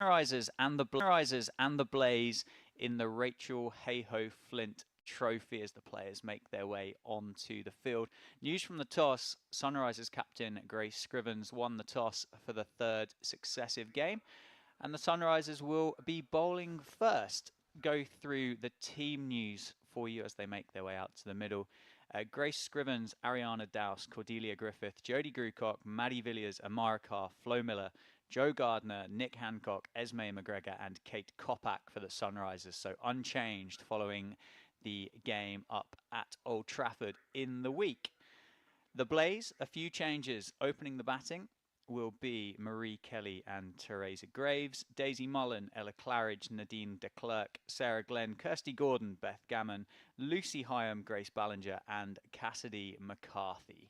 Sunrisers and the Blaze in the Rachael Heyhoe Flint Trophy as the players make their way onto the field. News from the toss: Sunrisers captain Grace Scrivens won the toss for the third successive game, and the Sunrisers will be bowling first. Go through the team news for you as they make their way out to the middle. Grace Scrivens, Ariana Dowse, Cordelia Griffith, Jodie Grucock, Maddie Villiers, Amara Carr, Flo Miller, Joe Gardner, Nick Hancock, Esme McGregor, and Kate Kopak for the Sunrisers. So unchanged following the game up at Old Trafford in the week. The Blaze, a few changes. Opening the batting will be Marie Kelly and Teresa Graves, Daisy Mullen, Ella Claridge, Nadine de Klerk, Sarah Glenn, Kirsty Gordon, Beth Gammon, Lucy Hyam, Grace Ballinger, and Cassidy McCarthy.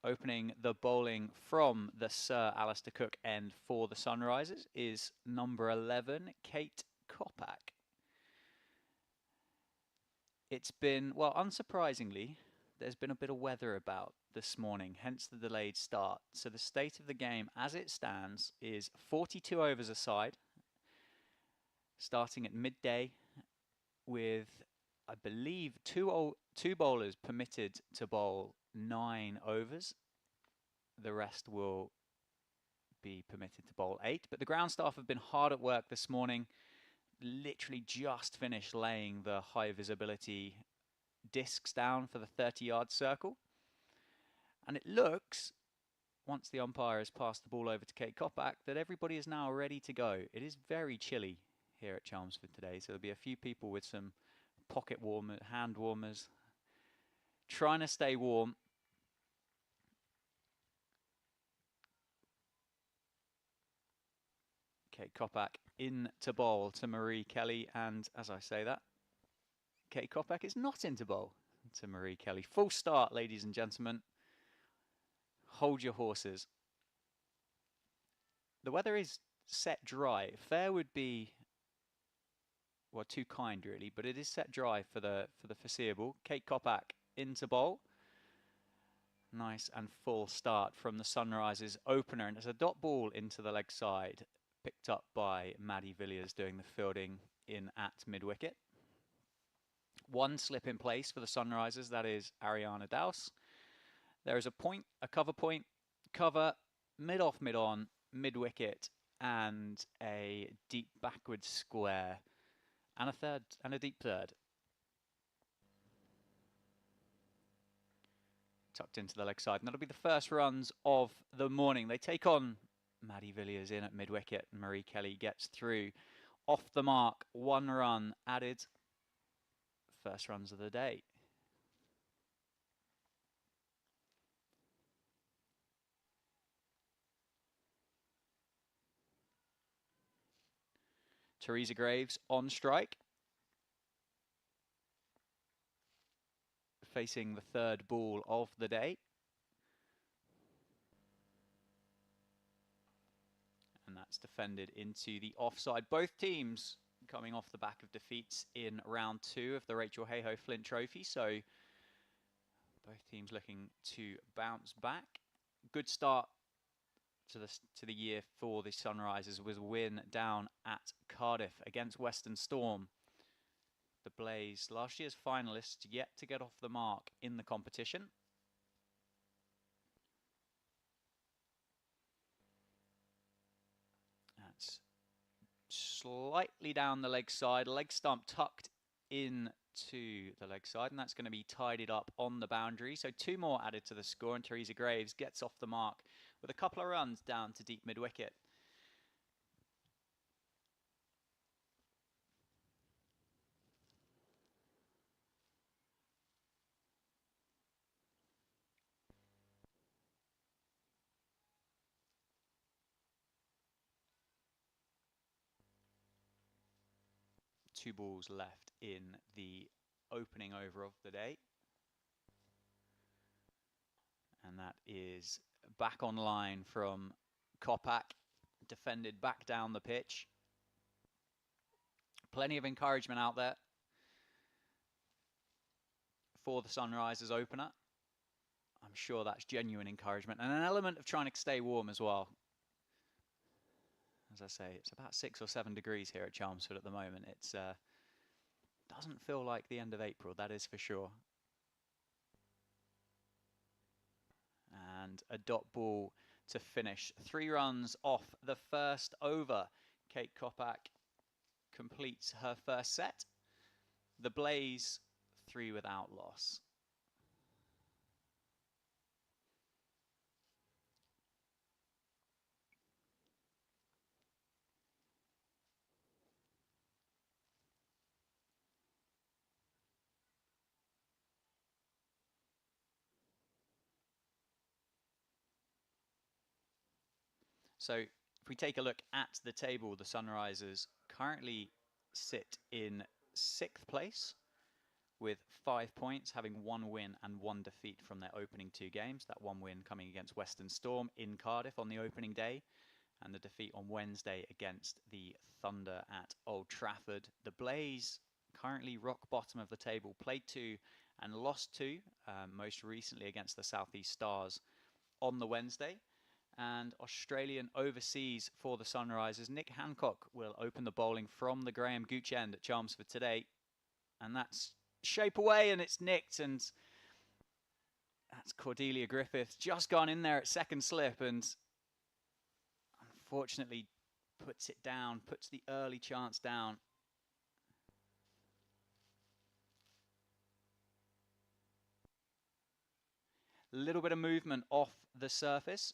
Opening the bowling from the Sir Alistair Cook end for the Sunrisers is number 11, Kate Kopak. It's been, well, unsurprisingly, there's been a bit of weather about this morning, hence the delayed start. So the state of the game as it stands is 42 overs aside, starting at midday with, I believe, two bowlers permitted to bowl 9 overs. The rest will be permitted to bowl 8. But the ground staff have been hard at work this morning, literally just finished laying the high visibility discs down for the 30-yard circle. And it looks, once the umpire has passed the ball over to Kate Kopak, that everybody is now ready to go. It is very chilly here at Chelmsford today, so there'll be a few people with some pocket warmers, hand warmers, trying to stay warm. Kate Kopak in to bowl to Marie Kelly, and as I say that, Kate Kopak is not in to bowl to Marie Kelly. Full start, ladies and gentlemen. Hold your horses. The weather is set dry. Fair would be, well, too kind really, but it is set dry for the foreseeable. Kate Kopak into bowl. Nice and full start from the Sunrisers opener, and it's a dot ball into the leg side, picked up by Maddie Villiers doing the fielding in at mid-wicket. One slip in place for the Sunrisers, that is Ariana Dowse. There is a point, a cover point, cover, mid-off, mid-on, mid-wicket, and a deep backward square, and a third, and a deep third. Tucked into the leg side, and that'll be the first runs of the morning. They take on Maddie Villiers in at mid-wicket, and Marie Kelly gets through. Off the mark, 1 run added. First runs of the day. Teresa Graves on strike. Facing the third ball of the day. And that's defended into the offside. Both teams coming off the back of defeats in round 2 of the Rachael Heyhoe Flint Trophy. So both teams looking to bounce back. Good start to the year for the Sunrisers was a win down at Cardiff against Western Storm. The Blaze, last year's finalists, yet to get off the mark in the competition. That's slightly down the leg side, leg stump tucked in to the leg side, and that's going to be tidied up on the boundary. So 2 more added to the score, and Teresa Graves gets off the mark with a couple of runs down to deep mid-wicket. Two balls left in the opening over of the day. And that is back on line from Kopak, defended back down the pitch. Plenty of encouragement out there for the Sunrisers opener. I I'm sure that's genuine encouragement and an element of trying to stay warm as well. As I say, it's about 6 or 7 degrees here at Chelmsford at the moment. It doesn't feel like the end of April, that is for sure. And a dot ball to finish. 3 runs off the first over. Kate Kopak completes her first set. The Blaze 3 without loss. So if we take a look at the table, the Sunrisers currently sit in 6th place with 5 points, having 1 win and 1 defeat from their opening 2 games. That 1 win coming against Western Storm in Cardiff on the opening day, and the defeat on Wednesday against the Thunder at Old Trafford. The Blaze currently rock bottom of the table, played 2 and lost 2, most recently against the South East Stars on the Wednesday. And Australian overseas for the Sunrisers, Nick Hancock will open the bowling from the Graham Gooch end at Chelmsford today. And that's shape away, and it's nicked, and that's Cordelia Griffith just gone in there at second slip and unfortunately puts it down, puts the early chance down. A little bit of movement off the surface.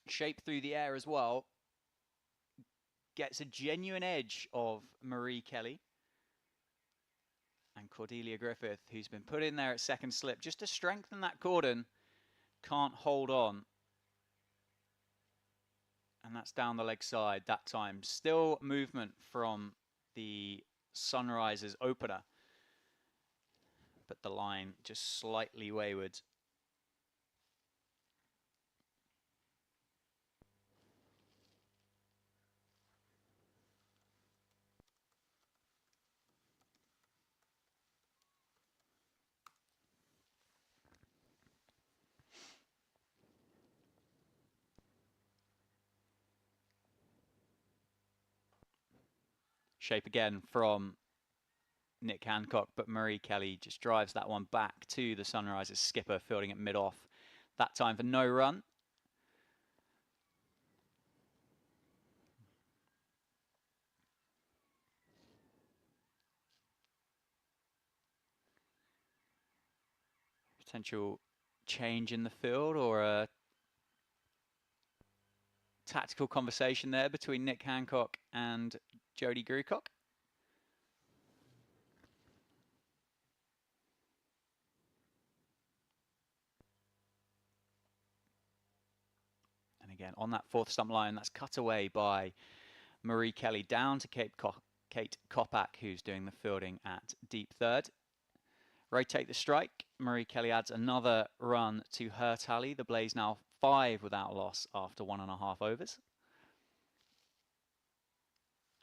Shape through the air as well. Gets a genuine edge of Marie Kelly. And Cordelia Griffith, who's been put in there at second slip, just to strengthen that cordon, can't hold on. And that's down the leg side that time. Still movement from the Sunrisers opener. But the line just slightly wayward. Shape again from Nick Hancock, but Marie Kelly just drives that one back to the Sunrisers skipper, fielding it mid-off. That time for no run. Potential change in the field or a tactical conversation there between Nick Hancock and Jodie Grucock. And again, on that 4th stump line, that's cut away by Marie Kelly down to Kate Kopak, who's doing the fielding at deep 3rd. Rotate the strike. Marie Kelly adds another run to her tally. The Blaze now 5 without loss after 1.5 overs.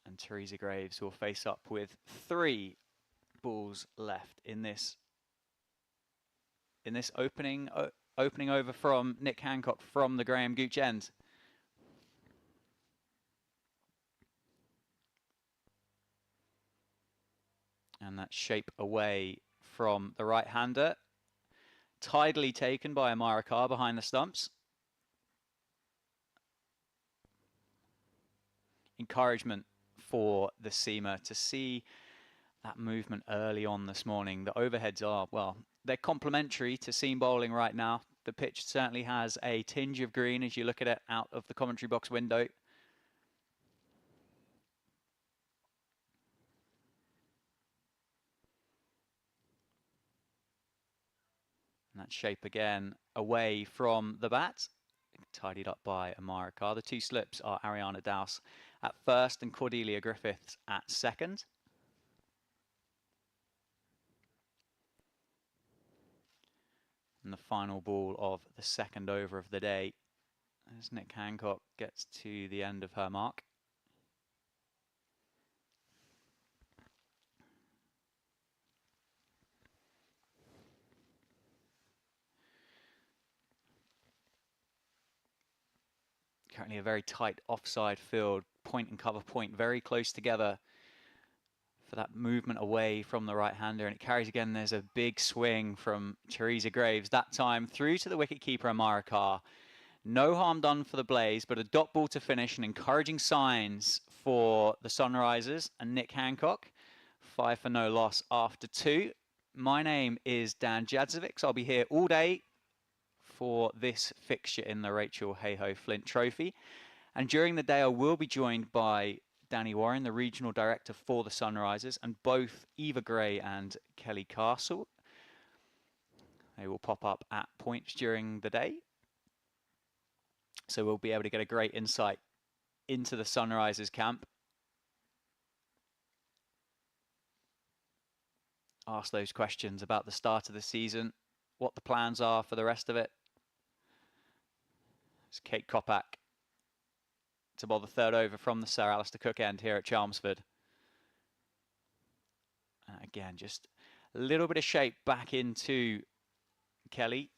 And Teresa Graves will face up with 3 balls left in this opening over from Nick Hancock from the Graham Gooch end. And that shape away from the right-hander. Tidily taken by Amara Carr behind the stumps. Encouragement for the seamer to see that movement early on this morning. The overheads are, well, they're complementary to seam bowling right now. The pitch certainly has a tinge of green as you look at it out of the commentary box window. And that shape again away from the bat. Tidied up by Amara Carr. The 2 slips are Ariana Dowse at first and Cordelia Griffiths at second. And the final ball of the second over of the day as Nick Hancock gets to the end of her mark. Currently a very tight offside field, point and cover point very close together for that movement away from the right-hander, and it carries again. There's a big swing from Teresa Graves, that time through to the wicket-keeper Amara Carr. No harm done for the Blaze, but a dot ball to finish, and encouraging signs for the Sunrisers and Nick Hancock. 5 for no loss after 2. My name is Dan Jadzovic. I'll be here all day for this fixture in the Rachael Heyhoe Flint Trophy. And during the day, I will be joined by Danny Warren, the Regional Director for the Sunrisers, and both Eva Gray and Kelly Castle. They will pop up at points during the day. So we'll be able to get a great insight into the Sunrisers camp. Ask those questions about the start of the season, what the plans are for the rest of it. It's Kate Kopak to bowl the third over from the Sir Alistair Cook end here at Chelmsford. Again, just a little bit of shape back into Kelly.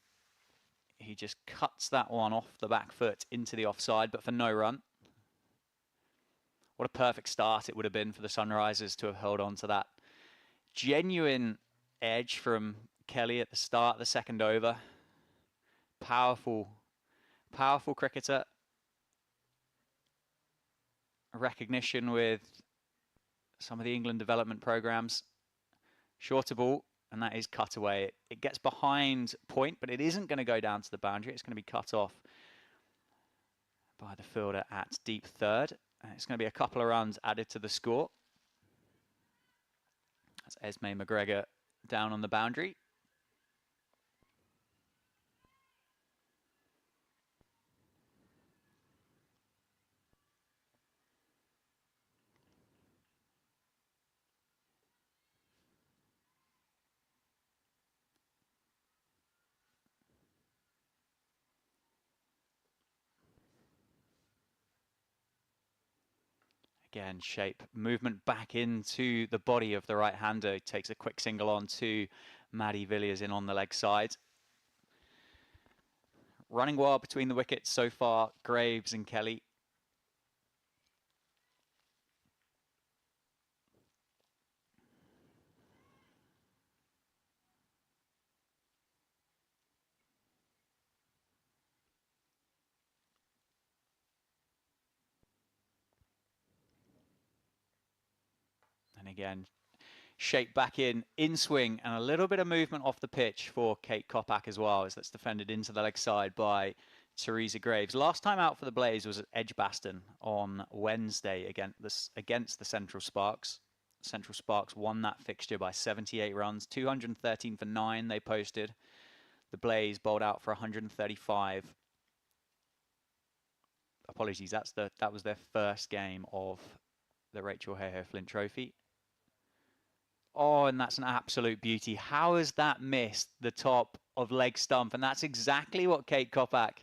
He just cuts that one off the back foot into the offside, but for no run. What a perfect start it would have been for the Sunrisers to have held on to that genuine edge from Kelly at the start of the second over. Powerful cricketer. A recognition with some of the England development programs. Shorter ball, and that is cut away. It gets behind point, but it isn't going to go down to the boundary. It's going to be cut off by the fielder at deep third. And it's going to be a couple of runs added to the score. That's Esme McGregor down on the boundary. Again, shape, movement back into the body of the right-hander. Takes a quick single on to Maddie Villiers in on the leg side. Running wild between the wickets so far, Graves and Kelly. And again, shape back in swing, and a little bit of movement off the pitch for Kate Kopak as well, as that's defended into the leg side by Teresa Graves. Last time out for the Blaze was at Edgbaston on Wednesday against the Central Sparks. Central Sparks won that fixture by 78 runs, 213 for 9 they posted. The Blaze bowled out for 135. Apologies, that was their first game of the Rachael Heyhoe Flint Trophy. Oh, and that's an absolute beauty. How has that missed the top of leg stump? And that's exactly what Kate Kopak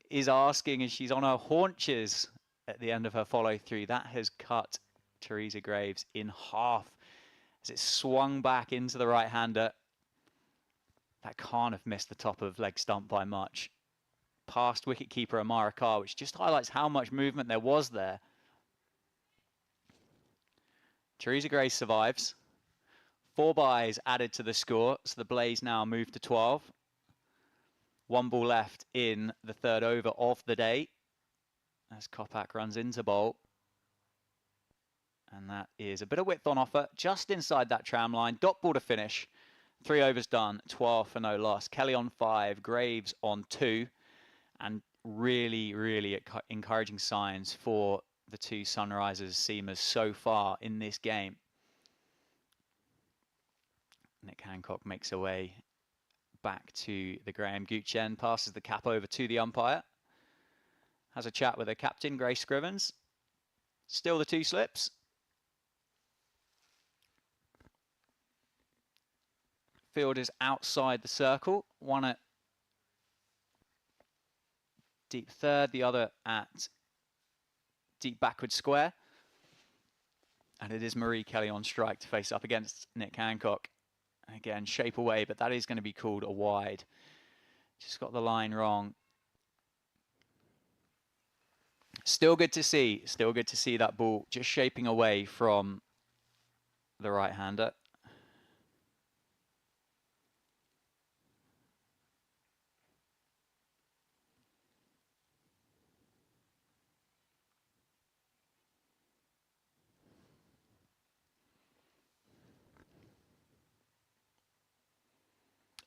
is asking as she's on her haunches at the end of her follow-through. That has cut Teresa Graves in half as it swung back into the right-hander. That can't have missed the top of leg stump by much. Past wicket-keeper Amara Carr, which just highlights how much movement there was there. Teresa Graves survives. 4 byes added to the score, so the Blaze now move to 12. 1 ball left in the third over of the day as Kopak runs into bowl. And that is a bit of width on offer, just inside that tram line. Dot ball to finish. 3 overs done, 12 for no loss. Kelly on 5, Graves on 2. And really, really encouraging signs for the 2 Sunrisers seamers so far in this game. Nick Hancock makes her way back to the Graham Gooch end, passes the cap over to the umpire. Has a chat with her captain, Grace Scrivens. Still the 2 slips. Field is outside the circle. One at deep third, the other at deep backward square. And it is Marie Kelly on strike to face up against Nick Hancock. Again, shape away, but that is going to be called a wide. Just got the line wrong. Still good to see. Still good to see that ball just shaping away from the right-hander.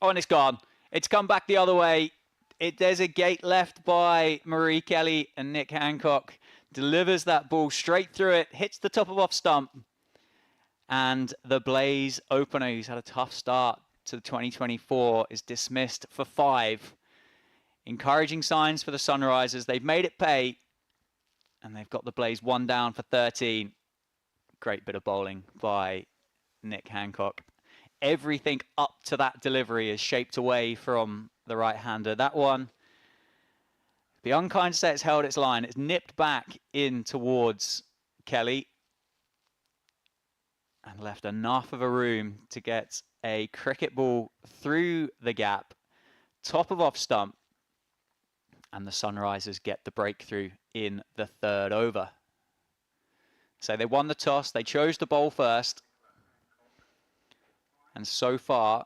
Oh, and it's gone. It's come back the other way. There's a gate left by Marie Kelly, and Nick Hancock delivers that ball straight through it, hits the top of off stump. And the Blaze opener, who's had a tough start to the 2024, is dismissed for 5. Encouraging signs for the Sunrisers. They've made it pay, and they've got the Blaze 1 down for 13. Great bit of bowling by Nick Hancock. Everything up to that delivery is shaped away from the right-hander. That one, the unkind set's held its line. It's nipped back in towards Kelly and left enough of a room to get a cricket ball through the gap, top of off stump, and the Sunrisers get the breakthrough in the 3rd over. So they won the toss. They chose to bowl first. And so far,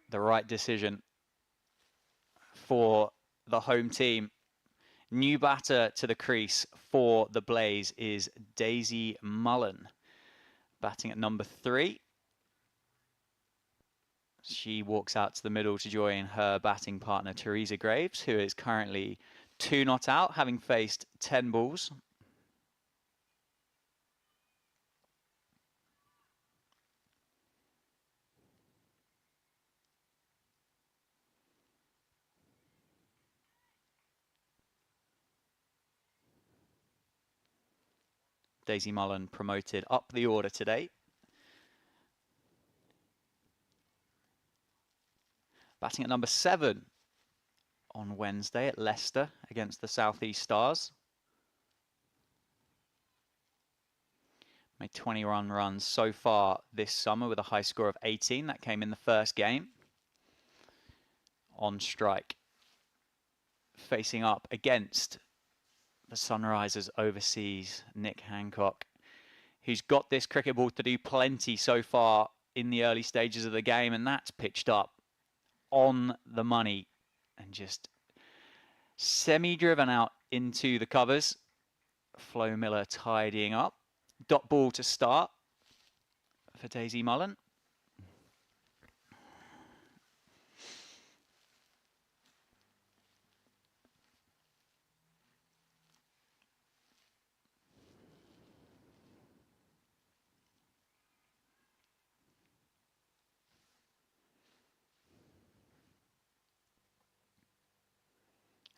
the right decision for the home team. New batter to the crease for the Blaze is Daisy Mullen, batting at number 3. She walks out to the middle to join her batting partner, Teresa Graves, who is currently 2 not out, having faced 10 balls. Daisy Mullen promoted up the order today. Batting at number 7 on Wednesday at Leicester against the South East Stars. Made 21 runs so far this summer with a high score of 18. That came in the first game. On strike. Facing up against the Sunrisers overseas, Nick Hancock, who's got this cricket ball to do plenty so far in the early stages of the game, and that's pitched up on the money and just semi-driven out into the covers. Flo Miller tidying up. Dot ball to start for Daisy Mullen.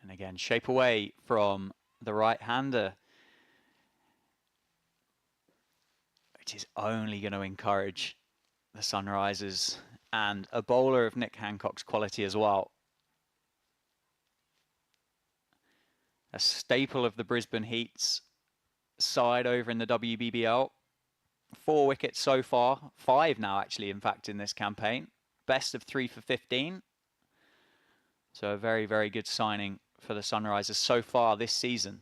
And again, shape away from the right-hander, which is only going to encourage the Sunrisers and a bowler of Nick Hancock's quality as well. A staple of the Brisbane Heat's side over in the WBBL. 4 wickets so far, 5 now actually, in fact, in this campaign. Best of 3 for 15. So a very, very good signing for the Sunrisers so far this season.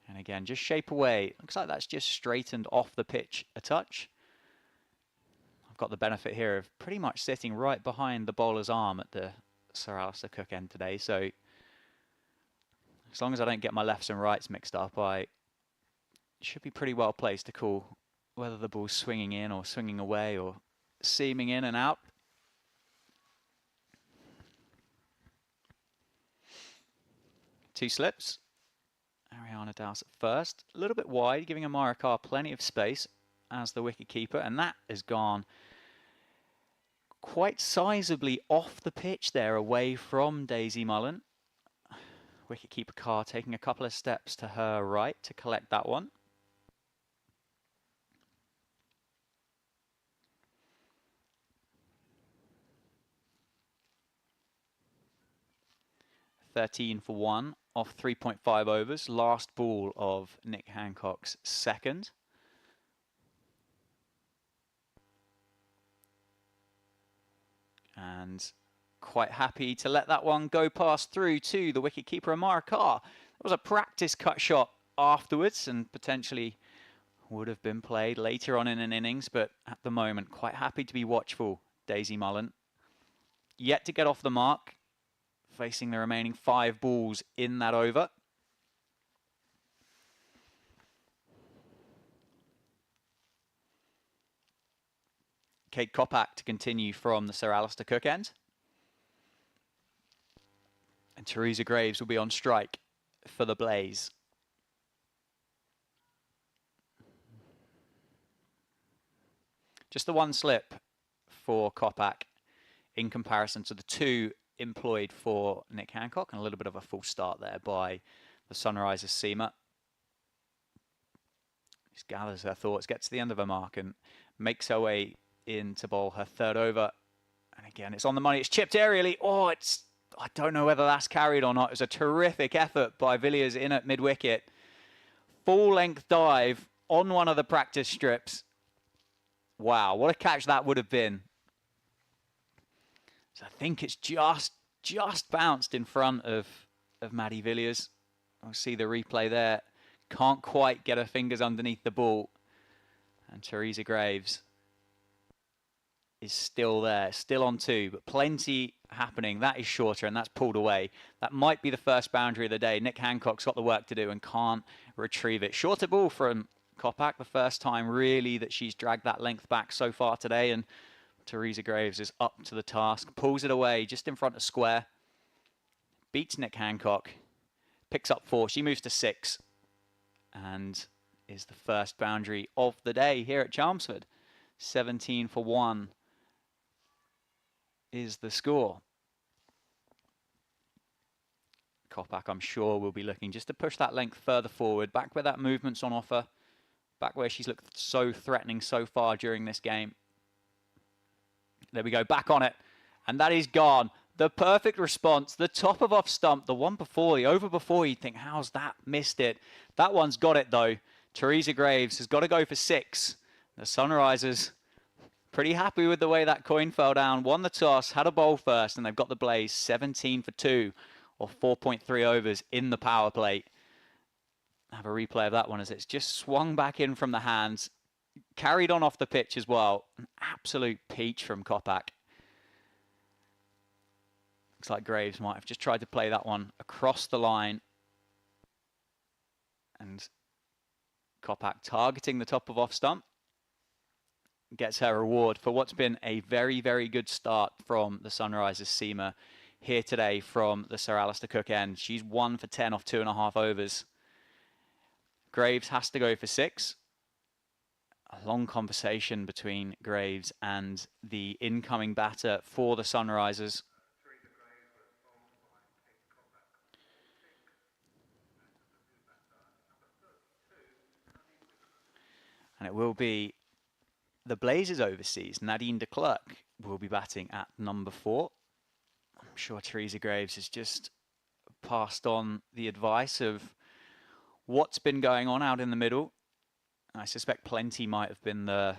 And again, just shape away. Looks like that's just straightened off the pitch a touch. I've got the benefit here of pretty much sitting right behind the bowler's arm at the Sir Alistair Cook end today. So as long as I don't get my lefts and rights mixed up, I should be pretty well placed to call whether the ball's swinging in or swinging away or seaming in and out. Two slips. Ariana Dowse at first. A little bit wide, giving Amara Carr plenty of space as the wicket-keeper. And that has gone quite sizably off the pitch there, away from Daisy Mullen. Wicket-keeper Carr taking a couple of steps to her right to collect that one. $13 for 1 off 3.5 overs. Last ball of Nick Hancock's second. And quite happy to let that one go past through to the wicketkeeper, Amara Carr. It was a practice cut shot afterwards and potentially would have been played later on in an innings, but at the moment, quite happy to be watchful, Daisy Mullen. Yet to get off the mark, facing the remaining 5 balls in that over. Kate Kopak to continue from the Sir Alistair Cook end. And Teresa Graves will be on strike for the Blaze. Just the one slip for Kopak in comparison to the 2 employed for Nick Hancock, and a little bit of a false start there by the Sunrisers seamer. Just gathers her thoughts, gets to the end of her mark and makes her way in to bowl her 3rd over. And again, it's on the money. It's chipped aerially. Oh, I don't know whether that's carried or not. It was a terrific effort by Villiers in at mid-wicket. Full-length dive on one of the practice strips. Wow, what a catch that would have been. So I think it's just bounced in front of Maddie Villiers. I'll see the replay there. Can't quite get her fingers underneath the ball. And Teresa Graves is still there, still on 2, but plenty happening. That is shorter and that's pulled away. That might be the first boundary of the day. Nick Hancock's got the work to do and can't retrieve it. Shorter ball from Kopak, the first time really that she's dragged that length back so far today, and Teresa Graves is up to the task, pulls it away just in front of square, beats Nick Hancock, picks up 4, she moves to 6 and is the first boundary of the day here at Chelmsford. 17 for 1 is the score. Kopak, I'm sure, will be looking just to push that length further forward, back where that movement's on offer, back where she's looked so threatening so far during this game. There we go, back on it, and that is gone. The perfect response, the top of off stump, the one before, the over before, you'd think, how's that missed it? That one's got it though. Teresa Graves has got to go for 6. The Sunrisers pretty happy with the way that coin fell down, won the toss, had a bowl first, and they've got the Blaze 17 for 2, or 4.3 overs in the power play. Have a replay of that one as it's just swung back in from the hands, carried on off the pitch as well. An absolute peach from Kopak. Looks like Graves might have just tried to play that one across the line. And Kopak targeting the top of off stump gets her reward for what's been a very, very good start from the Sunrisers seamer here today from the Sir Alistair Cook end. She's 1 for 10 off 2.5 overs. Graves has to go for 6. A long conversation between Graves and the incoming batter for the Sunrisers. And it will be the Blazers overseas. Nadine de Klerk will be batting at number 4. I'm sure Teresa Graves has just passed on the advice of what's been going on out in the middle. I suspect plenty might have been the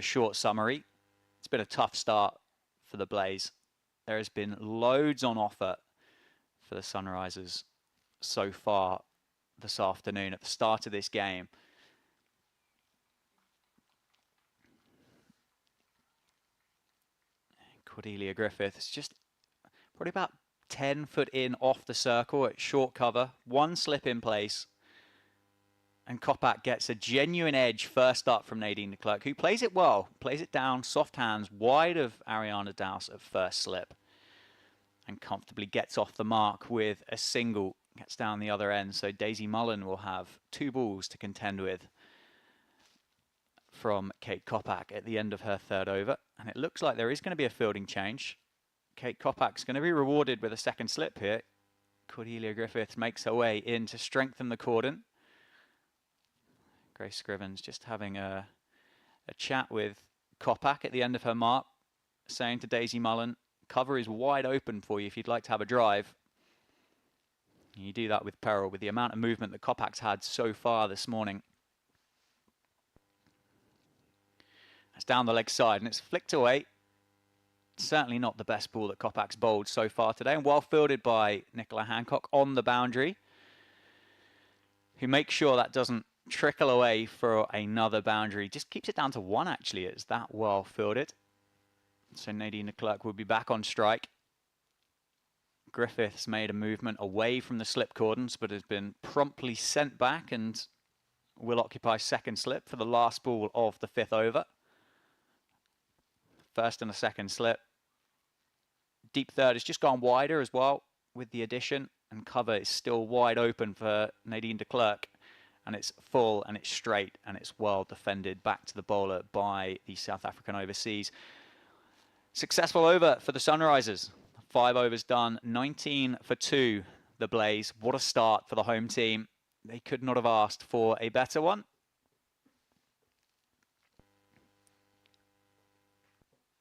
short summary. It's been a tough start for the Blaze. There has been loads on offer for the Sunrisers so far this afternoon at the start of this game. Cordelia Griffith is just probably about 10 foot in off the circle at short cover. One slip in place. And Kopak gets a genuine edge first up from Nadine de Klerk, who plays it well. Plays it down, soft hands, wide of Ariana Douse at first slip. And comfortably gets off the mark with a single. Gets down the other end. So Daisy Mullen will have 2 balls to contend with from Kate Kopak at the end of her 3rd over. And it looks like there is going to be a fielding change. Kate Kopak's going to be rewarded with a second slip here. Cordelia Griffith makes her way in to strengthen the cordon. Grace Scrivens just having a chat with Kopak at the end of her mark, saying to Daisy Mullen, cover is wide open for you if you'd like to have a drive. And you do that with peril, with the amount of movement that Kopak's had so far this morning. It's down the leg side and it's flicked away. Certainly not the best ball that Kopac's bowled so far today, and well fielded by Nicola Hancock on the boundary, who makes sure that doesn't trickle away for another boundary. Just keeps it down to 1, actually. It's that well fielded. So Nadine de Klerk will be back on strike. Griffiths made a movement away from the slip cordons, but has been promptly sent back and will occupy second slip for the last ball of the 5th over. First and a second slip. Deep third has just gone wider as well with the addition, and cover is still wide open for Nadine de Klerk. And it's full and it's straight and it's well defended back to the bowler by the South African overseas. Successful over for the Sunrisers. 5 overs done, 19 for 2, the Blaze. What a start for the home team. They could not have asked for a better one.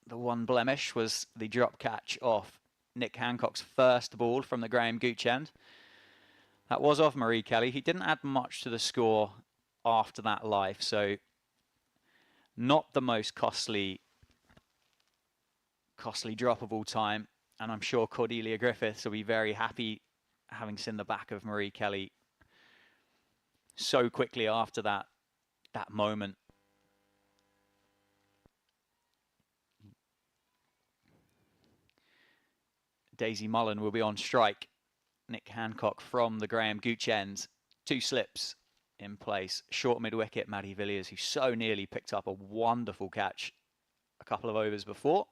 The one blemish was the drop catch off Nick Hancock's first ball from the Graham Gooch end. That was off Marie Kelly. He didn't add much to the score after that life, so not the most costly drop of all time. And I'm sure Cordelia Griffiths will be very happy having seen the back of Marie Kelly so quickly after that moment. Daisy Mullen will be on strike. Nick Hancock from the Graham Gooch end. 2 slips in place. Short mid-wicket, Maddie Villiers, who so nearly picked up a wonderful catch a couple of overs before.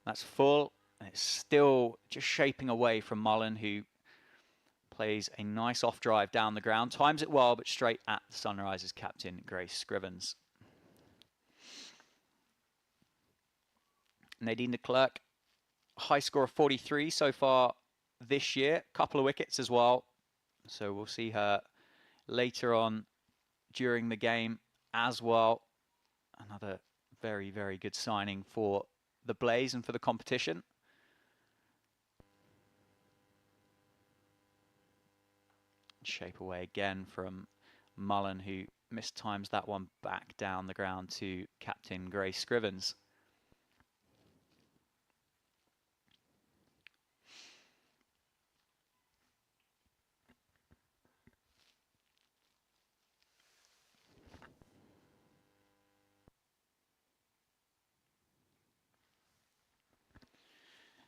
That's full, and it's still just shaping away from Mullen, who plays a nice off drive down the ground. Times it well, but straight at the Sunrisers captain, Grace Scrivens. Nadine de Klerk, high score of 43 so far this year. Couple of wickets as well. So we'll see her later on during the game as well. Another very, very good signing for the Blaze and for the competition. Shape away again from Mullen, who mistimes that one back down the ground to captain Grace Scrivens.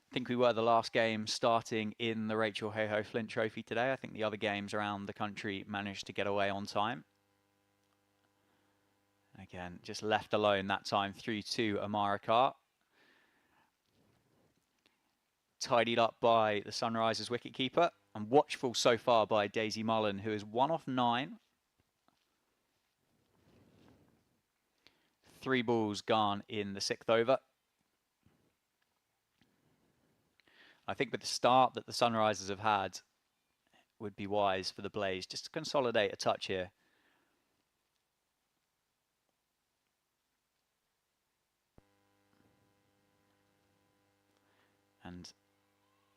I think we were the last game starting in the Rachael Heyhoe Flint Trophy today. I think the other games around the country managed to get away on time. Again, just left alone that time through to Amara Carr. Tidied up by the Sunrisers wicketkeeper, and watchful so far by Daisy Mullen, who is 1 off 9. 3 balls gone in the 6th over. I think with the start that the Sunrisers have had, it would be wise for the Blaze just to consolidate a touch here. And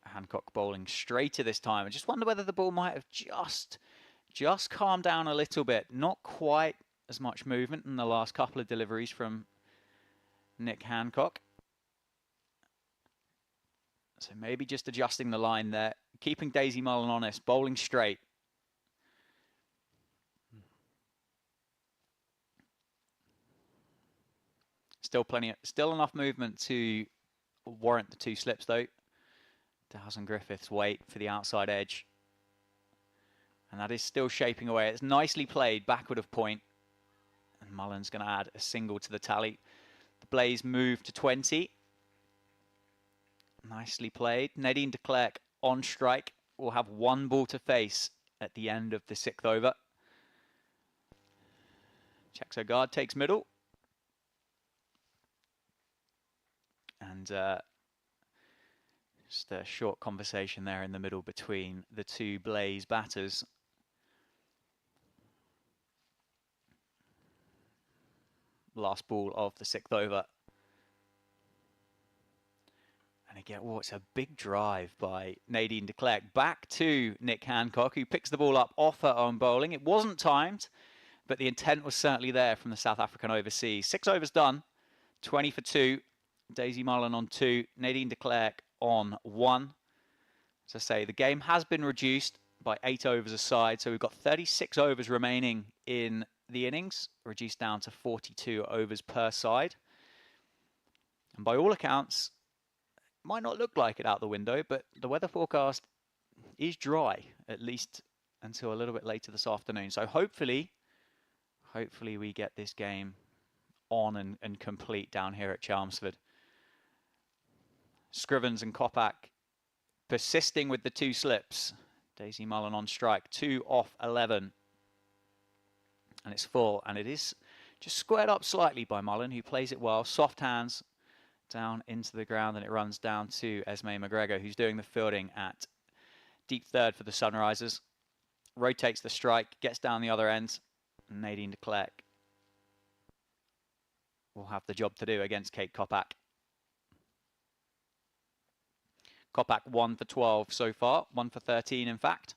Hancock bowling straighter this time. I just wonder whether the ball might have just calmed down a little bit. Not quite as much movement in the last couple of deliveries from Nick Hancock. So maybe just adjusting the line there, keeping Daisy Mullen honest, bowling straight. Still enough movement to warrant the 2 slips though. Dowes and Griffiths wait for the outside edge. And that is still shaping away. It's nicely played, backward of point. And Mullen's going to add a single to the tally. The Blaze move to 20. Nicely played. Nadine de Klerk on strike will have 1 ball to face at the end of the 6th over. Checks her guard, takes middle. And just a short conversation there in the middle between the 2 Blaze batters. Last ball of the 6th over. And again, it's a big drive by Nadine de Klerk back to Nick Hancock, who picks the ball up off her own bowling. It wasn't timed, but the intent was certainly there from the South African overseas. 6 overs done, 20 for 2. Daisy Mullen on 2, Nadine de Klerk on 1. As I say, the game has been reduced by 8 overs aside, so we've got 36 overs remaining in the innings, reduced down to 42 overs per side. And by all accounts, it might not look like it out the window, but the weather forecast is dry, at least until a little bit later this afternoon. So hopefully we get this game on and complete down here at Chelmsford. Scrivens and Kopak persisting with the 2 slips. Daisy Mullen on strike, 2 off 11. And it's full, and it is just squared up slightly by Mullen, who plays it well. Soft hands down into the ground, and it runs down to Esme McGregor, who's doing the fielding at deep third for the Sunrisers. Rotates the strike, gets down the other end. And Nadine de Klerk will have the job to do against Kate Kopak. Kopak 1 for 12 so far, 1 for 13 in fact.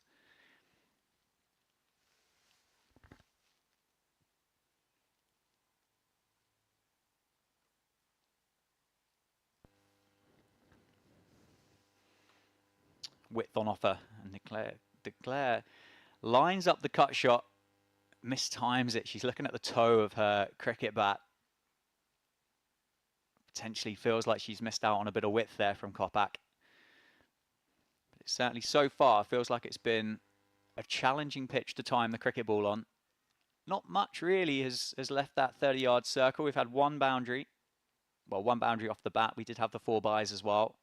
Width on offer, and de Klerk lines up the cut shot, mistimes it. She's looking at the toe of her cricket bat. Potentially feels like she's missed out on a bit of width there from Kopak. But it certainly so far feels like it's been a challenging pitch to time the cricket ball on. Not much really has left that 30-yard circle. We've had one boundary. Well, one boundary off the bat. We did have the 4 byes as well.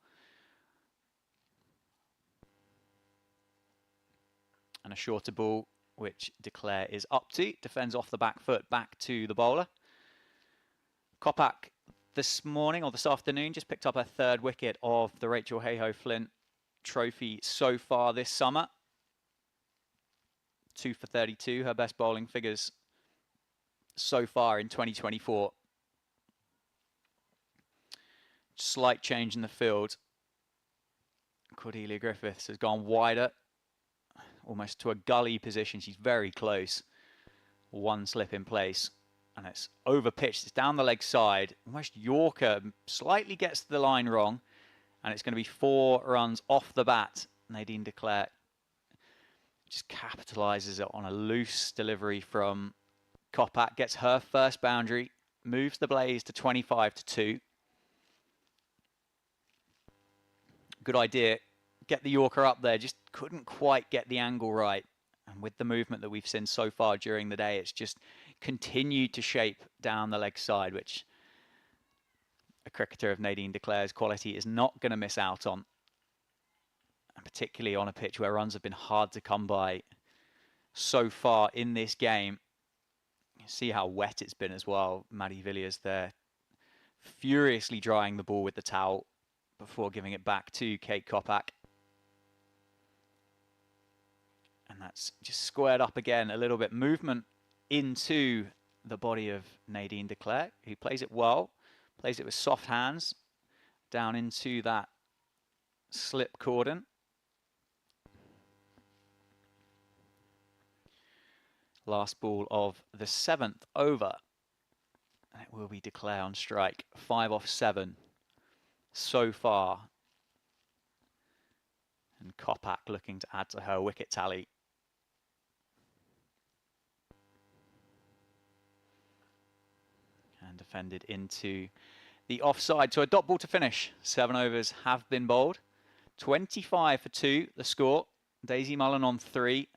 And a shorter ball, which de Klerk is up to. Defends off the back foot, back to the bowler. Kopak this morning, or this afternoon, just picked up her 3rd wicket of the Rachael Heyhoe Flint Trophy so far this summer. 2 for 32, her best bowling figures so far in 2024. Slight change in the field. Cordelia Griffiths has gone wider, almost to a gully position. She's very close. 1 slip in place, and it's over pitched. It's down the leg side. Almost Yorker slightly gets the line wrong, and it's going to be 4 runs off the bat. Nadine de Klerk just capitalises it on a loose delivery from Kopak. Gets her first boundary, moves the Blaze to 25-2. Good idea. Get the Yorker up there, just couldn't quite get the angle right. And with the movement that we've seen so far during the day, it's just continued to shape down the leg side, which a cricketer of Nadine de Klerk's quality is not going to miss out on. And particularly on a pitch where runs have been hard to come by so far in this game. You see how wet it's been as well. Maddie Villiers there furiously drying the ball with the towel before giving it back to Kate Kopak. And that's just squared up again a little bit. Movement into the body of Nadine de Klerk, who plays it well, plays it with soft hands, down into that slip cordon. Last ball of the 7th over. And it will be de Klerk on strike. 5 off 7 so far. And Kopak looking to add to her wicket tally. And defended into the offside. So a dot ball to finish. 7 overs have been bowled. 25 for 2, the score. Daisy Mullen on 3.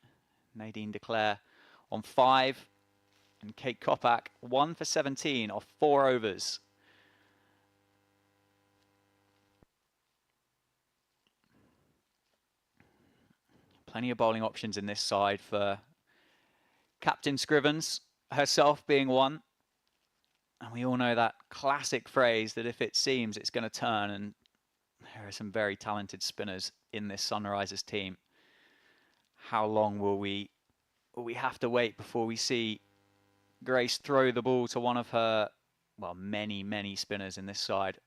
Nadine de Klerk on 5. And Kate Kopak 1 for 17 off 4 overs. Plenty of bowling options in this side for Captain Scrivens, herself being one. And we all know that classic phrase that if it seems it's going to turn, and there are some very talented spinners in this Sunrisers team. How long will we have to wait before we see Grace throw the ball to one of her, well, many spinners in this side?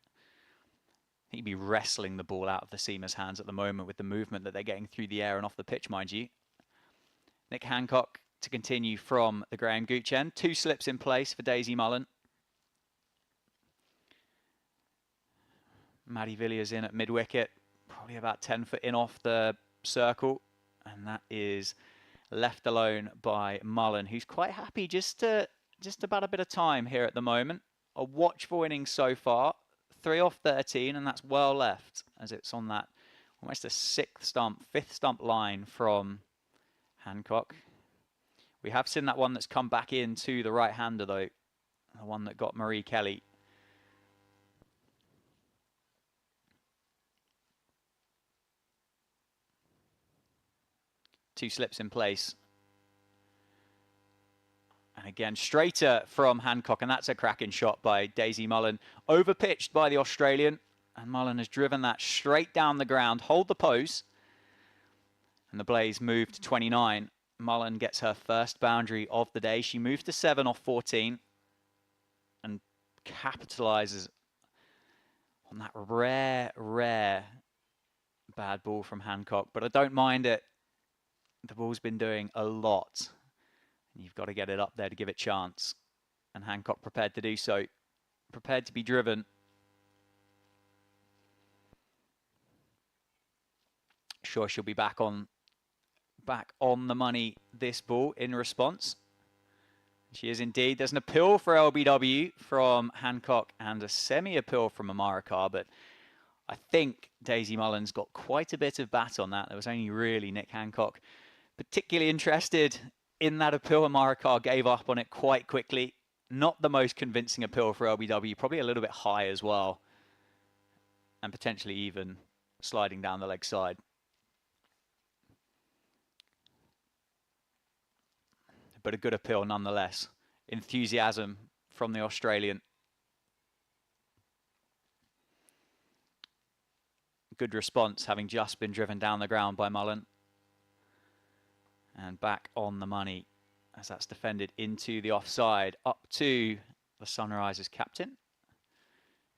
He'd be wrestling the ball out of the seamer's hands at the moment with the movement that they're getting through the air and off the pitch, mind you. Nick Hancock to continue from the Graham Gooch end. 2 slips in place for Daisy Mullen. Maddie Villiers in at mid-wicket, probably about 10 foot in off the circle. And that is left alone by Mullen, who's quite happy just about a bit of time here at the moment. A watchful innings so far, 3 off 13, and that's well left as it's on that almost a fifth stump line from Hancock. We have seen that one that's come back into the right-hander though, the one that got Marie Kelly. Two slips in place. And again, straighter from Hancock, and that's a cracking shot by Daisy Mullen. Overpitched by the Australian, and Mullen has driven that straight down the ground. Hold the pose. And the Blaze move to 29. Mullen gets her first boundary of the day. She moves to 7 off 14 and capitalises on that rare bad ball from Hancock. But I don't mind it. The ball's been doing a lot. You've got to get it up there to give it chance. And Hancock prepared to do so. Prepared to be driven. Sure, she'll be back on the money this ball in response. She is indeed. There's an appeal for LBW from Hancock and a semi-appeal from Amara Carr, but I think Daisy Mullen's got quite a bit of bat on that. There was only really Nick Hancock particularly interested in that appeal. Amara Carr gave up on it quite quickly. Not the most convincing appeal for LBW, probably a little bit high as well, and potentially even sliding down the leg side. But a good appeal nonetheless. Enthusiasm from the Australian. Good response, having just been driven down the ground by Mullen. And back on the money as that's defended into the offside. Up to the Sunrisers captain.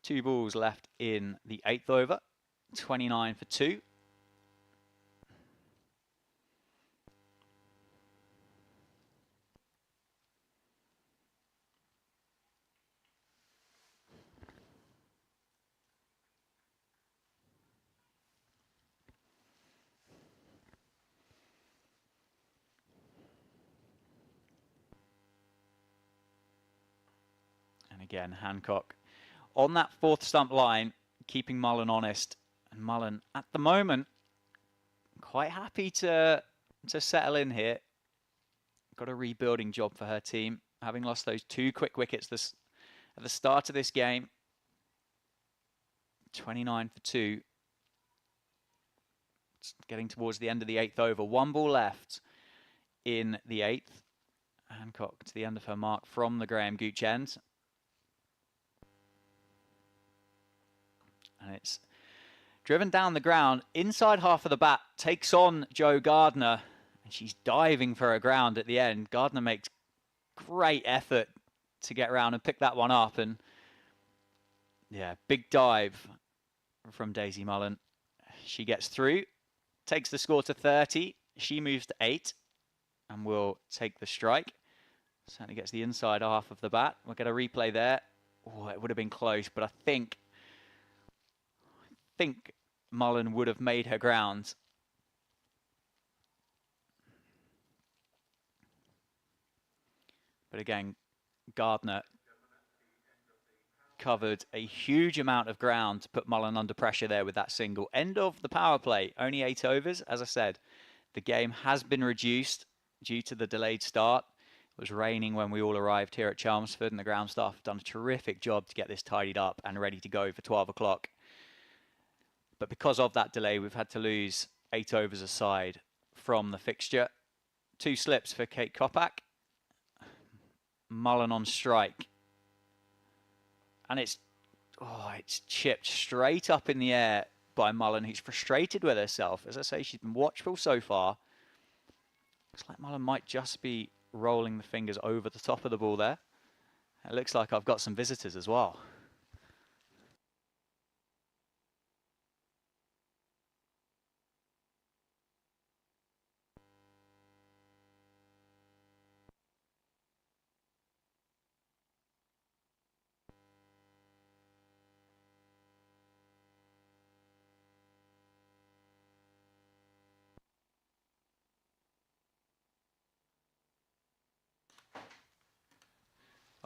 2 balls left in the 8th over. 29 for 2. Again, Hancock on that 4th stump line, keeping Mullen honest. And Mullen, at the moment, quite happy to settle in here. Got a rebuilding job for her team, having lost those 2 quick wickets at the start of this game. 29 for 2. It's getting towards the end of the 8th over. 1 ball left in the 8th. Hancock to the end of her mark from the Graham Gooch end. And it's driven down the ground. Inside half of the bat takes on Jo Gardner. And she's diving for a ground at the end. Gardner makes great effort to get around and pick that one up. And yeah, big dive from Daisy Mullen. She gets through, takes the score to 30. She moves to 8 and will take the strike. Certainly gets the inside half of the bat. We'll get a replay there. Oh, it would have been close, but I think Mullen would have made her ground. But again, Gardner covered a huge amount of ground to put Mullen under pressure there with that single. End of the power play. Only 8 overs. As I said, the game has been reduced due to the delayed start. It was raining when we all arrived here at Chelmsford, and the ground staff have done a terrific job to get this tidied up and ready to go for 12 o'clock. But because of that delay, we've had to lose 8 overs aside from the fixture. 2 slips for Kate Kopak. Mullen on strike. And it's chipped straight up in the air by Mullen, who's frustrated with herself. As I say, she's been watchful so far. Looks like Mullen might just be rolling the fingers over the top of the ball there. It looks like I've got some visitors as well.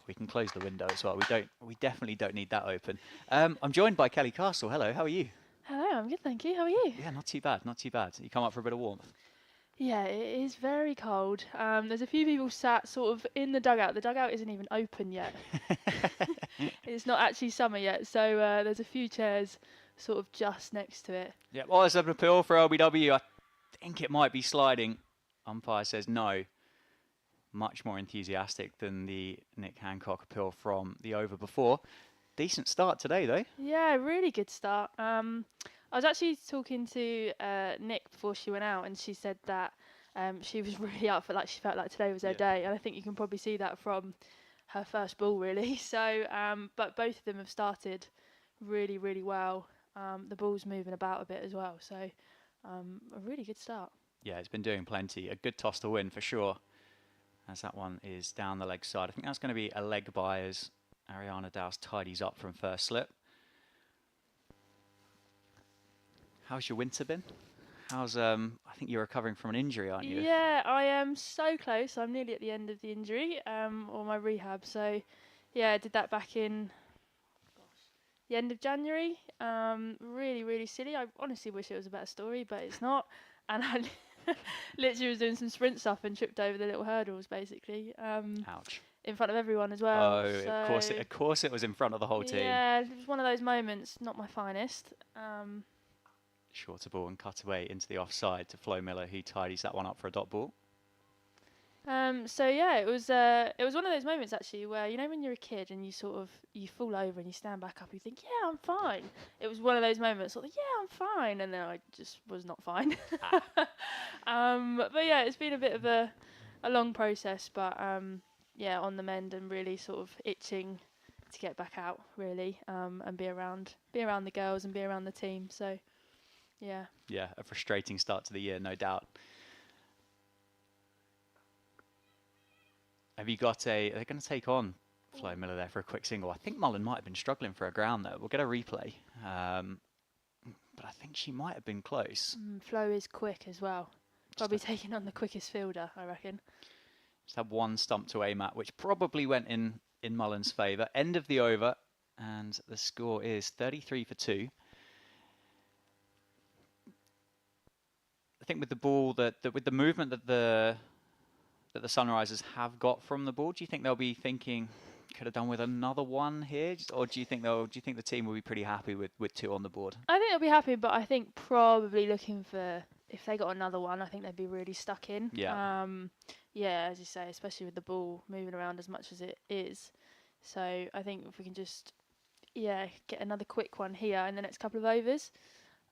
We can close the window as well. We definitely don't need that open. I'm joined by Kelly Castle. Hello, how are you? Hello, I'm good, thank you. How are you? Yeah, not too bad, not too bad. You come up for a bit of warmth? Yeah, it is very cold. There's a few people sat sort of in the dugout. The dugout isn't even open yet. It's not actually summer yet, so there's a few chairs sort of just next to it. Yeah, well, there's an appeal for LBW. I think it might be sliding. Umpire says no. Much more enthusiastic than the Nick Hancock appeal from the over before. Decent start today, though. Yeah, really good start. I was actually talking to Nick before she went out, and she said that she was really up for, like, she felt like today was her day, and I think you can probably see that from her first ball, really. So, but both of them have started really, really well. The ball's moving about a bit as well, so a really good start. Yeah, it's been doing plenty. A good toss to win for sure, as that one is down the leg side. I think that's going to be a leg by as Ariana Dowse tidies up from first slip. How's your winter been? How's I think you're recovering from an injury, aren't you? Yeah, I am so close. I'm nearly at the end of the injury, or my rehab. So, yeah, I did that back in the end of January. Really, really silly. I honestly wish it was a better story, but it's not. And I literally was doing some sprint stuff and tripped over the little hurdles, basically. Ouch. In front of everyone as well. Oh, so of course it was in front of the whole team. Yeah, it was one of those moments, not my finest. Shorter ball and cut away into the offside to Flo Miller, who tidies that one up for a dot ball. So yeah, it was one of those moments actually where, you know, when you're a kid and you fall over and you stand back up, you think, yeah, I'm fine. It was one of those moments, sort of, yeah, I'm fine, and then I just was not fine. But yeah, it's been a bit of a long process, but yeah, on the mend and really sort of itching to get back out, really, and be around the girls and be around the team. So yeah. Yeah, a frustrating start to the year, no doubt. Have you got they're going to take on Flo Miller there for a quick single. I think Mullen might have been struggling for a ground there. We'll get a replay. But I think she might have been close. Flo is quick as well. Probably taking on the quickest fielder, I reckon. Just had one stump to aim at, which probably went in Mullen's favour. End of the over, and the score is 33 for 2. I think with the ball, with the movement that the Sunrisers have got from the ball, do you think they'll be thinking could have done with another one here, or do you think the team will be pretty happy with 2 on the board? I think they'll be happy, but I think probably looking for, if they got another one, I think they'd be really stuck in. Yeah. Yeah, as you say, especially with the ball moving around as much as it is. So I think if we can just get another quick one here in the next couple of overs,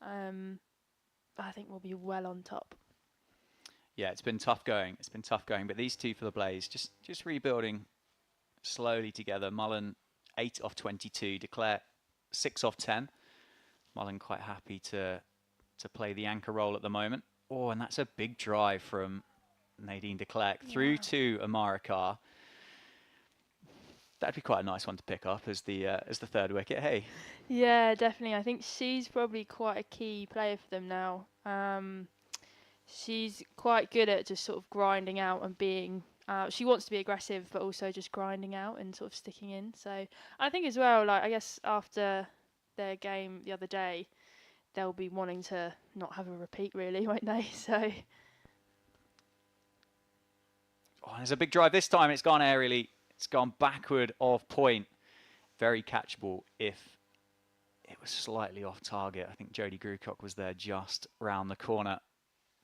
I think we'll be well on top. Yeah, it's been tough going. But these two for the Blaze, just rebuilding slowly together. Mullen 8 off 22, Declare 6 off 10. Mullen quite happy to play the anchor role at the moment. Oh, and that's a big drive from Nadine de Klerk through to Amara Carr. That'd be quite a nice one to pick up as the third wicket. Hey. Yeah, definitely. I think she's probably quite a key player for them now. She's quite good at just sort of grinding out and being. She wants to be aggressive, but also just grinding out and sort of sticking in. So I think as well, like, I guess after their game the other day, they'll be wanting to not have a repeat, really, won't they? So. Oh, there's a big drive this time. It's gone aerially. It's gone backward of point. Very catchable if it was slightly off target. I think Jodie Grucock was there just round the corner.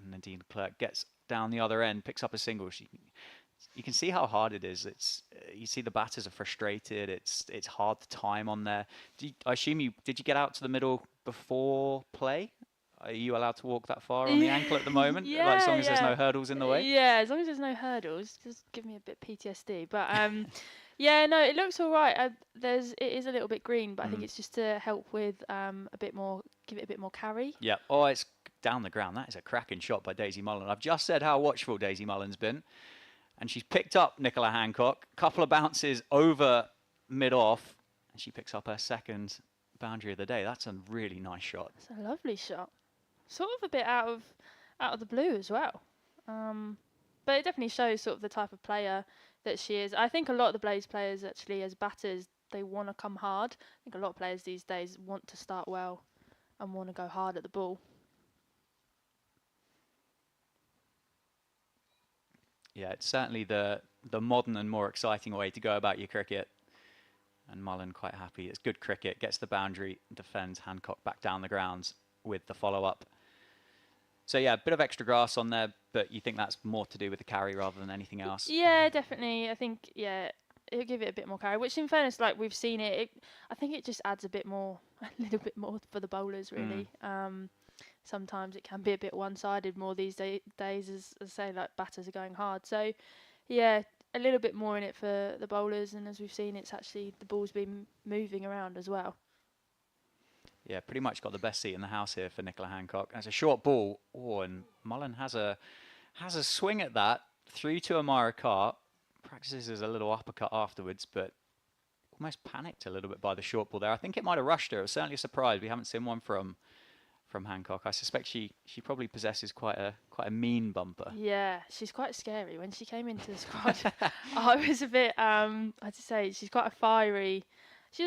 And Nadine Clerk gets down the other end, picks up a single. You can see how hard it is. You see the batters are frustrated. It's hard to time on there. I assume did you get out to the middle before play? Are you allowed to walk that far on the ankle at the moment? Yeah, like, as long as there's no hurdles in the way? Yeah, as long as there's no hurdles. Just give me a bit PTSD. But yeah, no, it looks all right. It is a little bit green, but I think it's just to help with give it a bit more carry. Yeah. Oh, it's down the ground. That is a cracking shot by Daisy Mullen. I've just said how watchful Daisy Mullen's been. And she's picked up Nicola Hancock. A couple of bounces over mid-off. And she picks up her second boundary of the day. That's a really nice shot. It's a lovely shot. Sort of a bit out of the blue as well. But it definitely shows sort of the type of player that she is. I think a lot of the Blaze players actually, as batters, they want to come hard. I think a lot of players these days want to start well and want to go hard at the ball. Yeah, it's certainly the modern and more exciting way to go about your cricket. And Mullen quite happy. It's good cricket, gets the boundary, defends Hancock back down the grounds with the follow-up. So yeah, a bit of extra grass on there, but you think that's more to do with the carry rather than anything else? Yeah, definitely. I think, yeah, it'll give it a bit more carry, which in fairness, like we've seen I think it just adds a little bit more for the bowlers, really. Sometimes it can be a bit one-sided more these days, as I say, like batters are going hard. So, yeah, a little bit more in it for the bowlers, and as we've seen, it's actually the ball's been moving around as well. Yeah, pretty much got the best seat in the house here for Nicola Hancock. As a short ball, and Mullen has a swing at that through to Amara Carr. Practices as a little uppercut afterwards, but almost panicked a little bit by the short ball there. I think it might have rushed her. It was certainly a surprise. We haven't seen one from Hancock. I suspect she probably possesses quite a mean bumper. Yeah, she's quite scary. When she came into the squad, I was a bit I'd say she's a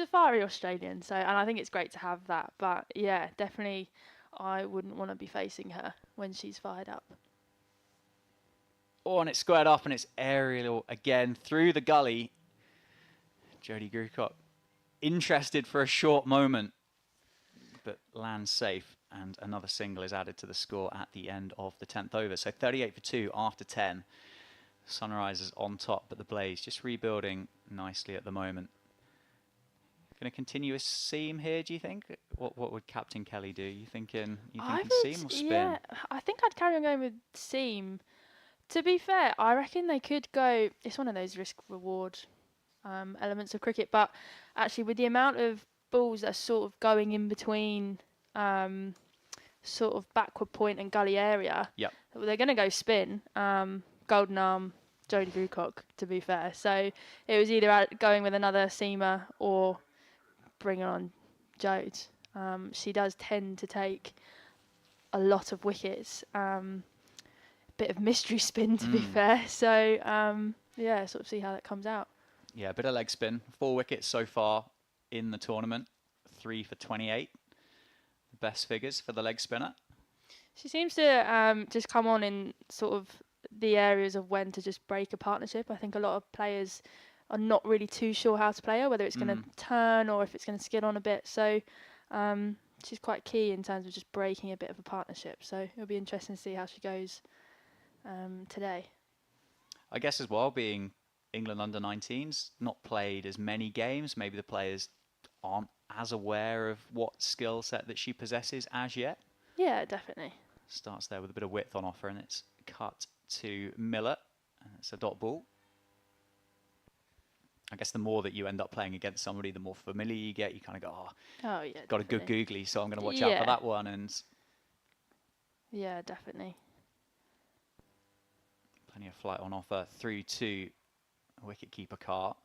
fiery Australian, so, and I think it's great to have that. But yeah, definitely I wouldn't want to be facing her when she's fired up. Oh, and it's squared up, and it's aerial again through the gully. Jodie Grucock interested for a short moment, but lands safe, and another single is added to the score at the end of the 10th over. So 38 for 2 after 10. Sunrisers on top, but the Blaze just rebuilding nicely at the moment. Going to continue a seam here, do you think? What would Captain Kelly do? You thinking seam or spin? Yeah, I think I'd carry on going with seam. To be fair, I reckon they could go. It's one of those risk-reward elements of cricket, but actually, with the amount of balls that are sort of going in between sort of backward point and gully area, they're going to go spin. Golden arm, Jodie Grucock, to be fair. So it was either going with another seamer or bringing on Jode. She does tend to take a lot of wickets. Bit of mystery spin, to be fair. So, yeah, sort of see how that comes out. Yeah, a bit of leg spin. 4 wickets so far in the tournament. 3 for 28. Best figures for the leg spinner. She seems to just come on in sort of the areas of when to just break a partnership. I think a lot of players are not really too sure how to play her, whether it's going to turn or if it's going to skid on a bit. So she's quite key in terms of just breaking a bit of a partnership. So it'll be interesting to see how she goes today. I guess as well, being England under-19s, not played as many games. Maybe the players aren't as aware of what skill set that she possesses as yet. Yeah, definitely. Starts there with a bit of width on offer, and it's cut to Miller. It's a dot ball. I guess the more that you end up playing against somebody, the more familiar you get. You kind of go, oh yeah, got a good googly, so I'm going to watch out for that one. And yeah, definitely. Plenty of flight on offer through to wicketkeeper Carr.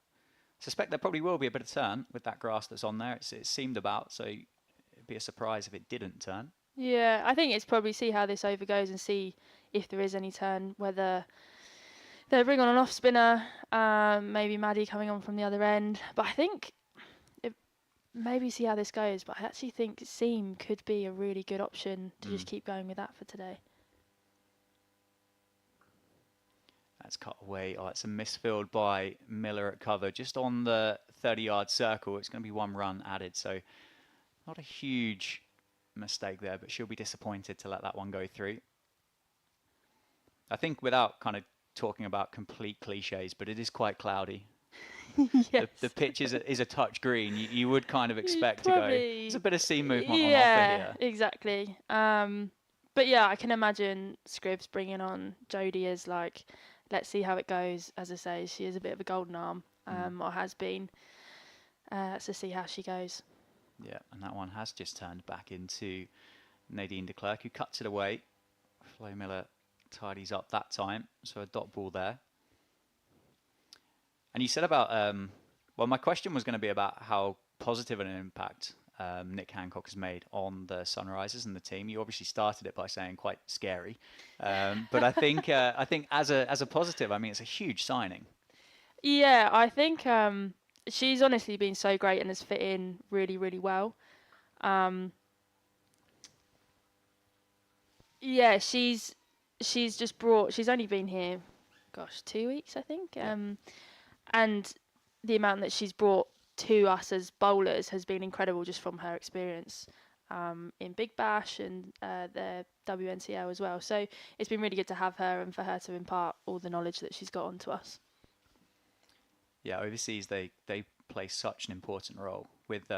Suspect there probably will be a bit of turn with that grass that's on there. It seemed about, so it'd be a surprise if it didn't turn. Yeah, I think it's probably see how this over goes and see if there is any turn, whether they bring on an off spinner, maybe Maddie coming on from the other end. But I think maybe see how this goes. But I actually think seam could be a really good option to just keep going with that for today. That's cut away. Oh, it's a misfield by Miller at cover, just on the 30-yard circle. It's going to be 1 run added, so not a huge mistake there, but she'll be disappointed to let that one go through. I think without kind of talking about complete cliches, but it is quite cloudy. Yes. The pitch is a touch green. You would kind of expect to go. There's a bit of seam movement on offer here. Exactly. But yeah, I can imagine Scribs bringing on Jodie as like, let's see how it goes. As I say, she is a bit of a golden arm, or has been. So see how she goes. Yeah, and that one has just turned back into Nadine de Klerk, who cuts it away. Flo Miller tidies up that time, so a dot ball there. And you said about, well, my question was going to be about how positive an impact Nick Hancock has made on the Sunrisers and the team. You obviously started it by saying quite scary, but I think as a positive, I mean, it's a huge signing. Yeah, I think she's honestly been so great and has fit in really, really well. Um, yeah, she's just brought. She's only been here, gosh, 2 weeks I think. Yeah. And the amount that she's brought to us as bowlers has been incredible just from her experience in Big Bash and the WNCL as well. So it's been really good to have her and for her to impart all the knowledge that she's got onto us. Yeah, overseas they play such an important role with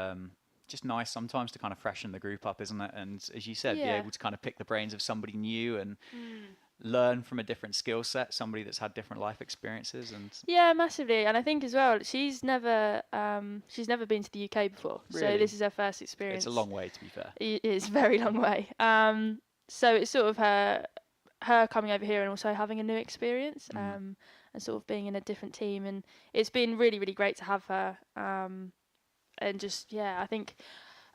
just nice sometimes to kind of freshen the group up, isn't it? And as you said, be Yeah. able to kind of pick the brains of somebody new and Mm. learn from a different skill set, somebody that's had different life experiences. And Yeah, massively, and I think as well she's never been to the UK before, so really, this is her first it's a experience. long way to be fair. It's a very long way. So it's sort of her coming over here and also having a new experience, Mm. and sort of being in a different team, and it's been really really great to have her. And just yeah, I think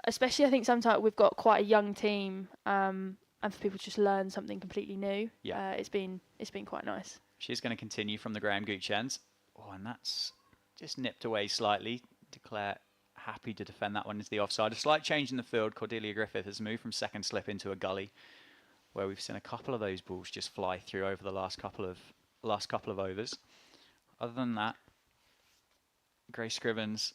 especially I think sometimes we've got quite a young team, and for people to just learn something completely new, Yeah, it's been quite nice. she's going to continue from the Graham Gooch end. Oh, and that's just nipped away slightly. Declare happy to defend that one into the offside. A slight change in the field. Cordelia Griffith has moved from second slip into a gully, where we've seen a couple of those balls just fly through over the last couple of overs. Other than that, Grace Scrivens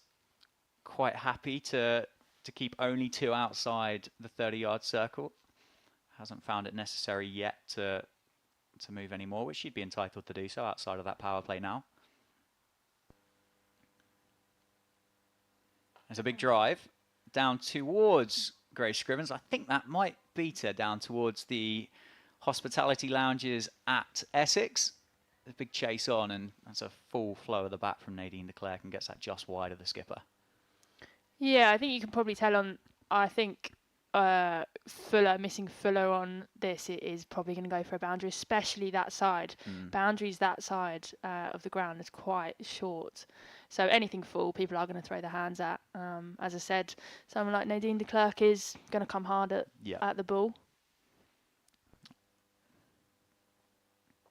quite happy to keep only two outside the 30-yard circle. Hasn't found it necessary yet to move any more, which she'd be entitled to do so outside of that power play now. There's a big drive down towards Grace Scrivens. I think that might beat her down towards the hospitality lounges at Essex. A big chase on, and that's a full flow of the bat from Nadine de Klerk and gets that just wide of the skipper. Yeah, I think you can probably tell on. I think missing Fuller on this, it is probably going to go for a boundary, especially that side. Boundaries that side of the ground is quite short, so anything full, people are going to throw their hands at. As I said, someone like Nadine de Klerk is going to come hard at the ball.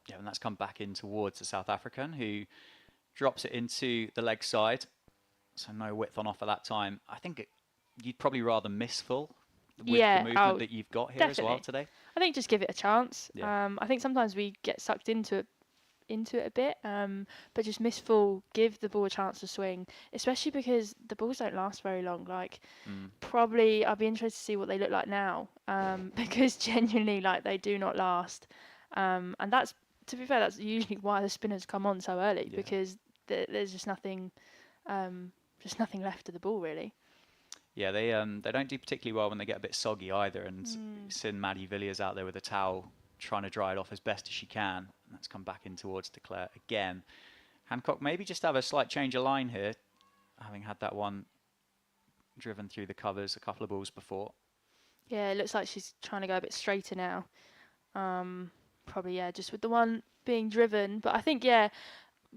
Yeah, and that's come back in towards the South African, who drops it into the leg side. So no width on offer that time. I think you'd probably rather miss full with the movement that you've got here definitely. as well today. I think just give it a chance. Yeah. I think sometimes we get sucked into it a bit, but just miss full, give the ball a chance to swing, especially because the balls don't last very long. Probably I'll be interested to see what they look like now, because genuinely they do not last, and that's, to be fair, that's usually why the spinners come on so early, because there's just nothing left of the ball really. Yeah, they don't do particularly well when they get a bit soggy either, and seen Maddie Villiers out there with a towel trying to dry it off as best as she can. And that's come back in towards de Klerk again. Hancock maybe just have a slight change of line here, having had that one driven through the covers a couple of balls before. Yeah, it looks like she's trying to go a bit straighter now. Probably, just with the one being driven. But I think,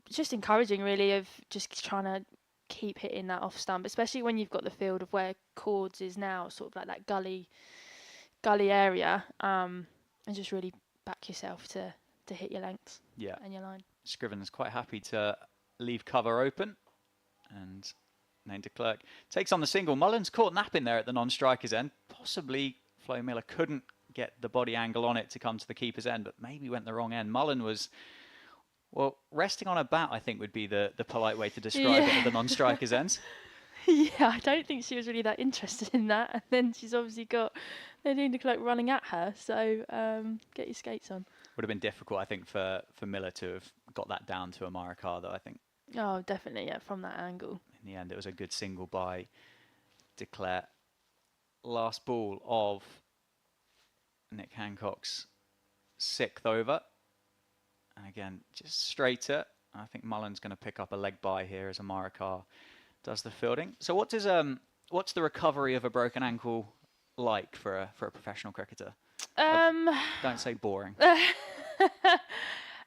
just encouraging really of just trying to keep hitting that off stump, especially when you've got the field of where Cords is now, sort of like that gully area, and just really back yourself to hit your lengths and your line. Scriven is quite happy to leave cover open, and Nadine de Klerk takes on the single. Mullins caught napping there at the non-striker's end. Possibly Flo Miller couldn't get the body angle on it to come to the keeper's end, but maybe went the wrong end. Mullen was, well, resting on a bat, I think would be the polite way to describe it at the non-striker's end. Yeah, I don't think she was really that interested in that. And then she's obviously got Nadine de Klerk running at her, so get your skates on. Would have been difficult, I think, for Miller to have got that down to Amara Carr, though, I think. Oh, definitely, from that angle. In the end, it was a good single by de Klerk. Last ball of Nick Hancock's 6th over. And again, just straighter. I think Mullen's going to pick up a leg by here as Amara Carr does the fielding. So what's the recovery of a broken ankle like for a professional cricketer? Don't say boring.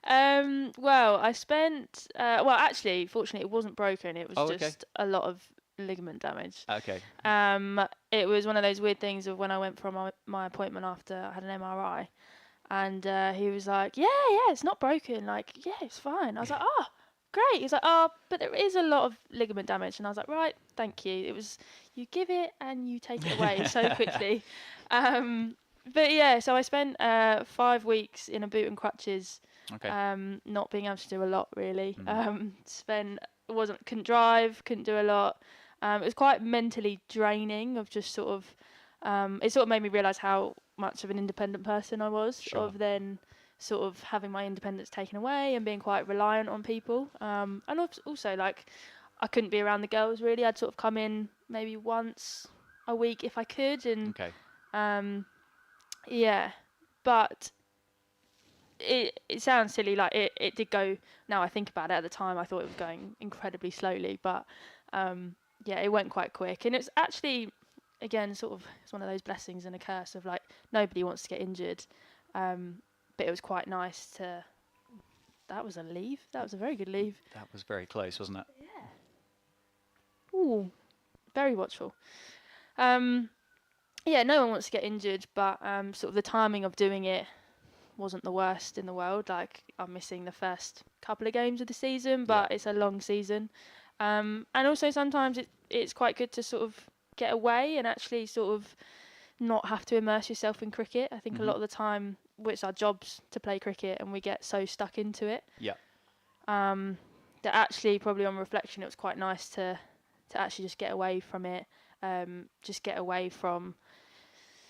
Well, I spent. Actually, fortunately, it wasn't broken. It was just a lot of ligament damage. Okay. It was one of those weird things of when I went for my appointment after I had an MRI, and he was like, "Yeah, it's not broken. Like, yeah, it's fine." I was like, "Oh, great. He was like, oh, but there is a lot of ligament damage. And I was like, right, thank you. It was, you give it and you take it away so quickly. But yeah, so I spent 5 weeks in a boot and crutches, Okay. not being able to do a lot really. Mm. Couldn't drive, couldn't do a lot. It was quite mentally draining of just sort of, it sort of made me realise how much of an independent person I was, Sure. of then sort of having my independence taken away and being quite reliant on people. And also, like, I couldn't be around the girls really. I'd sort of come in maybe once a week if I could, and Okay. yeah, but it sounds silly, like it did go. Now I think about it, at the time I thought it was going incredibly slowly, but yeah, it went quite quick, and it's actually, again, sort of, it's one of those blessings and a curse of, like, nobody wants to get injured, but it was quite nice to. That was a leave. That was a very good leave. That was very close, wasn't it? Yeah. Ooh, very watchful. Yeah, no one wants to get injured, but sort of the timing of doing it wasn't the worst in the world. Like, I'm missing the first couple of games of the season, but it's a long season. And also sometimes it's quite good to sort of get away and actually sort of not have to immerse yourself in cricket. I think a lot of the time, it's our jobs to play cricket and we get so stuck into it. Yeah. That actually, probably on reflection, it was quite nice to actually just get away from it. Just get away from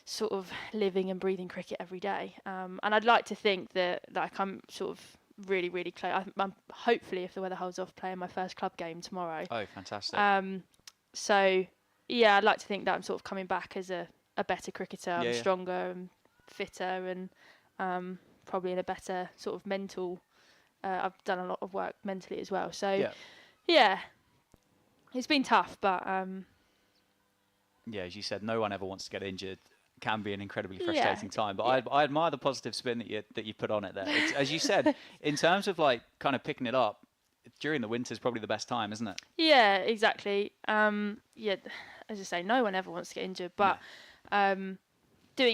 sort of living and breathing cricket every day. And I'd like to think that, like, I'm sort of really, really close. I'm hopefully, if the weather holds off, playing my first club game tomorrow. Oh, fantastic. So yeah, I'd like to think that I'm sort of coming back as a better cricketer. I'm stronger and fitter, and probably in a better sort of mental. I've done a lot of work mentally as well. So yeah, it's been tough, but yeah, as you said, no one ever wants to get injured. It can be an incredibly frustrating time, but I admire the positive spin that you put on it there. It's, as you said, in terms of, like, kind of picking it up during the winter is probably the best time, isn't it? Yeah, exactly. Yeah, as I say, no one ever wants to get injured, but doing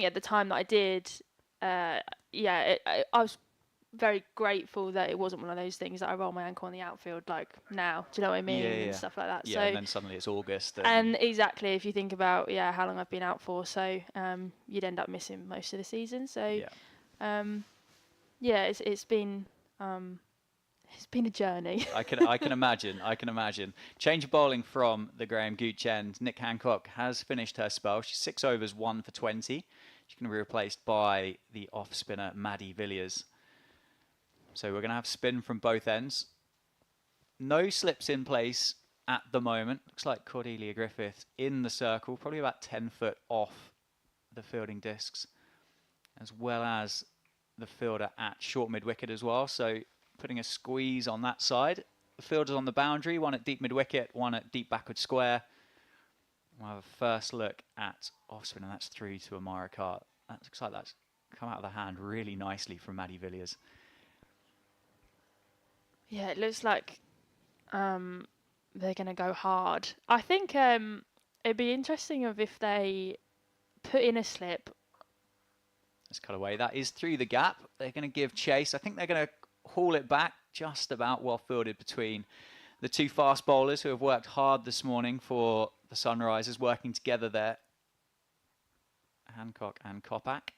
it at the time that I did, I was very grateful that it wasn't one of those things that I roll my ankle on the outfield like now. Do you know what I mean? And stuff like that. Yeah, so, and then suddenly it's August. And exactly, if you think about how long I've been out for, so you'd end up missing most of the season. So it's been a journey. I can imagine. I can imagine. Change of bowling from the Graham Gooch end. Nick Hancock has finished her spell. She's 6 overs, 1 for 20. She's going to be replaced by the off spinner Maddie Villiers. So we're going to have spin from both ends. No slips in place at the moment. Looks like Cordelia Griffith in the circle, probably about 10 foot off the fielding discs, as well as the fielder at short mid-wicket as well. So putting a squeeze on that side. The fielder's on the boundary, one at deep mid-wicket, one at deep backward square. We'll have a first look at off-spin, and that's through to Amara Carr. That looks like that's come out of the hand really nicely from Maddie Villiers. Yeah, it looks like they're going to go hard. I think it'd be interesting if they put in a slip. Let's cut away. That is through the gap. They're going to give chase. I think they're going to haul it back just about well fielded between the two fast bowlers who have worked hard this morning for the Sunrisers, working together there. Hancock and Kopak.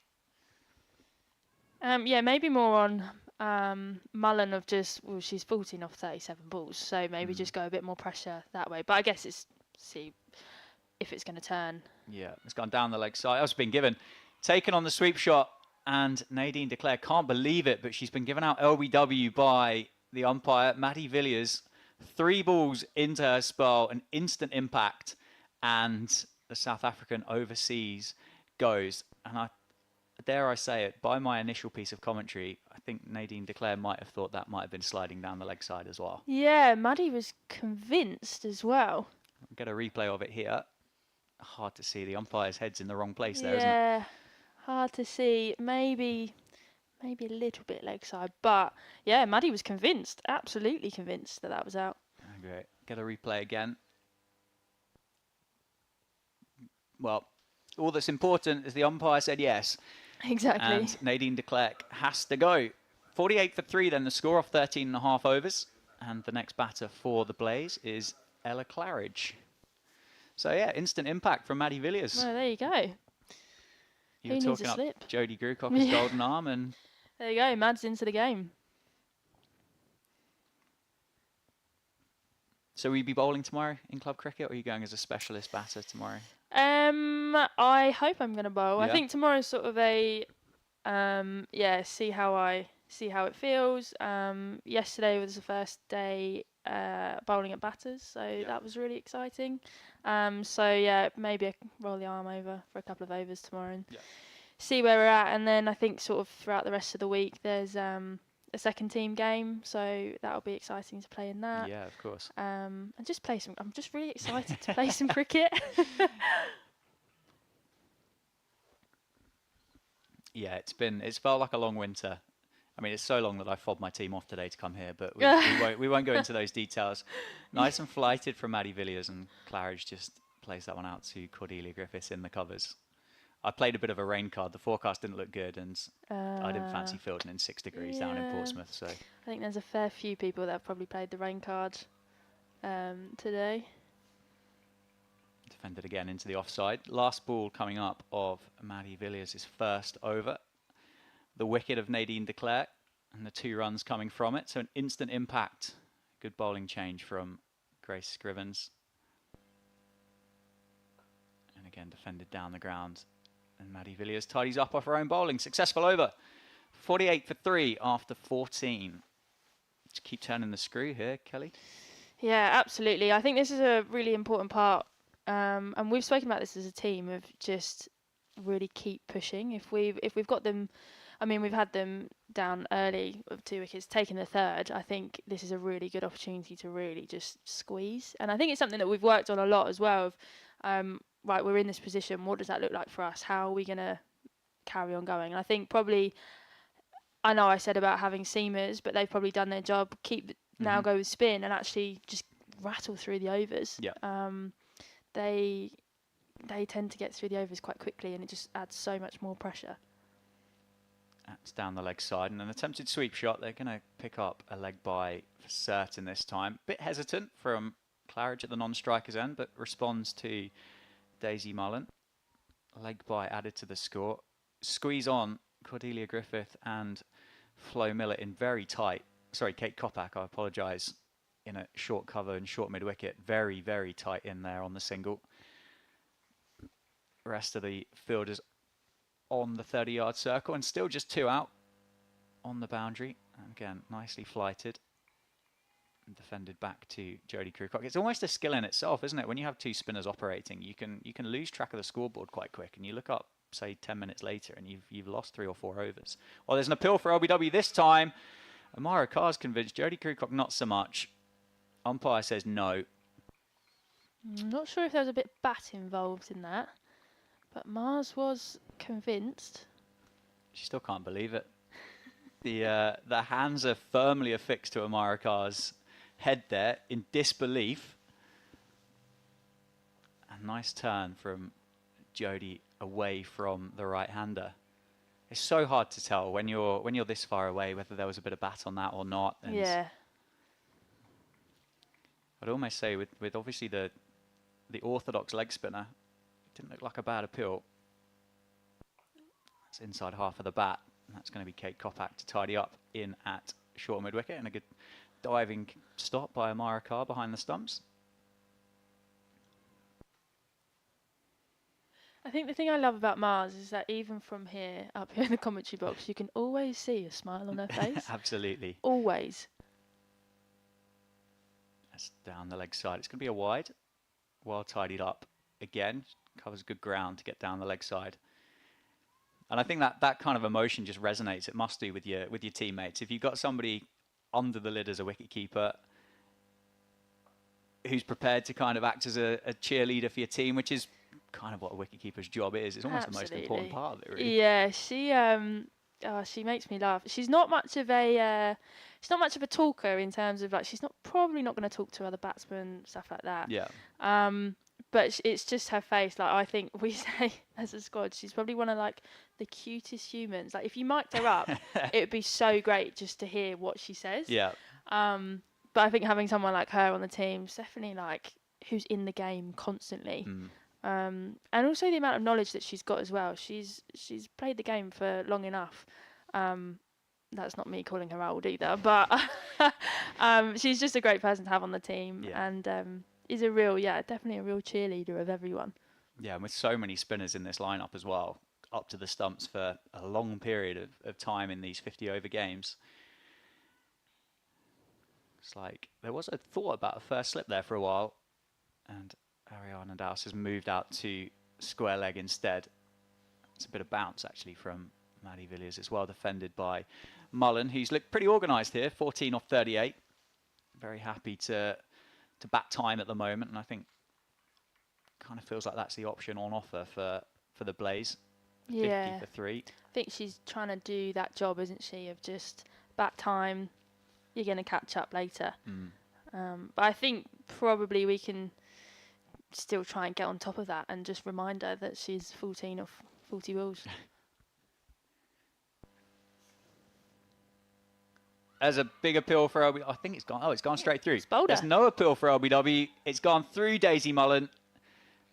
Maybe more on Mullen of just, she's 14 off 37 balls, so maybe just go a bit more pressure that way. But I guess it's see if it's going to turn. Yeah, it's gone down the leg side. It's been given. Taken on the sweep shot, and Nadine Declare can't believe it, but she's been given out LBW by the umpire, Maddie Villiers. 3 balls into her spell, an instant impact, and the South African overseas goes. And dare I say it, by my initial piece of commentary, I think Nadine Declare might have thought that might have been sliding down the leg side as well. Yeah, Maddie was convinced as well. I'll get a replay of it here. Hard to see. The umpire's head's in the wrong place there, isn't it? Yeah, hard to see. Maybe a little bit leg side. But, yeah, Maddie was convinced, absolutely convinced that was out. Great. Get a replay again. Well, all that's important is the umpire said yes. Exactly. And Nadine de Klerk has to go. 48 for 3 then, the score off 13.5 overs. And the next batter for the Blaze is Ella Claridge. So yeah, instant impact from Maddie Villiers. Well, there you go. You were Who needs a talking up slip? Jodie Grewcocker's golden arm, and there you go. Mads into the game. So will you be bowling tomorrow in club cricket, or are you going as a specialist batter tomorrow? I hope I'm going to bowl. Yeah. I think tomorrow's sort of a, see how it feels. Yesterday was the first day bowling at batters, so that was really exciting. Maybe I can roll the arm over for a couple of overs tomorrow and see where we're at. And then I think sort of throughout the rest of the week there's a second team game, so that'll be exciting to play in that. Yeah, of course. And just play some. I'm just really excited to play some cricket. Yeah, it's felt like a long winter. I mean, it's so long that I fobbed my team off today to come here, but we won't go into those details. Nice and flighted from Maddie Villiers, and Claridge just plays that one out to Cordelia Griffiths in the covers. I played a bit of a rain card. The forecast didn't look good, and I didn't fancy fielding in 6 degrees down in Portsmouth. So I think there's a fair few people that have probably played the rain card today. Defended again into the offside. Last ball coming up of Maddie Villiers' first over. The wicket of Nadine de Klerk, and the 2 runs coming from it. So an instant impact. Good bowling change from Grace Scrivens. And again defended down the ground. And Maddie Villiers tidies up off her own bowling. Successful over. 48 for 3 after 14. Just keep turning the screw here, Kelly. Yeah, absolutely. I think this is a really important part. And we've spoken about this as a team, of just really keep pushing. If we've got them, I mean, we've had them down early with 2 wickets, taking the third. I think this is a really good opportunity to really just squeeze. And I think it's something that we've worked on a lot as well. Right, we're in this position. What does that look like for us? How are we going to carry on going? And I think probably, I know I said about having seamers, but they've probably done their job. Now go with spin and actually just rattle through the overs. Yeah. They tend to get through the overs quite quickly, and it just adds so much more pressure. That's down the leg side, and an attempted sweep shot. They're going to pick up a leg bye for certain this time. Bit hesitant from Claridge at the non-striker's end, but responds to Daisy Mullen. Leg bye added to the score. Squeeze on Cordelia Griffith and Flo Miller in very tight. Sorry, Kate Kopak, I apologise. In a short cover and short mid-wicket. Very, very tight in there on the single. Rest of the fielders on the 30-yard circle, and still just 2 out on the boundary. And again, nicely flighted and defended back to Jodie Grewcock. It's almost a skill in itself, isn't it? When you have 2 spinners operating, you can lose track of the scoreboard quite quick, and you look up, say, 10 minutes later, and you've lost 3 or 4 overs. Well, there's an appeal for LBW this time. Amara Carr's convinced. Jodie Grewcock not so much. Umpire says no. I'm not sure if there was a bit of bat involved in that, but Mars was convinced. She still can't believe it. The hands are firmly affixed to Amara Carr's head there in disbelief. A nice turn from Jodie away from the right-hander. It's so hard to tell when you're this far away whether there was a bit of bat on that or not. And yeah. I'd almost say with obviously the orthodox leg spinner, it didn't look like a bad appeal. That's inside half of the bat. That's going to be Kate Kopak to tidy up in at short mid-wicket, and a good diving stop by Amara Carr behind the stumps. I think the thing I love about Mars is that even from here, up here in the commentary box, you can always see a smile on her face. Absolutely. Always. That's down the leg side. It's going to be a wide. Well tidied up again. Covers good ground to get down the leg side. And I think that kind of emotion just resonates. It must do with your teammates. If you've got somebody under the lid as a wicketkeeper who's prepared to kind of act as a cheerleader for your team, which is kind of what a wicketkeeper's job is. It's almost the most important part of it, really. Yeah, she makes me laugh. She's not much of a talker in terms of, like, she's probably not going to talk to other batsmen, stuff like that. Yeah. But it's just her face. Like, I think we say as a squad, she's probably one of, like, the cutest humans. Like, if you mic'd her up, it would be so great just to hear what she says. Yeah. But I think having someone like her on the team is definitely like who's in the game constantly. And also the amount of knowledge that she's got as well. She's played the game for long enough. That's not me calling her old either, but she's just a great person to have on the team, and is definitely a real cheerleader of everyone. Yeah, and with so many spinners in this lineup as well, up to the stumps for a long period of time in these 50-over games. It's like there was a thought about a first slip there for a while, and Ariana Dowse has moved out to square leg instead. It's a bit of bounce actually from Maddie Villiers. It's well defended by Mullen, who's looked pretty organised here, 14 off 38. Very happy to bat time at the moment, and I think kind of feels like that's the option on offer for the Blaze. 50 for 3. I think she's trying to do that job, isn't she, of just bat time, you're going to catch up later. But I think probably we can still try and get on top of that and just remind her that she's 14 off 40 balls. There's a big appeal for LBW. I think it's gone. Oh, it's gone straight through. There's no appeal for LBW. It's gone through Daisy Mullen.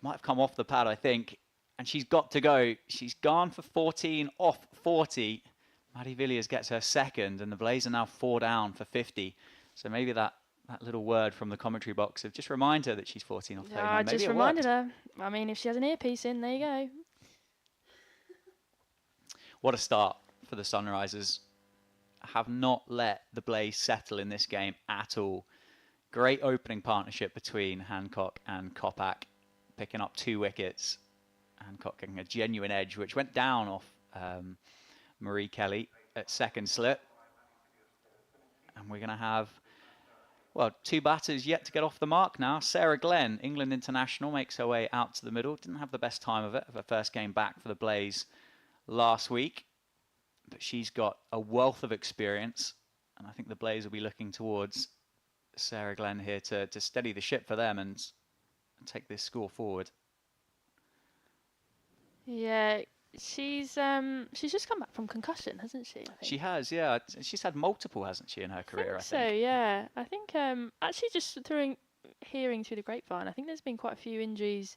Might have come off the pad, I think. And she's got to go. She's gone for 14 off 40. Maddie Villiers gets her second, and the Blaze are now 4 down for 50. So maybe that little word from the commentary box of just remind her that she's 14 off 39. I just reminded her. I mean, if she has an earpiece in, there you go. What a start for the Sunrisers. Have not let the Blaze settle in this game at all. Great opening partnership between Hancock and Kopak, picking up 2 wickets. Hancock getting a genuine edge, which went down off Marie Kelly at second slip. And we're going to have, 2 batters yet to get off the mark now. Sarah Glenn, England international, makes her way out to the middle. Didn't have the best time of her first game back for the Blaze last week. But she's got a wealth of experience. And I think the Blaze will be looking towards Sarah Glenn here to steady the ship for them and take this score forward. Yeah, she's just come back from concussion, hasn't she? I think. She has, yeah. She's had multiple, hasn't she, in her career? I think. So yeah, I think actually just hearing through the grapevine, I think there's been quite a few injuries,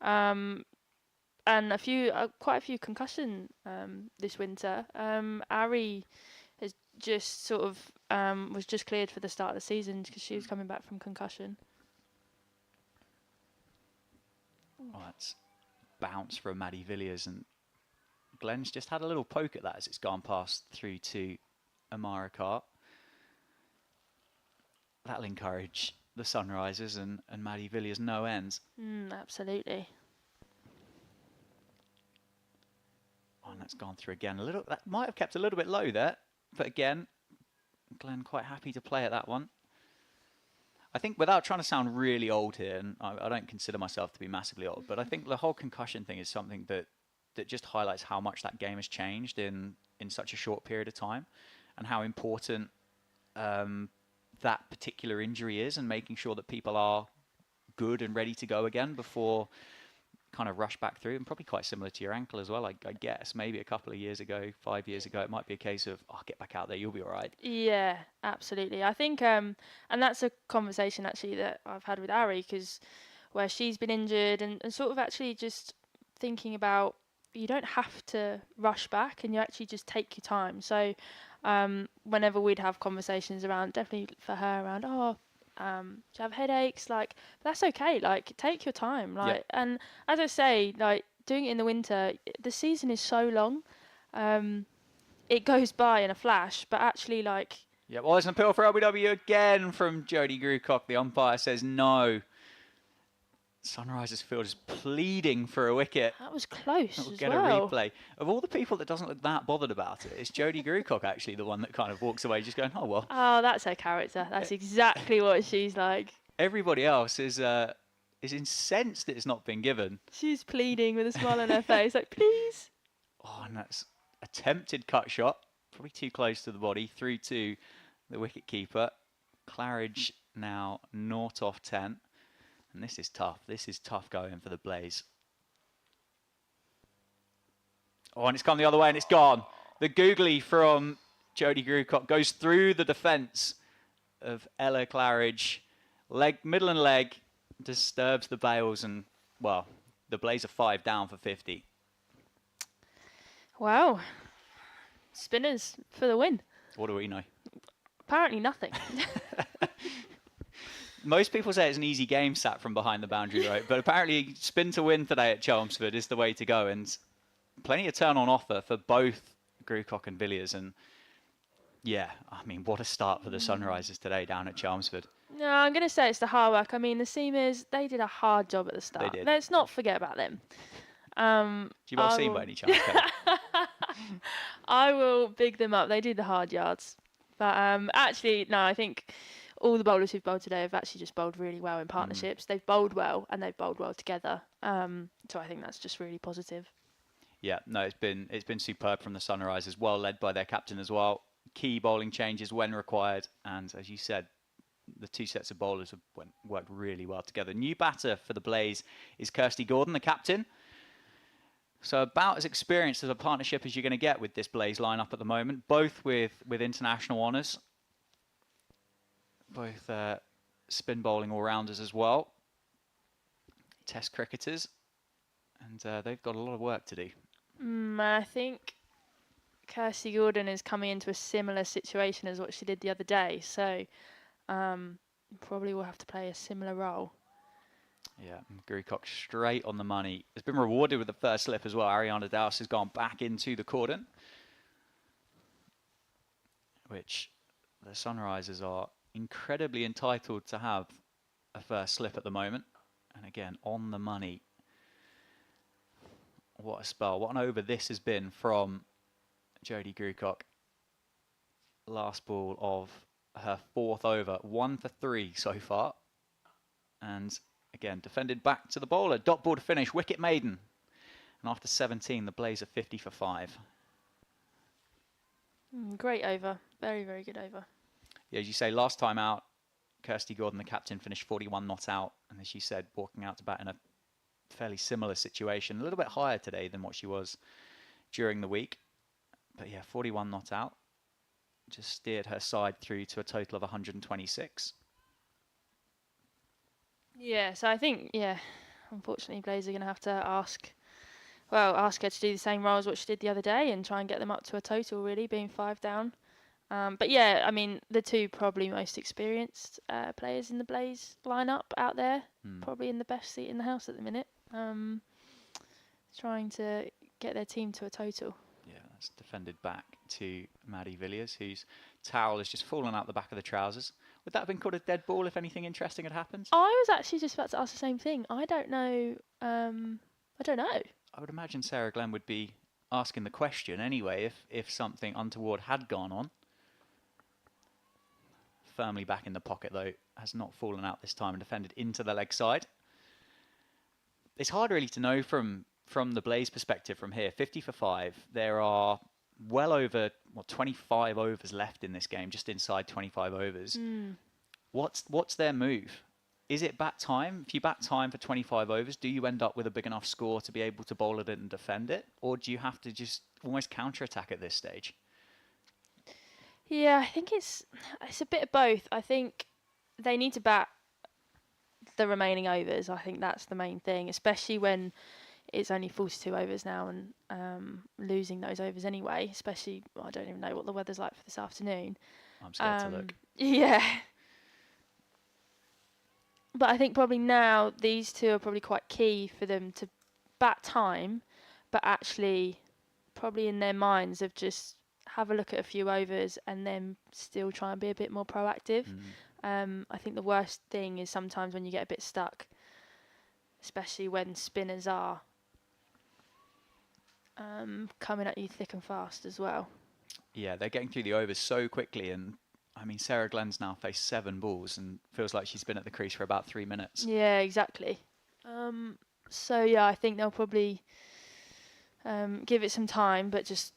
and quite a few concussion this winter. Ari has just sort of was just cleared for the start of the season because she was coming back from concussion. Oh, that's bounce from Maddie Villiers, and Glenn's just had a little poke at that as it's gone past through to Amara Carr. That'll encourage the Sunrisers and Maddie Villiers no ends. Absolutely. Oh, and that's gone through again. That might have kept a little bit low there, but again, Glenn quite happy to play at that one. I think, without trying to sound really old here, and I don't consider myself to be massively old, but I think the whole concussion thing is something that just highlights how much that game has changed in such a short period of time, and how important that particular injury is, and making sure that people are good and ready to go again before kind of rush back through. And probably quite similar to your ankle as well, I guess. Maybe a couple of years ago, 5 years ago, it might be a case of, get back out there, you'll be all right. Yeah, absolutely. I think, and that's a conversation actually that I've had with Ari, because where she's been injured and sort of actually just thinking about, you don't have to rush back, and you actually just take your time. So whenever we'd have conversations around, definitely for her around, do you have headaches? Like, that's okay. Like, take your time. Like, and as I say, like, doing it in the winter, the season is so long. It goes by in a flash, but actually, like. Yeah, well, there's an appeal for LBW again from Jodie Grucock. The umpire says no. Sunrisers field is pleading for a wicket. That was close. We'll get a replay. Of all the people that doesn't look that bothered about it, it's Jodie Grucock actually the one that kind of walks away just going, oh, well. Oh, that's her character. That's exactly what she's like. Everybody else is incensed that it's not been given. She's pleading with a smile on her face, like, please. Oh, and that's attempted cut shot. Probably too close to the body. Through to the wicket keeper. Claridge now 0 off 10. And this is tough. This is tough going for the Blaze. Oh, and it's come the other way and it's gone. The googly from Jodie Grucock goes through the defence of Ella Claridge. Middle and leg disturbs the bails, and, well, the Blaze are 5 down for 50. Wow. Spinners for the win. What do we know? Apparently nothing. Most people say it's an easy game sat from behind the boundary rope, but apparently spin to win today at Chelmsford is the way to go, and plenty of turn on offer for both Grewcock and Villiers. And yeah, I mean, what a start for the Sunrisers today down at Chelmsford. No, I'm going to say it's the hard work. I mean, the Seamers, they did a hard job at the start. They did. Let's not forget about them. Do you bowl seam by any chance, Kelly? I will big them up. They did the hard yards. But actually, no, I think all the bowlers who've bowled today have actually just bowled really well in partnerships. They've bowled well and they've bowled well together. So I think that's just really positive. Yeah, no, it's been superb from the Sunrisers, well led by their captain as well. Key bowling changes when required, and as you said, the two sets of bowlers have worked really well together. New batter for the Blaze is Kirsty Gordon, the captain. So about as experienced as a partnership as you're going to get with this Blaze lineup at the moment, both with international honours, both spin bowling all-rounders as well, Test cricketers, and they've got a lot of work to do. I think Kirsty Gordon is coming into a similar situation as what she did the other day, so probably will have to play a similar role. Yeah, Grewcock straight on the money. Has been rewarded with the first slip as well. Ariana Dowse has gone back into the cordon, which the Sunrisers are incredibly entitled to have a first slip at the moment. And again, on the money. What a spell. What an over this has been from Jodie Grewcock. Last ball of her 4th over. 1 for 3 so far. And again, defended back to the bowler. Dot ball to finish. Wicket maiden. And after 17, the Blaze are 50 for 5. Great over. Very, very good over. Yeah, as you say, last time out, Kirsty Gordon, the captain, finished 41 not out. And as you said, walking out to bat in a fairly similar situation. A little bit higher today than what she was during the week. But yeah, 41 not out. Just steered her side through to a total of 126. Yeah, so I think, unfortunately, Blaze are going to have to ask her to do the same role as what she did the other day and try and get them up to a total, really, being 5 down. But yeah, I mean, the two probably most experienced players in the Blaze lineup out there, probably in the best seat in the house at the minute, trying to get their team to a total. Yeah, that's defended back to Maddie Villiers, whose towel has just fallen out the back of the trousers. Would that have been called a dead ball if anything interesting had happened? I was actually just about to ask the same thing. I don't know. I would imagine Sarah Glenn would be asking the question anyway if something untoward had gone on. Firmly back in the pocket, though, has not fallen out this time and defended into the leg side. It's hard really to know from the Blaze perspective from here. 50 for 5. There are well over 25 overs left in this game, just inside 25 overs. What's their move? Is it bat time? If you bat time for 25 overs, do you end up with a big enough score to be able to bowl it and defend it? Or do you have to just almost counter-attack at this stage? Yeah, I think it's a bit of both. I think they need to bat the remaining overs. I think that's the main thing, especially when it's only 42 overs now and losing those overs anyway, especially, I don't even know what the weather's like for this afternoon. I'm scared to look. Yeah. But I think probably now these two are probably quite key for them to bat time, but actually probably in their minds of just have a look at a few overs and then still try and be a bit more proactive. I think the worst thing is sometimes when you get a bit stuck, especially when spinners are coming at you thick and fast as well. Yeah, they're getting through the overs so quickly, and I mean, Sarah Glenn's now faced 7 balls and feels like she's been at the crease for about 3 minutes. Yeah, exactly. So yeah, I think they'll probably give it some time, but just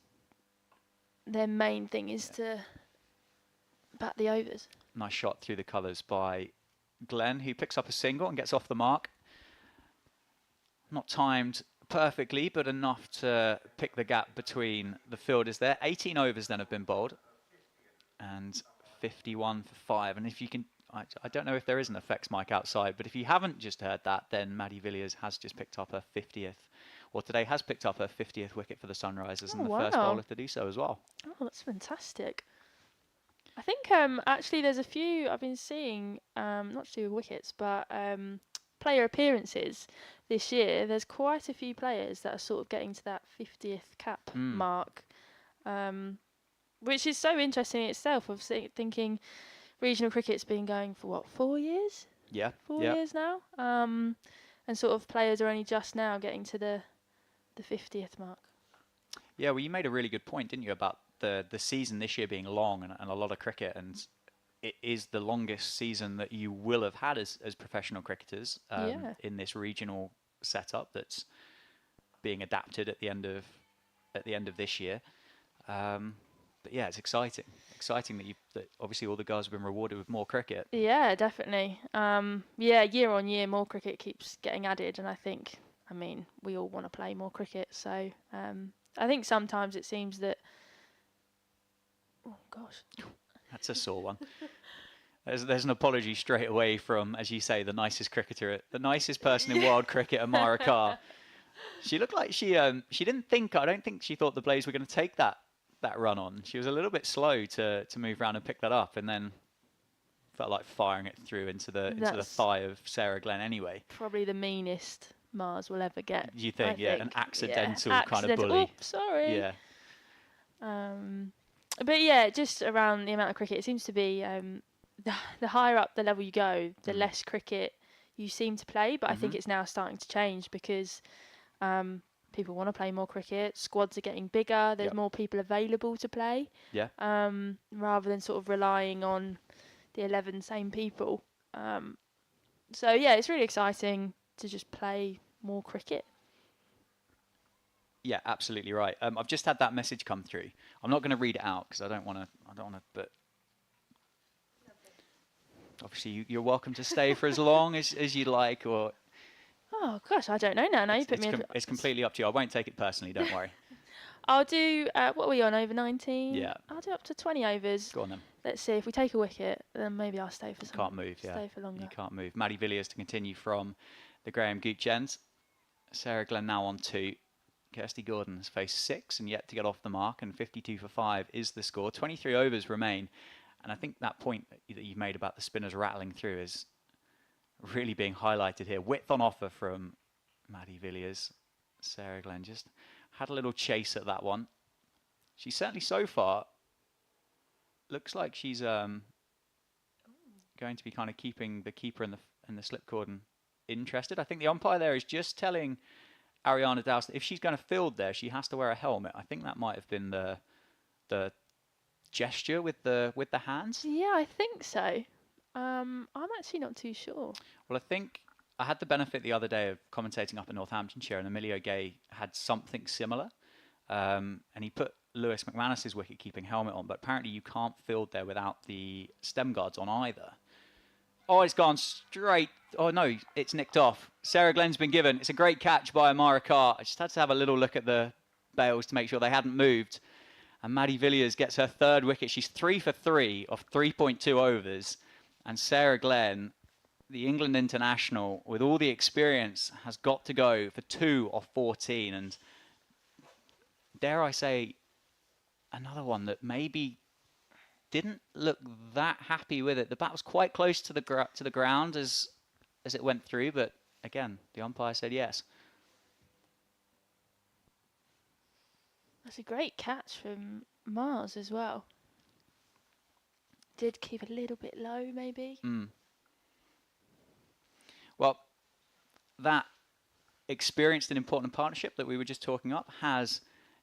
their main thing is to bat the overs. Nice shot through the colours by Glenn, who picks up a single and gets off the mark. Not timed perfectly, but enough to pick the gap between the fielders there. 18 overs then have been bowled. And 51 for 5. And if you can, I don't know if there is an effects mic outside, but if you haven't just heard that, then Maddie Villiers has just picked up her 50th, or today has picked up her 50th wicket for the Sunrisers, and the first bowler to do so as well. Oh, that's fantastic. I think actually there's a few I've been seeing, not to do with wickets, but player appearances this year. There's quite a few players that are sort of getting to that 50th cap mark, which is so interesting in itself. Of thinking regional cricket's been going for what, 4 years? Yeah, 4 years now. And sort of players are only just now getting to the 50th mark. Yeah, well, you made a really good point, didn't you, about the season this year being long and a lot of cricket, and it is the longest season that you will have had as professional cricketers in this regional setup that's being adapted at the end of this year. But yeah, it's exciting that obviously all the guys have been rewarded with more cricket. Yeah, definitely. Year on year, more cricket keeps getting added, and I mean, we all want to play more cricket. So I think sometimes it seems that. Oh gosh, that's a sore one. There's an apology straight away from, as you say, the nicest cricketer, the nicest person in world cricket, Amara Carr. She looked like she didn't think. I don't think she thought the Blaze were going to take that run on. She was a little bit slow to move around and pick that up, and then felt like firing it through into the thigh of Sarah Glenn anyway. Probably the meanest Mars will ever get. You think? Yeah, an accidental kind of bully. Oh, sorry. Yeah. But yeah, just around the amount of cricket, it seems to be the higher up the level you go, the less cricket you seem to play. But I think it's now starting to change because people want to play more cricket. Squads are getting bigger. There's more people available to play. Yeah. Rather than sort of relying on the 11 same people. So yeah, it's really exciting to just play more cricket. Yeah, absolutely right. I've just had that message come through. I'm not going to read it out because I don't want to. But obviously, you're welcome to stay for as long as you like. Or oh gosh, I don't know now. Now you put me. It's completely up to you. I won't take it personally. Don't worry. I'll do. What are we on, over 19? Yeah. I'll do up to 20 overs. Go on then. Let's see if we take a wicket, then maybe I'll stay for some. Can't move. Yeah. Stay for longer. You can't move. Maddie Villiers to continue from the Graham Gooch end. Sarah Glenn now on 2. Kirsty Gordon has faced 6 and yet to get off the mark, and 52 for 5 is the score. 23 overs remain, and I think that point that you made about the spinners rattling through is really being highlighted here. Width on offer from Maddie Villiers. Sarah Glenn just had a little chase at that one. She certainly so far looks like she's going to be kind of keeping the keeper and the slip cordon interested. I think the umpire there is just telling Ariana Dowse that if she's going to field there, she has to wear a helmet. I think that might have been the gesture with the hands. Yeah, I think so. I'm actually not too sure. Well, I think I had the benefit the other day of commentating up in Northamptonshire, and Emilio Gay had something similar, and he put Lewis McManus's wicket-keeping helmet on, but apparently you can't field there without the stem guards on either. Oh, it's gone straight. Oh, no, it's nicked off. Sarah Glenn's been given. It's a great catch by Amara Carr. I just had to have a little look at the bails to make sure they hadn't moved. And Maddie Villiers gets her 3rd wicket. She's 3 for 3 off 3.2 overs. And Sarah Glenn, the England international, with all the experience, has got to go for 2 off 14. And dare I say, another one that maybe didn't look that happy with it. The bat was quite close to the ground as it went through, but again, the umpire said yes. That's a great catch from Mars as well. Did keep a little bit low, maybe. Well, that experienced and important partnership that we were just talking up has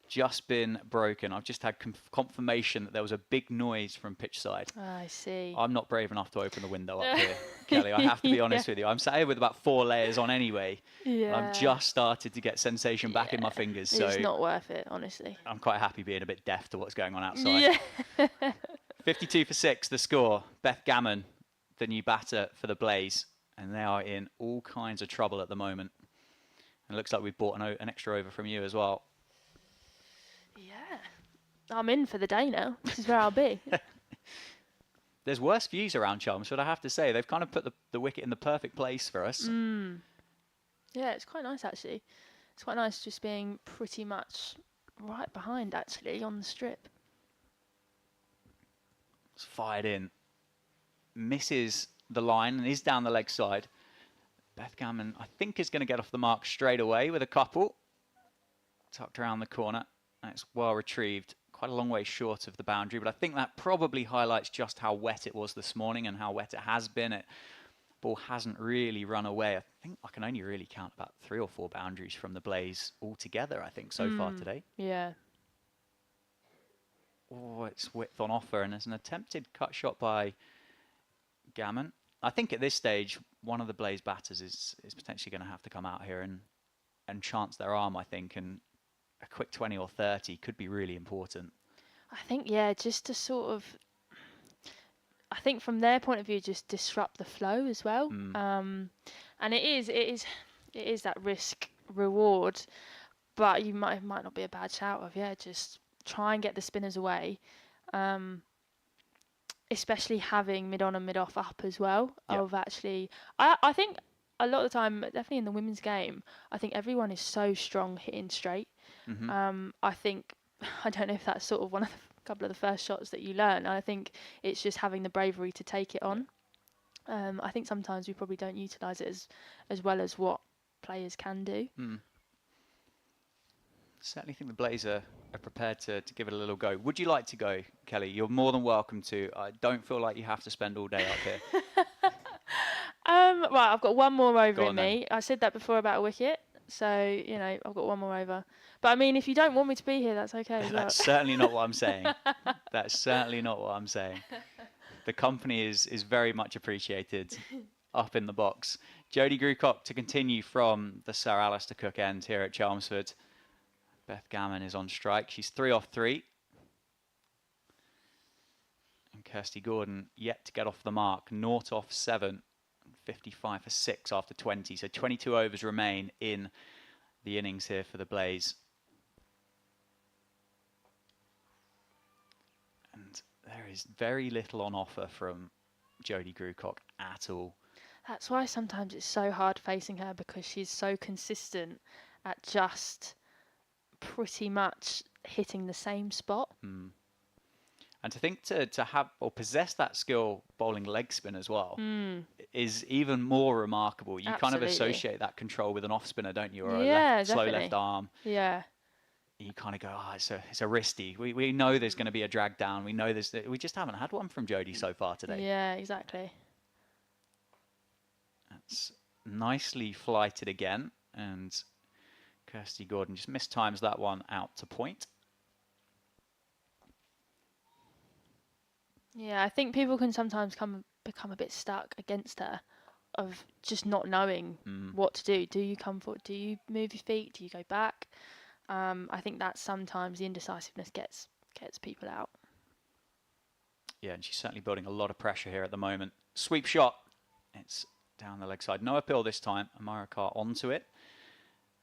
just been broken. I've just had confirmation that there was a big noise from pitch side. I see. I'm not brave enough to open the window up here, Kelly. I have to be honest with you. I'm sat here with about 4 layers on anyway. Yeah. I've just started to get sensation back in my fingers. So it's not worth it, honestly. I'm quite happy being a bit deaf to what's going on outside. Yeah. 52 for 6, the score. Beth Gammon, the new batter for the Blaze. And they are in all kinds of trouble at the moment. And it looks like we've bought an extra over from you as well. Yeah. I'm in for the day now. This is where I'll be. there's worse views around Chelmsford, I have to say. They've kind of put the wicket in the perfect place for us. Yeah, it's quite nice actually. It's quite nice just being pretty much right behind actually on the strip. It's fired in. Misses the line and is down the leg side. Beth Gammon, I think, is going to get off the mark straight away with a couple. Tucked around the corner. It's well retrieved. Quite a long way short of the boundary, but I think that probably highlights just how wet it was this morning and how wet it has been. Ball hasn't really run away. I think I can only really count about 3 or 4 boundaries from the Blaze altogether, I think, so far today. Yeah. Oh, it's width on offer, and there's an attempted cut shot by Gammon. I think at this stage, one of the Blaze batters is potentially going to have to come out here and chance their arm, I think, and a quick 20 or 30 could be really important. I think, yeah, just to sort of, I think from their point of view, just disrupt the flow as well. And it is that risk reward, but you might not be a bad shout of, just try and get the spinners away. Especially having mid on and mid off up as well. Of actually, I think a lot of the time, definitely in the women's game, I think everyone is so strong hitting straight. I think, I don't know if that's sort of one of the couple of the first shots that you learn. I think it's just having the bravery to take it on. I think sometimes we probably don't utilise it as well as what players can do. Certainly think the Blaze are prepared to give it a little go. Would you like to go, Kelly? You're more than welcome to. I don't feel like you have to spend all day up here. Right, I've got one more over Go in on, me. I said that before about a wicket. So, I've got one more over. But I mean, if you don't want me to be here, that's okay as well. That's certainly not what I'm saying. That's certainly not what I'm saying. The company is very much appreciated up in the box. Jodie Grucock to continue from the Sir Alistair Cook end here at Chelmsford. Beth Gammon is on strike. She's 3 off 3. And Kirsty Gordon yet to get off the mark. 0 off 7. 55 for 6 after 20. So 22 overs remain in the innings here for the Blaze. And there is very little on offer from Jodie Grucock at all. That's why sometimes it's so hard facing her, because she's so consistent at just pretty much hitting the same spot. And to think to have or possess that skill bowling leg spin as well is even more remarkable. You kind of associate that control with an off spinner, don't you? Or a slow left arm. Yeah. You kind of go, it's a wristy. We know there's going to be a drag down. We know we just haven't had one from Jodie so far today. Yeah, exactly. That's nicely flighted again, and Kirsty Gordon just mistimes that one out to point. Yeah, I think people can sometimes become a bit stuck against her, of just not knowing what to do. Do you come forward? Do you move your feet? Do you go back? I think that sometimes the indecisiveness gets people out. Yeah, and she's certainly building a lot of pressure here at the moment. Sweep shot. It's down the leg side. No appeal this time. Amara Carr onto it.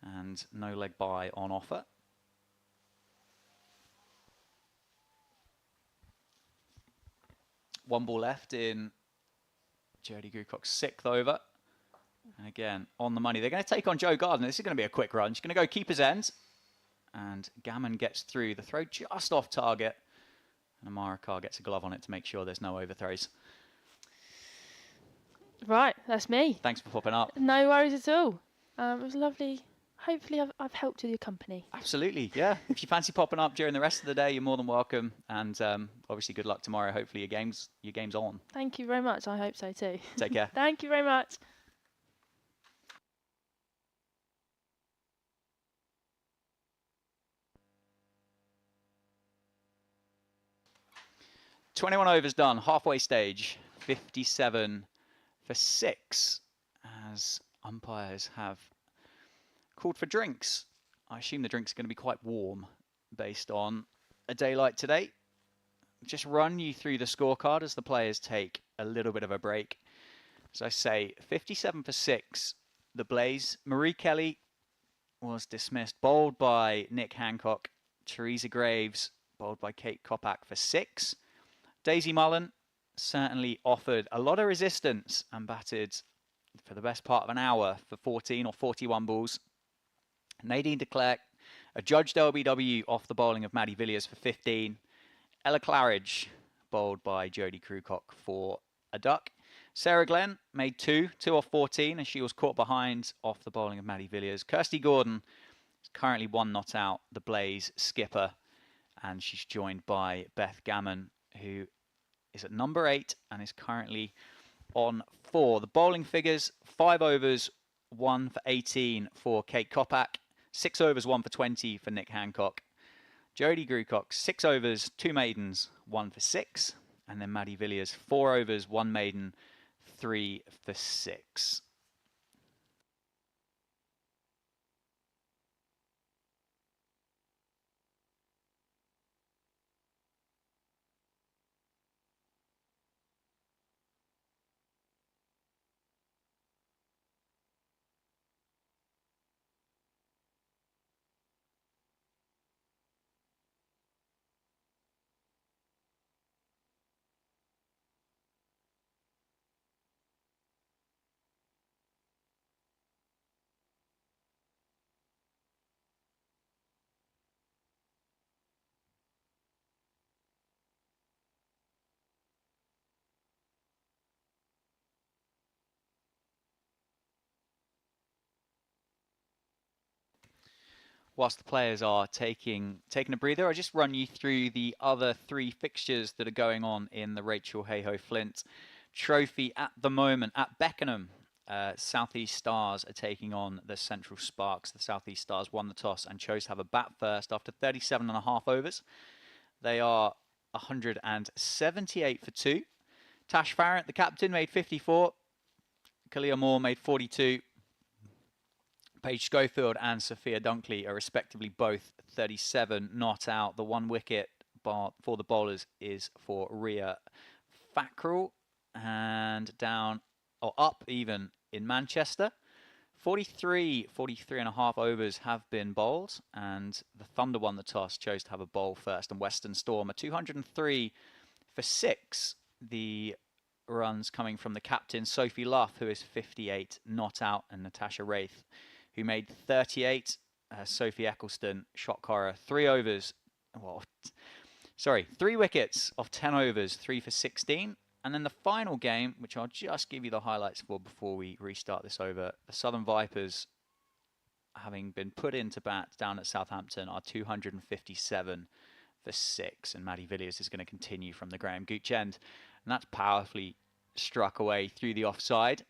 And no leg bye on offer. One ball left in Jodie Grucock's 6th over. And again, on the money. They're going to take on Jo Gardner. This is going to be a quick run. She's going to go keeper's end. And Gammon gets through. The throw just off target. And Amara Carr gets a glove on it to make sure there's no overthrows. Right, that's me. Thanks for popping up. No worries at all. It was lovely. Hopefully I've helped with your company. Absolutely, yeah. If you fancy popping up during the rest of the day, you're more than welcome. And obviously, good luck tomorrow. Hopefully, your game's on. Thank you very much. I hope so too. Take care. Thank you very much. "21 overs done, halfway stage, 57 for 6, as umpires have called for drinks. I assume the drinks are going to be quite warm based on a day like today. Just run you through the scorecard as the players take a little bit of a break. As I say, 57 for 6, the Blaze. Marie Kelly was dismissed, bowled by Nick Hancock. Teresa Graves, bowled by Kate Kopak for 6. Daisy Mullen, certainly offered a lot of resistance and batted for the best part of an hour for 14 or 41 balls. Nadine de Klerk adjudged LBW off the bowling of Maddie Villiers for 15. Ella Claridge bowled by Jodie Crucock for a duck. Sarah Glenn made 2 off 14, as she was caught behind off the bowling of Maddie Villiers. Kirsty Gordon is currently 1 not out, the Blaze skipper, and she's joined by Beth Gammon, who is at number 8 and is currently on 4. The bowling figures: 5 overs, 1 for 18 for Kate Kopak, 6 overs, 1 for 20 for Nick Hancock. Jodie Crucock, 6 overs, 2 maidens, 1 for 6. And then Maddie Villiers, 4 overs, 1 maiden, 3 for 6. Whilst the players are taking a breather, I'll just run you through the other 3 fixtures that are going on in the Rachael Heyhoe Flint Trophy at the moment. At Beckenham, South East Stars are taking on the Central Sparks. The South East Stars won the toss and chose to have a bat first after 37.5 overs. They are 178 for 2. Tash Farrant, the captain, made 54. Kalia Moore made 42. Paige Schofield and Sophia Dunkley are respectively both 37 not out. The 1 wicket for the bowlers is for Ria Fackrell, and down or up even in Manchester. 43.5 overs have been bowled, and the Thunder won the toss, chose to have a bowl first, and Western Storm are 203 for 6. The runs coming from the captain, Sophie Luff, who is 58 not out, and Natasha Wraith, who made 38. Sophie Eccleston, shock horror, 3 wickets off 10 overs, 3 for 16. And then the final game, which I'll just give you the highlights for before we restart this over, the Southern Vipers, having been put into bat down at Southampton, are 257 for 6. And Maddie Villiers is going to continue from the Graham Gooch end. And that's powerfully struck away through the offside.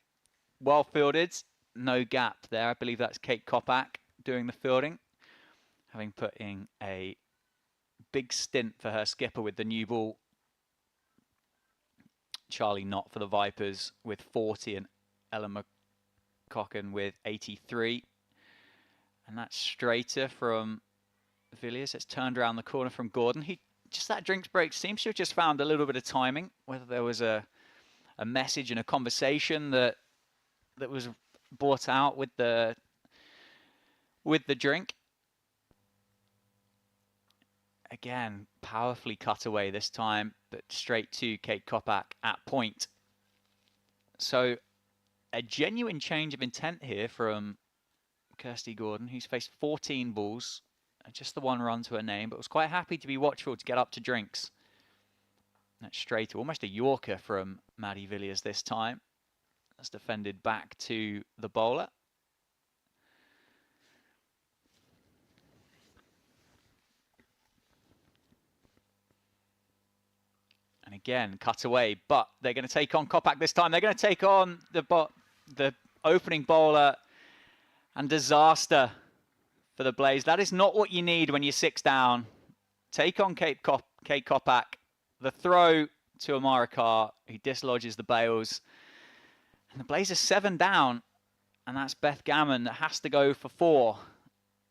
Well fielded. No gap there. I believe that's Kate Kopak doing the fielding, having put in a big stint for her skipper with the new ball. Charlie Knott for the Vipers with 40 and Ella McCocken with 83. And that's straighter from Villiers. It's turned around the corner from Gordon. He just, that drinks break seems to have just found a little bit of timing, whether there was a message and a conversation that was brought out with the drink. Again, powerfully cut away this time, but straight to Kate Kopak at point. So a genuine change of intent here from Kirsty Gordon, who's faced 14 balls, just the 1 run to her name, but was quite happy to be watchful to get up to drinks. That's straight, almost a Yorker from Maddie Villiers this time. That's defended back to the bowler. And again, cut away, but they're going to take on Kopak this time. They're going to take on the opening bowler, and disaster for the Blaze. That is not what you need when you're 6 down. Take on Kate Kopak. The throw to Amara Carr, who dislodges the bails. And the Blaze are 7 down, and that's Beth Gammon that has to go for 4.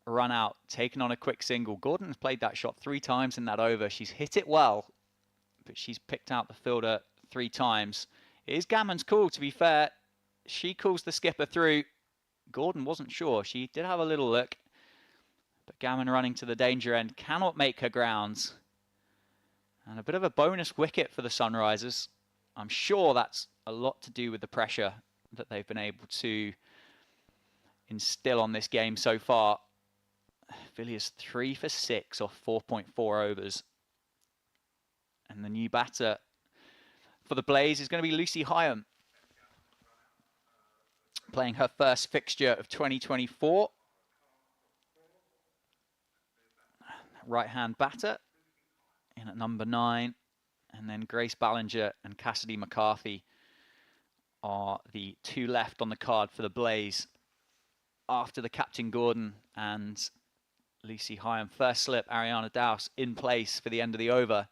Run out, taken on a quick single. Gordon has played that shot 3 times in that over. She's hit it well, but she's picked out the fielder 3 times. It is Gammon's call, to be fair. She calls the skipper through. Gordon wasn't sure. She did have a little look, but Gammon running to the danger end cannot make her grounds. And a bit of a bonus wicket for the Sunrisers. I'm sure that's a lot to do with the pressure that they've been able to instill on this game so far. Villiers 3 for 6 off 4.4 overs. And the new batter for the Blaze is going to be Lucy Hyam, playing her first fixture of 2024. Right-hand batter in at number 9. And then Grace Ballinger and Cassidy McCarthy are the 2 left on the card for the Blaze after the Captain Gordon and Lucy Hyam. First slip, Ariana Douse in place for the end of the over.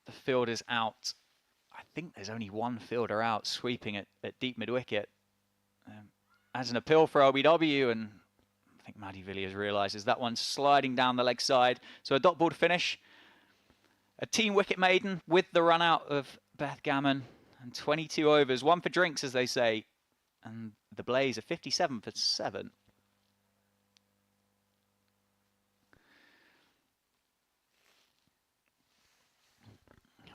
The fielder's out. I think there's only one fielder out sweeping at deep mid-wicket. As an appeal for LBW, and I think Maddie Villiers realises that one's sliding down the leg side. So a dot ball to finish. A team wicket maiden with the run out of Beth Gammon. And 22 overs, 1 for drinks, as they say. And the Blaze are 57 for 7.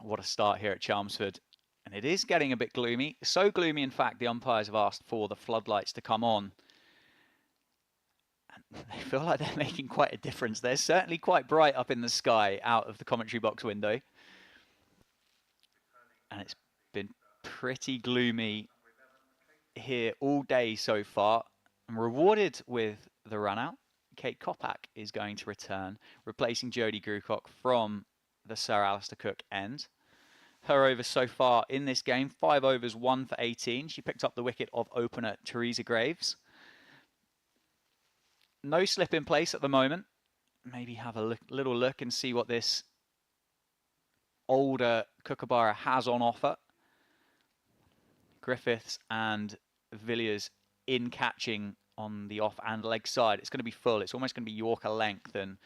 What a start here at Chelmsford. And it is getting a bit gloomy. So gloomy, in fact, the umpires have asked for the floodlights to come on. And they feel like they're making quite a difference. They're certainly quite bright up in the sky out of the commentary box window. And it's been pretty gloomy here all day so far. And rewarded with the run out, Kate Kopak is going to return, replacing Jodie Grucock from the Sir Alistair Cook end. Her overs so far in this game, 5 overs, 1 for 18. She picked up the wicket of opener Teresa Graves. No slip in place at the moment. Maybe have a little look and see what this older Kookaburra has on offer. Griffiths and Villiers in catching on the off and leg side. It's going to be full. It's almost going to be Yorker length, and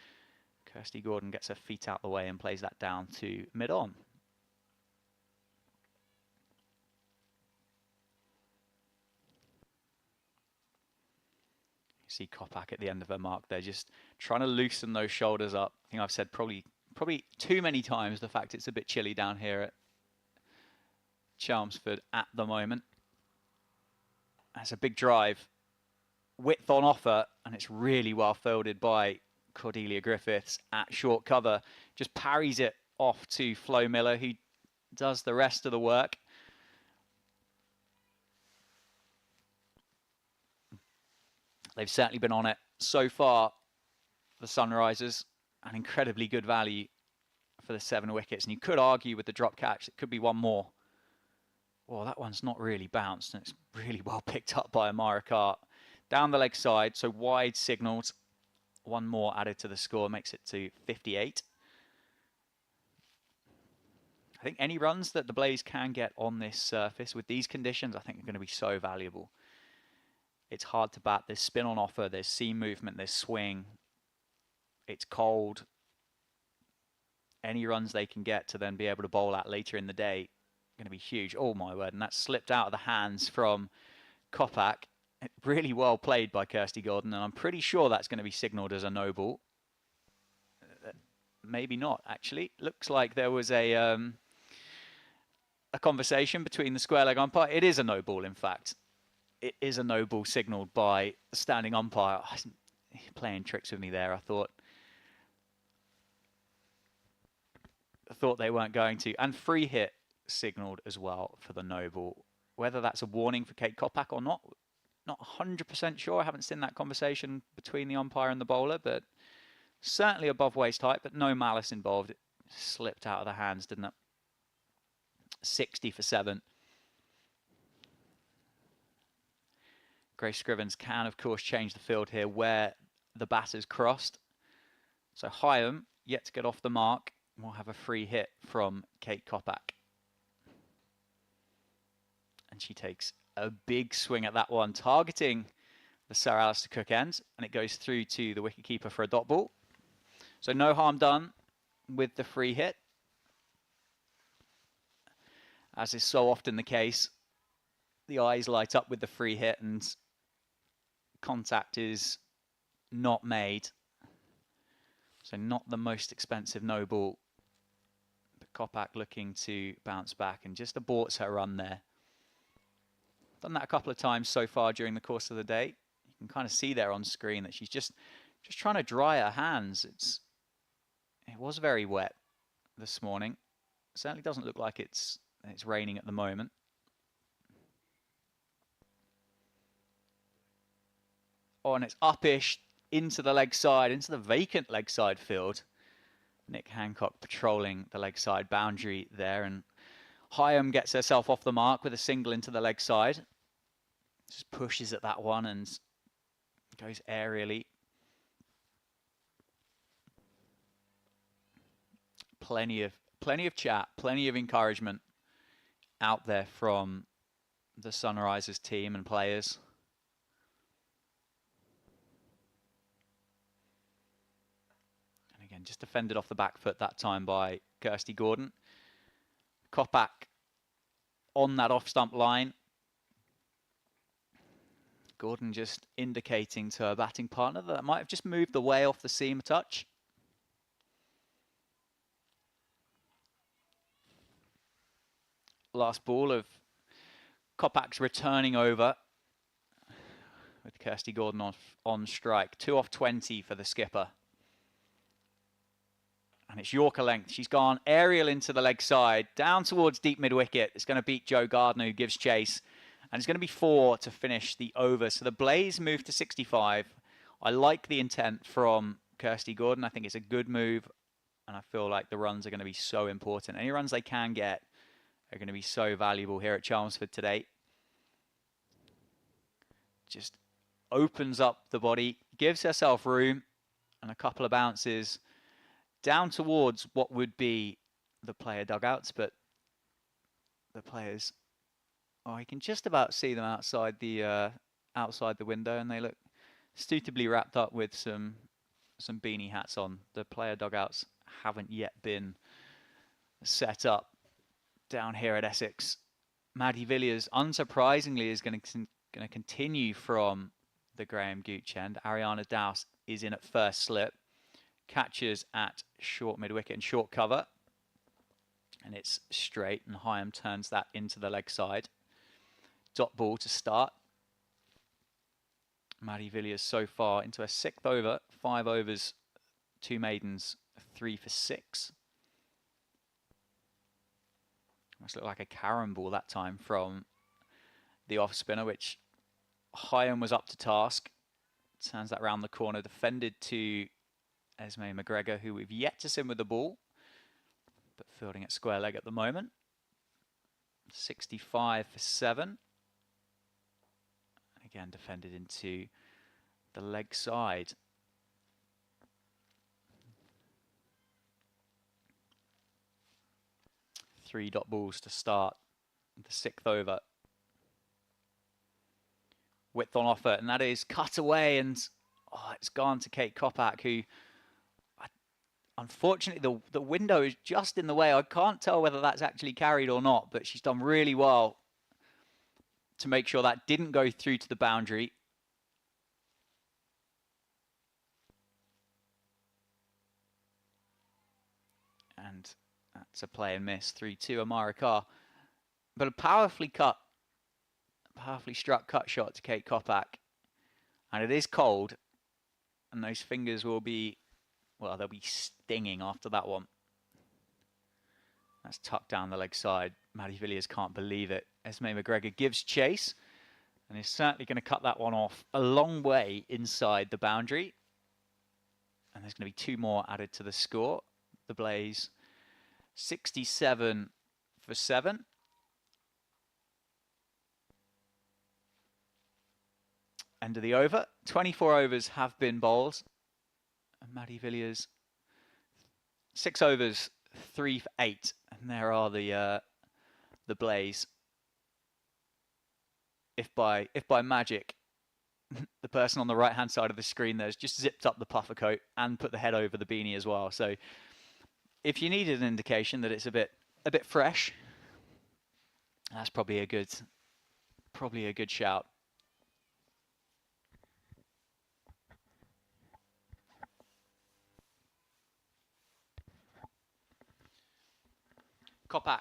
Kirsty Gordon gets her feet out the way and plays that down to mid-on. You see Kopak at the end of her mark. They're just trying to loosen those shoulders up. I think I've said probably too many times the fact it's a bit chilly down here at Chelmsford at the moment. That's a big drive. Width on offer, and it's really well fielded by Cordelia Griffiths at short cover. Just parries it off to Flo Miller, who does the rest of the work. They've certainly been on it so far, the Sunrisers. An incredibly good value for the 7 wickets. And you could argue with the drop catch, it could be one more. Well, that one's not really bounced, and it's really well picked up by Amara Carr. Down the leg side, so wide signals. One more added to the score, makes it to 58. I think any runs that the Blaze can get on this surface with these conditions, I think are going to be so valuable. It's hard to bat. There's spin on offer, there's seam movement, there's swing. It's cold. Any runs they can get to then be able to bowl at later in the day going to be huge. Oh my word, and that slipped out of the hands from Kopak. Really well played by Kirsty Gordon, and I'm pretty sure that's going to be signalled as a no ball. Maybe not, actually. Looks like there was a conversation between the square leg umpire. It is a no ball, in fact. It is a no ball signalled by the standing umpire. Playing tricks with me there, I thought they weren't going to. And free hit signalled as well for the no ball. Whether that's a warning for Kate Kopak or not 100% sure. I haven't seen that conversation between the umpire and the bowler, but certainly above waist height, but no malice involved. It slipped out of the hands, didn't it? 60 for 7. Grace Scrivens can, of course, change the field here where the batter's crossed. So Hyam, yet to get off the mark, will have a free hit from Kate Kopak. And she takes a big swing at that one, targeting the Sir Alistair Cook end, and it goes through to the wicketkeeper for a dot ball. So no harm done with the free hit. As is so often the case, the eyes light up with the free hit and contact is not made. So not the most expensive no ball Kopak looking to bounce back and just aborts her run there. Done that a couple of times so far during the course of the day. You can kind of see there on screen that she's just trying to dry her hands. It was very wet this morning. Certainly doesn't look like it's raining at the moment. Oh, and it's upish into the leg side, into the vacant leg side field. Nick Hancock patrolling the leg side boundary there, and Heyhoe gets herself off the mark with a single into the leg side. Just pushes at that one and goes aerially. Plenty of chat, plenty of encouragement out there from the Sunrisers team and players. And again, just defended off the back foot that time by Kirsty Gordon. Kopak on that off-stump line. Gordon just indicating to her batting partner that might have just moved the way off the seam a touch. Last ball of Kopak's returning over with Kirsty Gordon on strike. 2 off 20 for the skipper. And it's Yorker length. She's gone aerial into the leg side, down towards deep mid-wicket. It's going to beat Jo Gardner, who gives chase. And it's going to be 4 to finish the over. So the Blaze move to 65. I like the intent from Kirsty Gordon. I think it's a good move. And I feel like the runs are going to be so important. Any runs they can get are going to be so valuable here at Chelmsford today. Just opens up the body, gives herself room, and a couple of bounces down towards what would be the player dugouts. But the players... Oh, you can just about see them outside the window, and they look suitably wrapped up with some beanie hats on. The player dugouts haven't yet been set up down here at Essex. Maddie Villiers, unsurprisingly, is going to continue from the Graham Gooch end. Ariana Dowse is in at first slip, catches at short mid-wicket and short cover, and it's straight, and Heyhoe turns that into the leg side. Dot ball to start. Maddie Villiers so far into her 6th over, 5 overs, 2 maidens, 3 for 6. Must look like a carom ball that time from the off spinner, which Heyhoe was up to task. Turns that round the corner, defended to Esme McGregor, who we've yet to sim with the ball, but fielding at square leg at the moment. 65 for 7. Again, defended into the leg side. Three dot balls to start the 6th over. Width on offer, and that is cut away, and it's gone to Kate Kopak, who, unfortunately, the window is just in the way. I can't tell whether that's actually carried or not, but she's done really well to make sure that didn't go through to the boundary. And that's a play and miss. 3-2 Amara Carr. But a powerfully struck cut shot to Kate Kopak. And it is cold. And those fingers will be, well, they'll be stinging after that one. That's tucked down the leg side. Maddie Villiers can't believe it. Esme McGregor gives chase and is certainly going to cut that one off a long way inside the boundary. And there's going to be 2 more added to the score. The Blaze 67 for 7. End of the over. 24 overs have been bowled. And Maddie Villiers, 6 overs, 3 for 8. And there are the Blaze. If by magic, the person on the right-hand side of the screen there's just zipped up the puffer coat and put the head over the beanie as well. So if you needed an indication that it's a bit fresh, that's probably a good shout. Kopak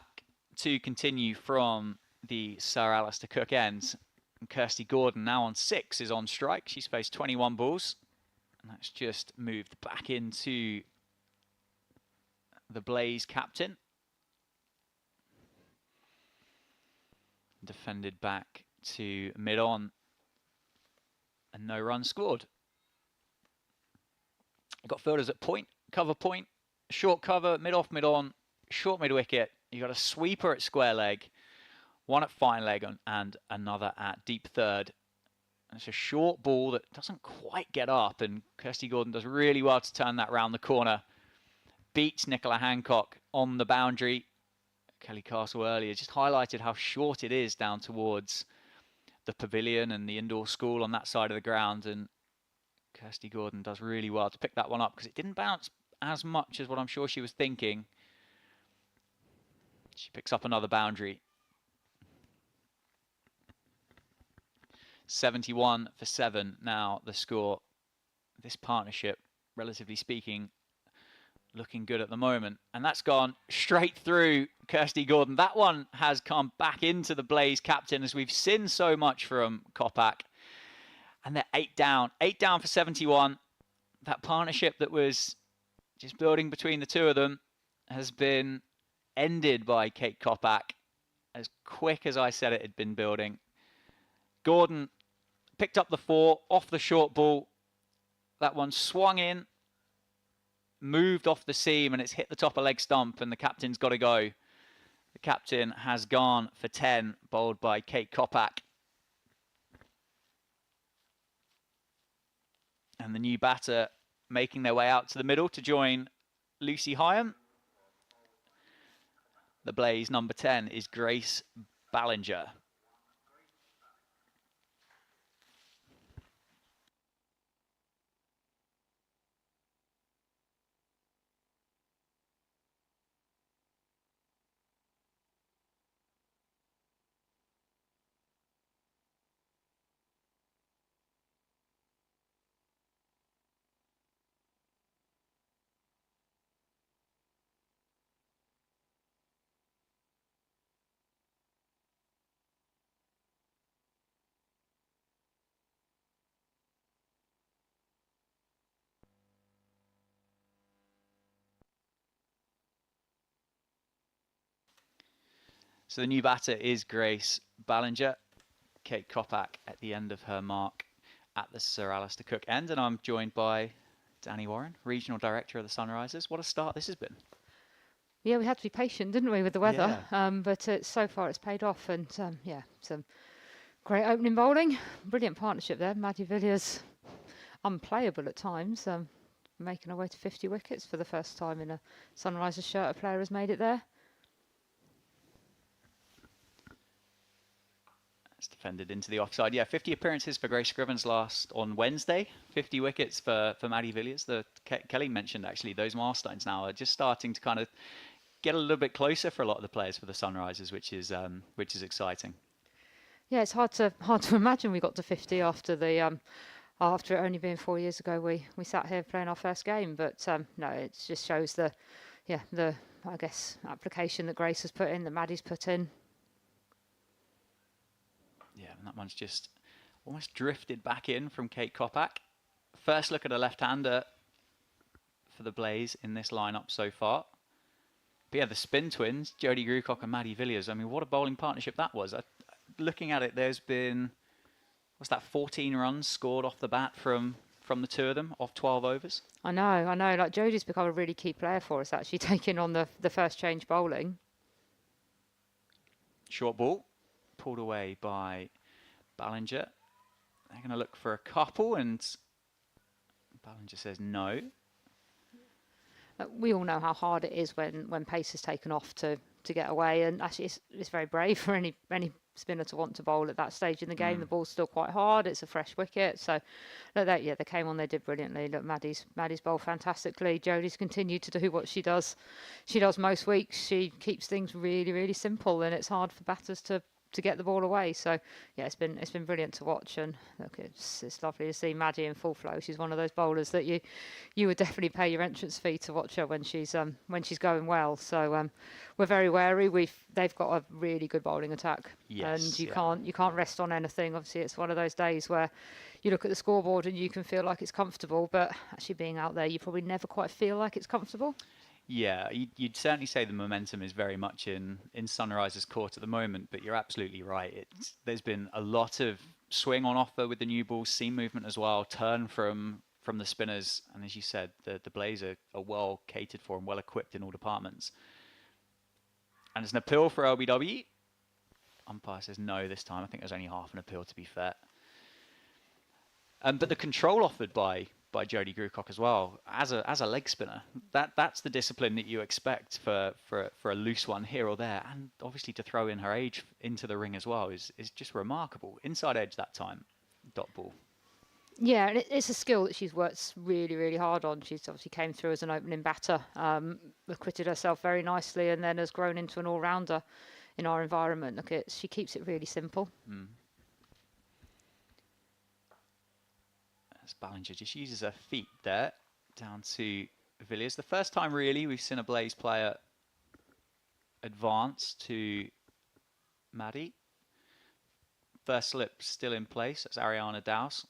to continue from the Sir Alistair Cook end. And Kirsty Gordon now on 6 is on strike. She's faced 21 balls. And that's just moved back into the Blaze captain. Defended back to mid-on. And no run scored. Got fielders at point, cover point, short cover, mid-off, mid-on, short mid-wicket. You got a sweeper at square leg, one at fine leg, and another at deep third. And it's a short ball that doesn't quite get up, and Kirsty Gordon does really well to turn that round the corner. Beats Nicola Hancock on the boundary. Kelly Castle earlier just highlighted how short it is down towards the pavilion and the indoor school on that side of the ground, and Kirsty Gordon does really well to pick that one up because it didn't bounce as much as what I'm sure she was thinking. She picks up another boundary. 71 for 7 now the score. This partnership, relatively speaking, looking good at the moment. And that's gone straight through Kirsty Gordon. That one has come back into the Blaze captain, as we've seen so much from Kopak. And they're 8 down. 8 down for 71. That partnership that was just building between the two of them has been ended by Kate Kopak as quick as I said it had been building. Gordon picked up the 4 off the short ball. That one swung in, moved off the seam, and it's hit the top of leg stump, and the captain's got to go. The captain has gone for 10, bowled by Kate Kopak. And the new batter making their way out to the middle to join Lucy Hyam. The Blaze number 10 is Grace Ballinger. So the new batter is Grace Ballinger. Kate Kopak at the end of her mark at the Sir Alistair Cook end. And I'm joined by Danny Warren, Regional Director of the Sunrisers. What a start this has been. Yeah, we had to be patient, didn't we, with the weather? Yeah. But so far it's paid off. And yeah, some great opening bowling. Brilliant partnership there. Maddie Villiers, unplayable at times. Making her way to 50 wickets for the first time in a Sunrisers shirt. A player has made it there. It's defended into the offside. Yeah, 50 appearances for Grace Scrivens last on Wednesday. 50 wickets for Maddie Villiers. Kelly mentioned actually those milestones now are just starting to kind of get a little bit closer for a lot of the players for the Sunrisers, which is exciting. Yeah, it's hard to imagine we got to 50 after the after it only being 4 years ago. We sat here playing our first game, but no, it just shows the I guess application that Grace has put in, that Maddie's put in. Yeah, and that one's just almost drifted back in from Kate Kopak. First look at a left-hander for the Blaze in this lineup so far. But yeah, the spin twins, Jodie Grucock and Maddie Villiers. I mean, what a bowling partnership that was. Looking at it, there's been, what's that, 14 runs scored off the bat from the two of them, off 12 overs. I know. Like, Jodie's become a really key player for us, actually, taking on the first change bowling. Short ball. Pulled away by Ballinger. They're going to look for a couple, and Ballinger says no. We all know how hard it is when pace is taken off to get away, and actually it's very brave for any spinner to want to bowl at that stage in the game. The ball's still quite hard. It's a fresh wicket, so they came on. They did brilliantly. Look, Maddie's bowled fantastically. Jodie's continued to do what she does. She does most weeks. She keeps things really, really simple, and it's hard for batters to to get the ball away. So yeah, it's been brilliant to watch, and look, it's lovely to see Maddie in full flow. She's one of those bowlers that you would definitely pay your entrance fee to watch her when she's going well. So we're very wary. They've got a really good bowling attack, and you can't rest on anything. Obviously, it's one of those days where you look at the scoreboard and you can feel like it's comfortable, but actually being out there, you probably never quite feel like it's comfortable. Yeah, you'd certainly say the momentum is very much in Sunrise's court at the moment, but you're absolutely right. There's been a lot of swing on offer with the new ball, seam movement as well, turn from the spinners, and as you said, the Blaze are well catered for and well equipped in all departments. And it's an appeal for LBW. Umpire says no this time. I think there's only half an appeal, to be fair. But the control offered by Jodie Grewcock as well, as a leg spinner, that's the discipline that you expect for a loose one here or there, and obviously to throw in her age into the ring as well is just remarkable. Inside edge that time, dot ball. Yeah, and it's a skill that she's worked really, really hard on. She's obviously came through as an opening batter, acquitted herself very nicely, and then has grown into an all-rounder in our environment. She keeps it really simple. Ballinger just uses her feet there down to Villiers. The first time really we've seen a Blaze player advance to Maddie. First slip still in place. That's Ariana Dowse.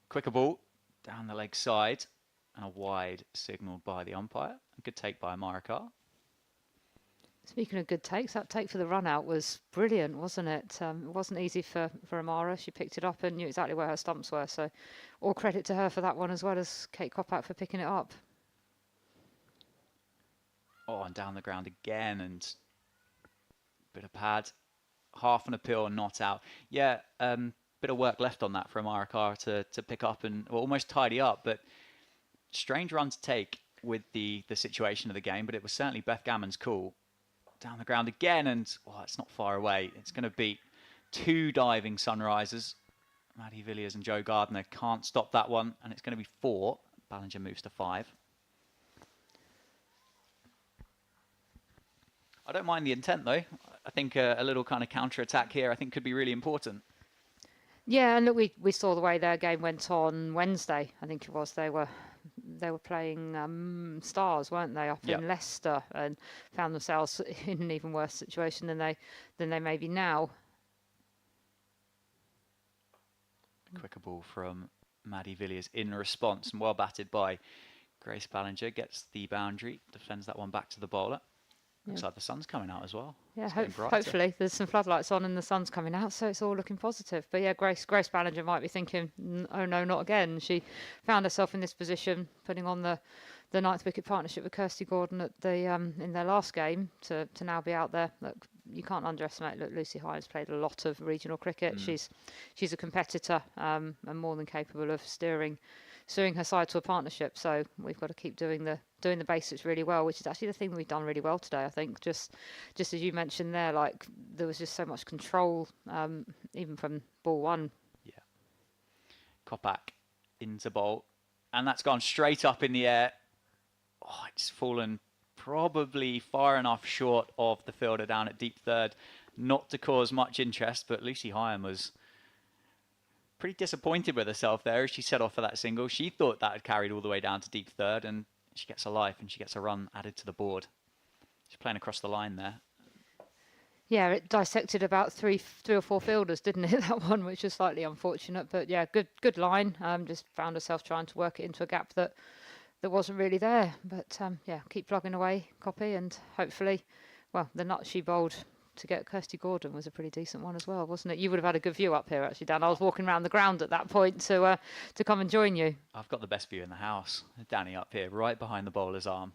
Quicker ball down the leg side and a wide signalled by the umpire. A good take by Amara Carr. Speaking of good takes, that take for the run out was brilliant, wasn't it? It wasn't easy for Amara. She picked it up and knew exactly where her stumps were. So all credit to her for that one, as well as Kate Coppack for picking it up. Oh, and down the ground again, and bit of pad. Half an appeal, not out. Yeah, bit of work left on that for Amara Carr to pick up and almost tidy up. But strange run to take with the situation of the game, but it was certainly Beth Gammon's call. Down the ground again, and it's not far away. It's going to beat two diving Sunrisers. Maddie Villiers and Jo Gardner can't stop that one, and it's going to be 4. Ballinger moves to 5. I don't mind the intent, though. I think a little kind of counter-attack here, I think, could be really important. Yeah, and look, we saw the way their game went on Wednesday, I think it was. They were playing Stars, weren't they, up in Leicester, and found themselves in an even worse situation than they may be now. Quicker ball from Maddie Villiers in response, and well batted by Grace Ballinger. Gets the boundary, defends that one back to the bowler. Looks like the sun's coming out as well. Yeah, hopefully there's some floodlights on and the sun's coming out, so it's all looking positive. But yeah, Grace Ballinger might be thinking, oh no, not again. She found herself in this position, putting on the 9th wicket partnership with Kirsty Gordon at the in their last game to now be out there. Look, you can't underestimate. Look, Lucy Hines played a lot of regional cricket. She's a competitor and more than capable of steering her side to a partnership. So we've got to keep doing the basics really well, which is actually the thing that we've done really well today. I think just as you mentioned there, like there was just so much control, even from ball one. Yeah, Coppack into bowl, and that's gone straight up in the air. Oh, it's fallen probably far enough short of the fielder down at deep third, not to cause much interest. But Lucy Hyam was pretty disappointed with herself there as she set off for that single. She thought that had carried all the way down to deep third, and she gets a life and she gets a run added to the board. She's playing across the line there. Yeah, it dissected about three or four fielders, didn't it, that one, which was slightly unfortunate. But yeah, good line. Just found herself trying to work it into a gap that wasn't really there. But yeah, keep plugging away, Copy, and hopefully, well, the nut she bowled to get Kirsty Gordon was a pretty decent one as well, wasn't it? You would have had a good view up here, actually, Dan. I was walking around the ground at that point to come and join you. I've got the best view in the house. Danny up here, right behind the bowler's arm.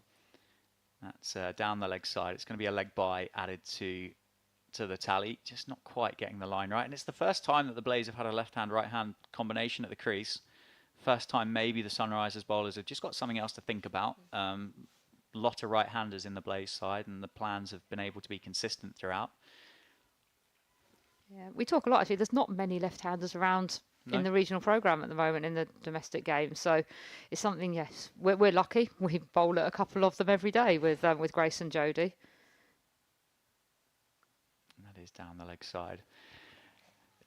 That's down the leg side. It's going to be a leg bye added to the tally. Just not quite getting the line right. And it's the first time that the Blaze have had a left-hand, right-hand combination at the crease. First time maybe the Sunrisers bowlers have just got something else to think about. Lot of right-handers in the Blaze side, and the plans have been able to be consistent throughout. Yeah, we talk a lot, actually. There's not many left-handers around in the regional programme at the moment in the domestic game. So it's something, yes, we're lucky. We bowl at a couple of them every day with Grace and Jodie. That Plays down the leg side.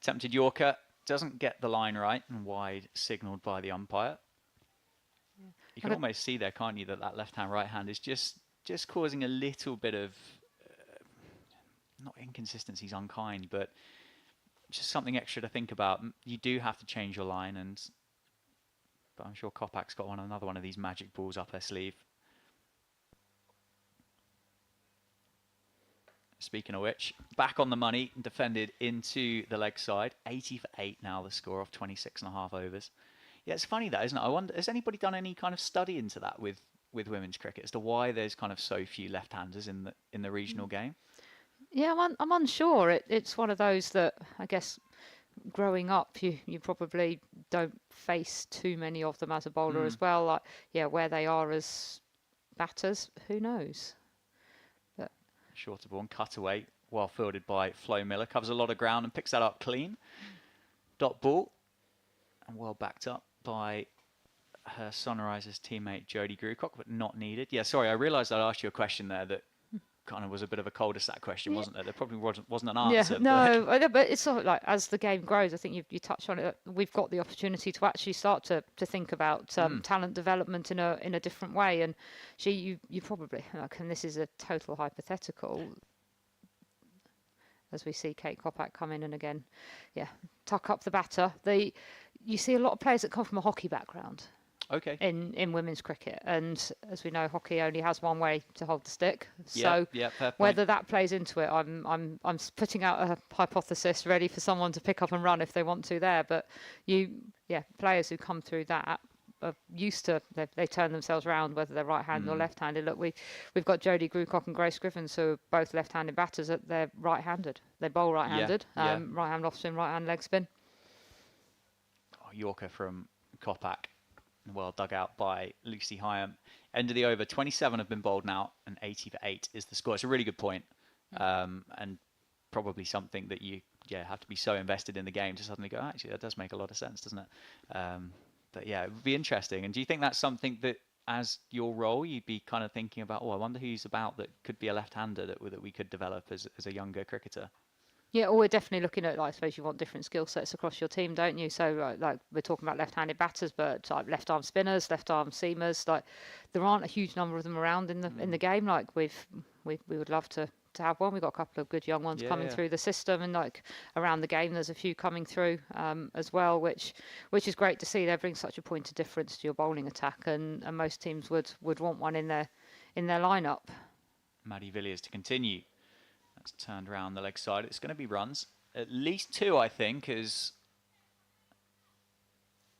Attempted Yorker, doesn't get the line right and wide, signalled by the umpire. Yeah. You can almost see there, can't you, that left hand, right hand is just causing a little bit of, not inconsistencies, unkind, but just something extra to think about. You do have to change your line, but I'm sure Kopac's got another one of these magic balls up their sleeve. Speaking of which, back on the money, defended into the leg side. 80 for 8 now, the score off 26.5 overs. Yeah, it's funny that, isn't it? I wonder, has anybody done any kind of study into that with women's cricket as to why there's kind of so few left-handers in the regional game? Yeah, I'm unsure. It's one of those that I guess growing up, you probably don't face too many of them as a bowler as well. Like, yeah, where they are as batters, who knows? Shorter ball and cutaway, well fielded by Flo Miller. Covers a lot of ground and picks that up clean. Dot ball. And well backed up by her Sunrisers teammate Jodie Grewcock, but not needed. Yeah, sorry, I realised I'd asked you a question there that kind of was a bit of a cul-de-sac question, wasn't there? There probably wasn't an answer. Yeah, no, but it's sort of like as the game grows, I think you touched on it. We've got the opportunity to actually start to think about talent development in a different way. And you probably, like, and this is a total hypothetical, as we see Kate Kopak come in and again, tuck up the batter. You see a lot of players that come from a hockey background. Okay. In women's cricket, and as we know, hockey only has one way to hold the stick. So whether that plays into it, I'm putting out a hypothesis ready for someone to pick up and run if they want to there. But players who come through that are used to they turn themselves around whether they're right-handed or left-handed. Look, we've got Jodie Grewcock and Grace Scrivens who are both left-handed batters. They're right-handed. They bowl right-handed. Right-hand off spin, right-hand leg spin. Yorker from Kopak. Well dug out by Lucy Hyam. End of the over. 27 have been bowled now, and 80 for 8 is the score. It's a really good point, and probably something that you have to be so invested in the game to suddenly go, actually, that does make a lot of sense, doesn't it? But yeah, it would be interesting. And do you think that's something that, as your role, you'd be kind of thinking about, I wonder who's about that could be a left-hander that we could develop as a younger cricketer? Yeah, we're definitely looking at, I suppose you want different skill sets across your team, don't you? So, like we're talking about left-handed batters, but like left-arm spinners, left-arm seamers, like there aren't a huge number of them around in the game. Like we would love to have one. We've got a couple of good young ones coming through the system, and like around the game, there's a few coming through as well, which is great to see. They bring such a point of difference to your bowling attack, and most teams would want one in their lineup. Maddie Villiers to continue. That's turned around the leg side. It's going to be runs. At least 2, I think, as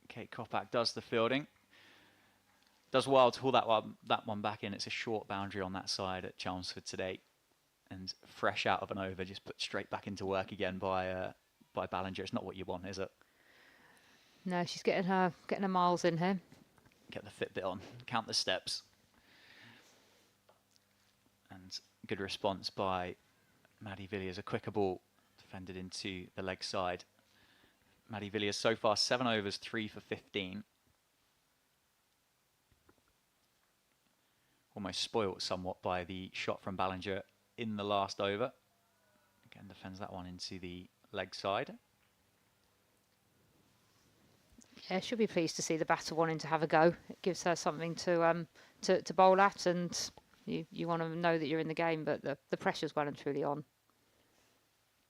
Kate Kopak does the fielding. Does well to pull that one back in. It's a short boundary on that side at Chelmsford today. And fresh out of an over, just put straight back into work again by Ballinger. It's not what you want, is it? No, she's getting her miles in here. Get the Fitbit on. Count the steps. And good response by Maddie Villiers. A quicker ball defended into the leg side. Maddie Villiers so far 7 overs, 3 for 15. Almost spoilt somewhat by the shot from Ballinger in the last over. Again, defends that one into the leg side. Yeah, she'll be pleased to see the batter wanting to have a go. It gives her something to bowl at, and you want to know that you're in the game, but the pressure's well and truly on.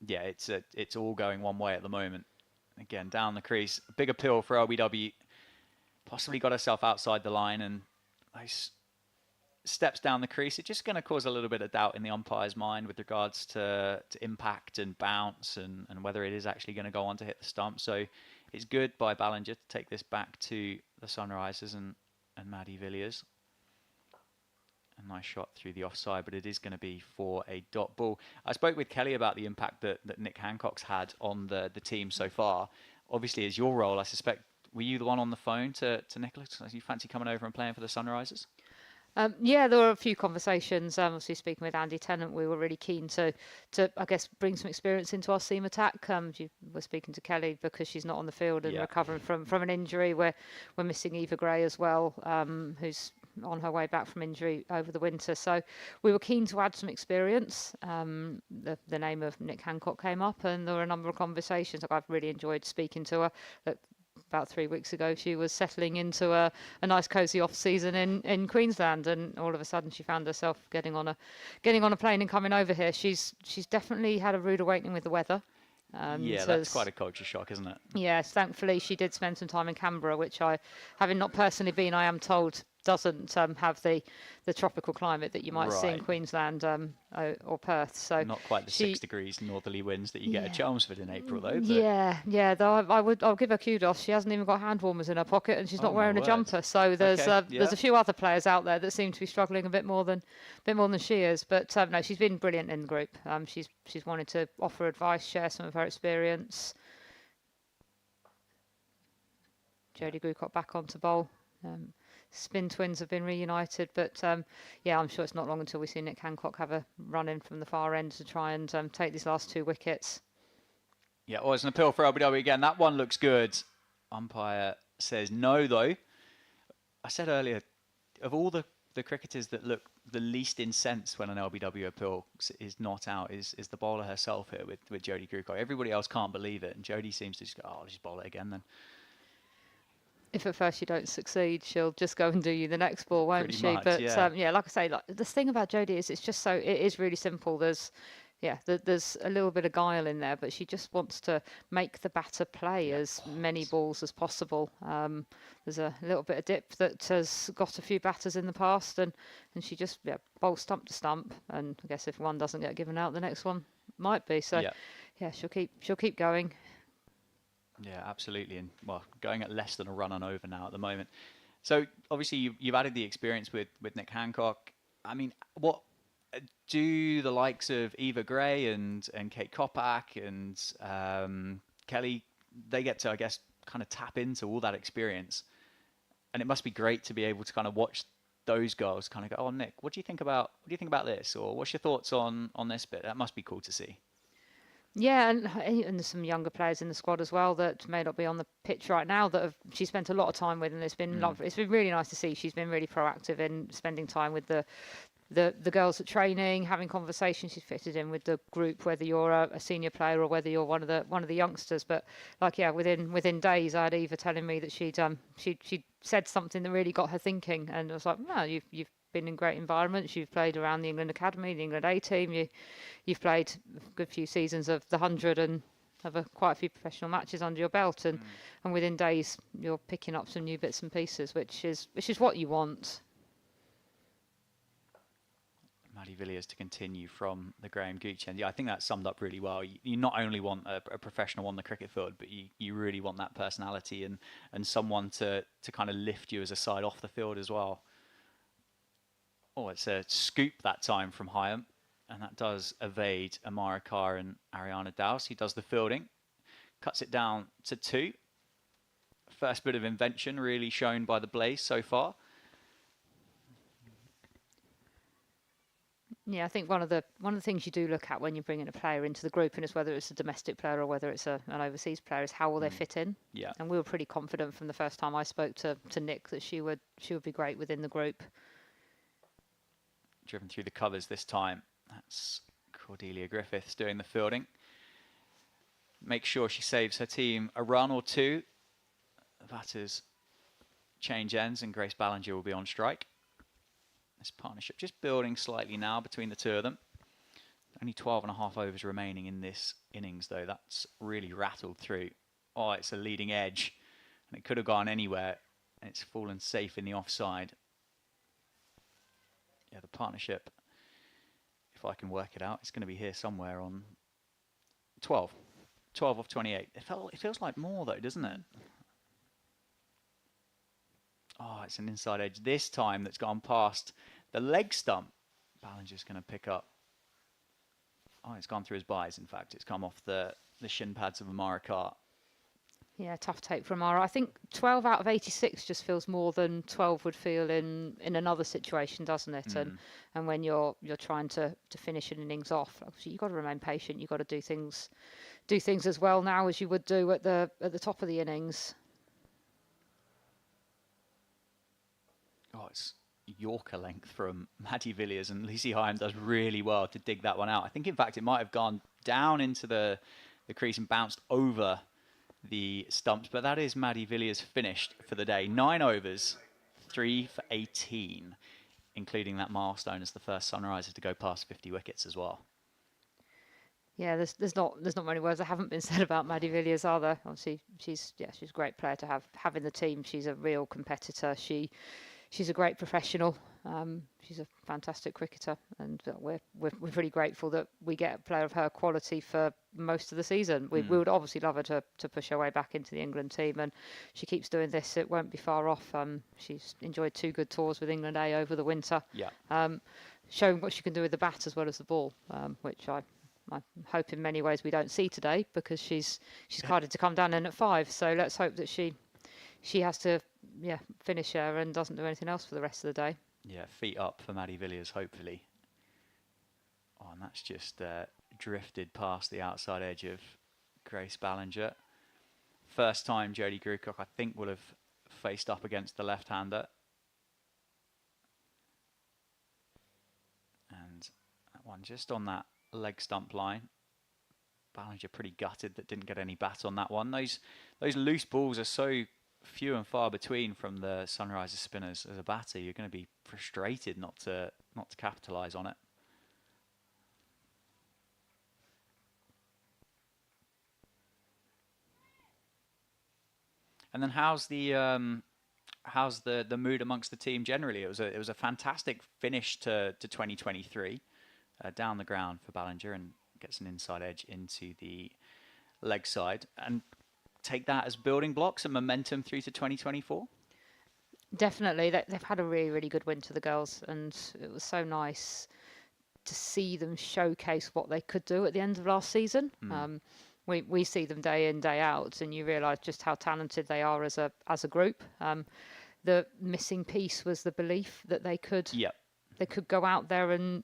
Yeah, it's all going one way at the moment. Again, down the crease, big appeal for LBW. Possibly got herself outside the line, and nice steps down the crease. It's just going to cause a little bit of doubt in the umpire's mind with regards to impact and bounce and whether it is actually going to go on to hit the stump. So it's good by Ballinger to take this back to the Sunrisers and Maddie Villiers. A nice shot through the offside, but it is going to be for a dot ball. I spoke with Kelly about the impact that Nick Hancock's had on the team so far. Obviously, as your role, I suspect, were you the one on the phone to Nicholas? You fancy coming over and playing for the Sunrisers? Yeah, there were a few conversations. Obviously, speaking with Andy Tennant, we were really keen to I guess, bring some experience into our seam attack. You were speaking to Kelly because she's not on the field and recovering from an injury. We're missing Eva Gray as well, who's on her way back from injury over the winter. So we were keen to add some experience. The name of Nick Hancock came up, and there were a number of conversations. Like, I've really enjoyed speaking to her. About 3 weeks ago, she was settling into a nice cosy off season in Queensland, and all of a sudden she found herself getting on a plane and coming over here. She's definitely had a rude awakening with the weather. Yeah, that's quite a culture shock, isn't it? Yes, thankfully she did spend some time in Canberra, which having not personally been, I am told doesn't have the tropical climate that you might see in Queensland or Perth. So not quite the 6 degrees northerly winds that you get at Chelmsford in April, though. But yeah. Though I'll give her kudos. She hasn't even got hand warmers in her pocket, and she's not wearing a jumper. So there's a few other players out there that seem to be struggling a bit more than she is. But no, she's been brilliant in the group. She's wanted to offer advice, share some of her experience. Jodie Grewcock back onto bowl. Spin twins have been reunited, but I'm sure it's not long until we see Nick Hancock have a run in from the far end to try and take these last 2 wickets. Yeah, it's an appeal for LBW again. That one looks good. Umpire says no, though. I said earlier, of all the cricketers that look the least incensed when an LBW appeal is not out, is the bowler herself here with Jodie Grewcock. Everybody else can't believe it, and Jodie seems to just go, I'll just bowl it again then. If at first you don't succeed, she'll just go and do you the next ball, won't Pretty she? much, But yeah. like I say, the thing about Jodie is it is really simple. There's a little bit of guile in there, but she just wants to make the batter play as many balls as possible. There's a little bit of dip that has got a few batters in the past, and she just bowls stump to stump. And I guess if one doesn't get given out, the next one might be. So she'll keep going. Yeah, absolutely. And going at less than a run on over now at the moment. So obviously you've added the experience with Nick Hancock. I mean, what do the likes of Eva Gray and Kate Kopak and Kelly, they get to, I guess, kind of tap into all that experience, and it must be great to be able to kind of watch those girls kind of go, oh, Nick, what do you think about this, or what's your thoughts on this bit? That must be cool to see. Yeah, and there's some younger players in the squad as well that may not be on the pitch right now that she spent a lot of time with, and it's been really nice to see. She's been really proactive in spending time with the girls at training, having conversations. She's fitted in with the group, whether you're a senior player or whether you're one of the youngsters. But within days, I had Eva telling me that she'd said something that really got her thinking, and I was like, no, you've been in great environments. You've played around the England Academy, the England A team. You've played a good few seasons of the 100 and have quite a few professional matches under your belt, and within days you're picking up some new bits and pieces, which is what you want. Maddie Villiers to continue from the Graham Gooch end. Yeah, I think that summed up really well. You not only want a professional on the cricket field, but you really want that personality and someone to kind of lift you as a side off the field as well. Oh, it's a scoop that time from Hyam, and that does evade Amara Carr and Ariana Dowse. He does the fielding, cuts it down to 2. First bit of invention really shown by the Blaze so far. Yeah, I think one of the things you do look at when you're bringing a player into the group, and it's whether it's a domestic player or whether it's an overseas player, is how will they fit in. Yeah. And we were pretty confident from the first time I spoke to Nick that she would be great within the group. Driven through the covers this time. That's Cordelia Griffiths doing the fielding. Make sure she saves her team a run or 2. The batters change ends and Grace Ballinger will be on strike. This partnership just building slightly now between the two of them. Only 12.5 overs remaining in this innings, though. That's really rattled through. Oh, it's a leading edge, and it could have gone anywhere, and it's fallen safe in the offside. Yeah, the partnership, if I can work it out, it's going to be here somewhere on 12 off 28. It feels like more, though, doesn't it? Oh, it's an inside edge this time that's gone past the leg stump. Ballinger's going to pick up. Oh, it's gone through his buys, in fact. It's come off the shin pads of Amara Carr. Yeah, tough take from Amara. I think 12 out of 86 just feels more than 12 would feel in another situation, doesn't it? And when you're trying to finish an innings off, obviously you've got to remain patient. You've got to do things as well now as you would do at the top of the innings. Oh, it's Yorker length from Maddie Villiers, and Lucy Hyam does really well to dig that one out. I think, in fact, it might have gone down into the crease and bounced over the stumps, but that is Maddie Villiers finished for the day. 9 overs, 3 for 18, including that milestone as the first Sunriser to go past 50 wickets as well. Yeah, there's not many words that haven't been said about Maddie Villiers, are there? Obviously, she's a great player to have in the team. She's a real competitor. She's a great professional. She's a fantastic cricketer, and we're really grateful that we get a player of her quality for most of the season. We would obviously love her to push her way back into the England team, and she keeps doing this. It won't be far off. She's enjoyed 2 good tours with England A over the winter. Yeah. Showing what she can do with the bat as well as the ball, which I hope in many ways we don't see today, because she's carded to come down in at 5. So let's hope that she has to finish her and doesn't do anything else for the rest of the day. Yeah, feet up for Maddie Villiers, hopefully. Oh, and that's just drifted past the outside edge of Grace Ballinger. First time Jodie Grewcock, I think, will have faced up against the left-hander. And that one just on that leg stump line. Ballinger pretty gutted that didn't get any bat on that one. Those loose balls are so few and far between from the Sunriser spinners. As a batter, you're going to be frustrated not to capitalise on it. And then how's the mood amongst the team generally? It was a fantastic finish to 2023 down the ground for Ballinger, and gets an inside edge into the leg side. And take that as building blocks and momentum through to 2024? Definitely. They've had a really, really good winter, the girls, and it was so nice to see them showcase what they could do at the end of last season. We see them day in, day out, and you realise just how talented they are as a group. The missing piece was the belief that they could go out there and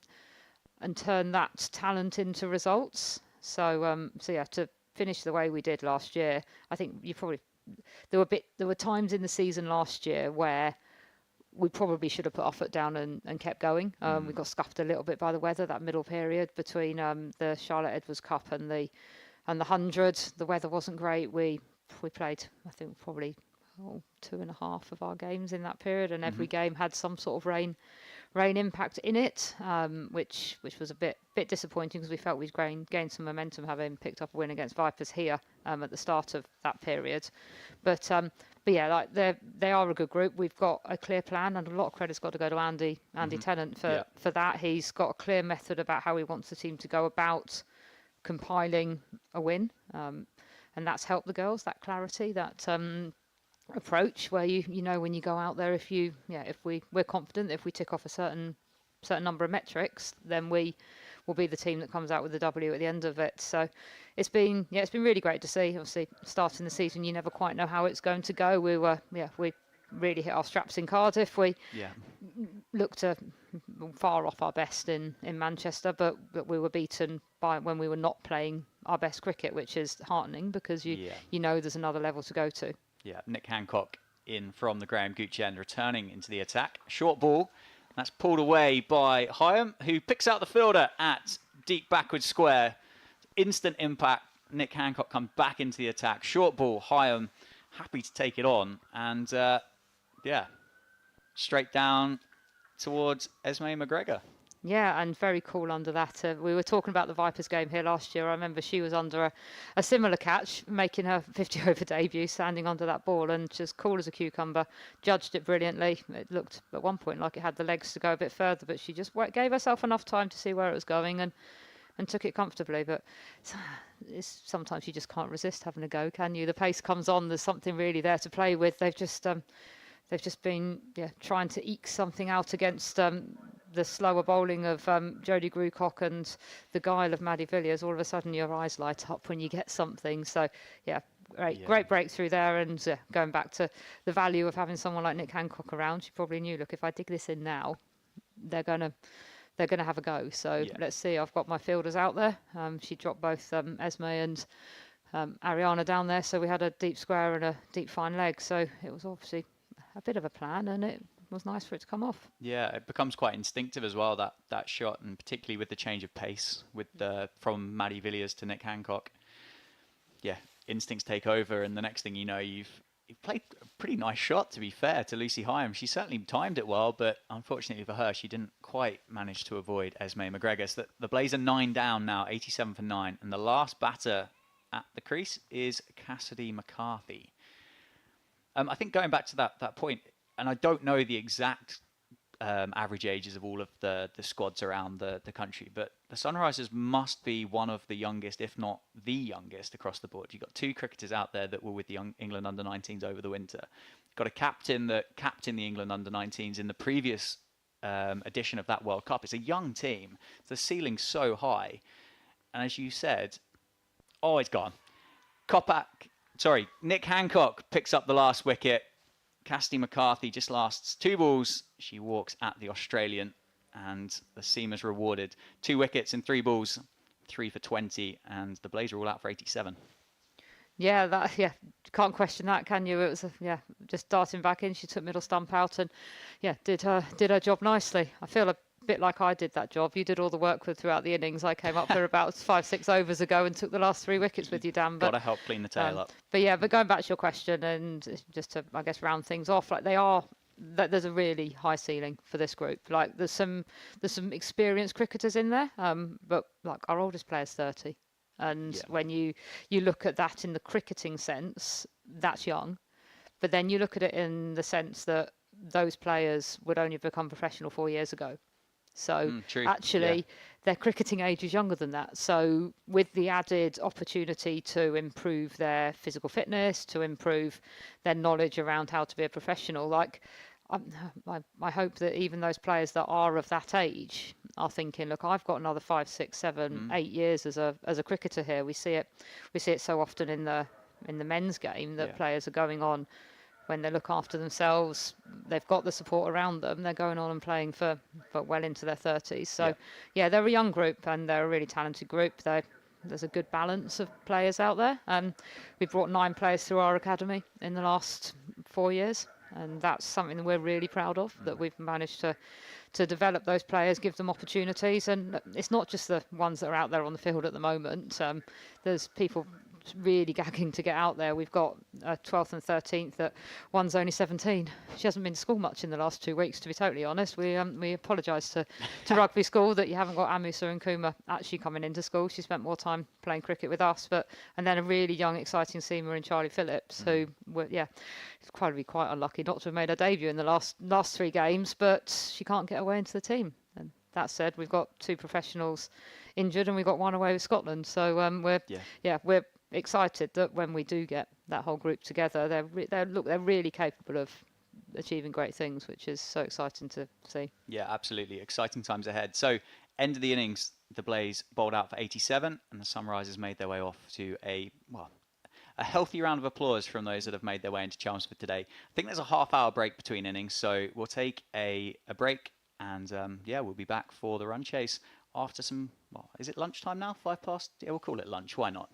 turn that talent into results. So to finish the way we did last year, I think there were times in the season last year where we probably should have put our foot down and kept going. We got scuffed a little bit by the weather, that middle period between the Charlotte Edwards Cup and the 100. The weather wasn't great. We played, I think, probably 2.5 of our games in that period, and every game had some sort of rain impact in it, which was a bit disappointing, because we felt we'd gained some momentum, having picked up a win against Vipers here at the start of that period. But yeah, like they are a good group. We've got a clear plan, and a lot of credit's got to go to Andy Tennant for that. He's got a clear method about how he wants the team to go about compiling a win, and that's helped the girls. That clarity, that approach, where you know when you go out there, if we're confident that if we tick off a certain number of metrics, then we will be the team that comes out with the W at the end of it. So it's been really great to see. Obviously, starting the season, you never quite know how it's going to go. We really hit our straps in Cardiff. We looked to far off our best in Manchester, but we were beaten by when we were not playing our best cricket, which is heartening, because you know there's another level to go to. Yeah, Nick Hancock in from the Graham Gooch end, returning into the attack. Short ball, that's pulled away by Hyam, who picks out the fielder at deep backward square. Instant impact. Nick Hancock comes back into the attack. Short ball, Hyam happy to take it on. And straight down towards Esme McGregor. Yeah, and very cool under that. We were talking about the Vipers game here last year. I remember she was under a similar catch, making her 50 over debut, standing under that ball, and just cool as a cucumber. Judged it brilliantly. It looked at one point like it had the legs to go a bit further, but she just gave herself enough time to see where it was going and took it comfortably. But sometimes you just can't resist having a go, can you? The pace comes on. There's something really there to play with. They've just been trying to eke something out against the slower bowling of Jodie Grewcock and the guile of Maddie Villiers. All of a sudden your eyes light up when you get something. So great breakthrough there, and going back to the value of having someone like Nick Hancock around. She probably knew, look, if I dig this in now, they're gonna have a go. So let's see. I've got my fielders out there. She dropped both Esme and Ariana down there, so we had a deep square and a deep fine leg. So it was obviously a bit of a plan, and it was nice for it to come off. Yeah, it becomes quite instinctive as well, that shot, and particularly with the change of pace from Matty Villiers to Nick Hancock. Yeah, instincts take over, and the next thing you know, you've played a pretty nice shot, to be fair, to Lucy Hyam. She certainly timed it well, but unfortunately for her, she didn't quite manage to avoid Esme McGregor. So the Blaze are 9 down now, 87 for 9, and the last batter at the crease is Cassidy McCarthy. I think going back to that point, and I don't know the exact average ages of all of the squads around the country, but the Sunrisers must be one of the youngest, if not the youngest, across the board. You've got 2 cricketers out there that were with the England under-19s over the winter. You've got a captain that captained the England under-19s in the previous edition of that World Cup. It's a young team. The ceiling's so high. And as you said, it's gone. Nick Hancock picks up the last wicket. Cassidy McCarthy just lasts 2 balls. She walks at the Australian, and the seamer's rewarded. 2 wickets in 3 balls, 3 for 20, and the Blaze are all out for 87. Yeah, can't question that, can you? It was just darting back in. She took middle stump out and did her job nicely. I feel a bit like I did that job. You did all the work throughout the innings. I came up for about 5-6 overs ago and took the last 3 wickets with you, Dan. Got to help clean the tail up. But going back to your question, and just to, I guess, round things off, like there's a really high ceiling for this group. Like there's some experienced cricketers in there, but like our oldest player's 30. And when you look at that in the cricketing sense, that's young. But then you look at it in the sense that those players would only have become professional 4 years ago. So actually, their cricketing age is younger than that. So with the added opportunity to improve their physical fitness, to improve their knowledge around how to be a professional, I hope that even those players that are of that age are thinking, look, I've got another 5, 6, 7, 8 years as a cricketer here. We see it so often in the men's game that players are going on when they look after themselves. They've got the support around them. They're going on and playing for well into their 30s. So they're a young group and they're a really talented group. There's a good balance of players out there. We brought 9 players through our academy in the last 4 years. And that's something that we're really proud of, that we've managed to develop those players, give them opportunities. And it's not just the ones that are out there on the field at the moment. There's people really gagging to get out there. We've got 12th and 13th that one's only 17. She hasn't been to school much in the last 2 weeks, to be totally honest. We apologise to rugby school that you haven't got Amusa and Kuma actually coming into school. She spent more time playing cricket with us, and then a really young, exciting seamer in Charlie Phillips, who it's probably quite unlucky not to have made her debut in the last 3 games, but she can't get away into the team. And that said, we've got 2 professionals injured and we've got 1 away with Scotland. So we're excited that when we do get that whole group together, they're really capable of achieving great things, which is so exciting to see. Yeah, absolutely. Exciting times ahead. So, end of the innings, the Blaze bowled out for 87, and the Sunrisers made their way off to a healthy round of applause from those that have made their way into Chelmsford today. I think there's a half-hour break between innings, so we'll take a break, and we'll be back for the run chase after some. Is it lunchtime now? 5 past? Yeah, we'll call it lunch. Why not?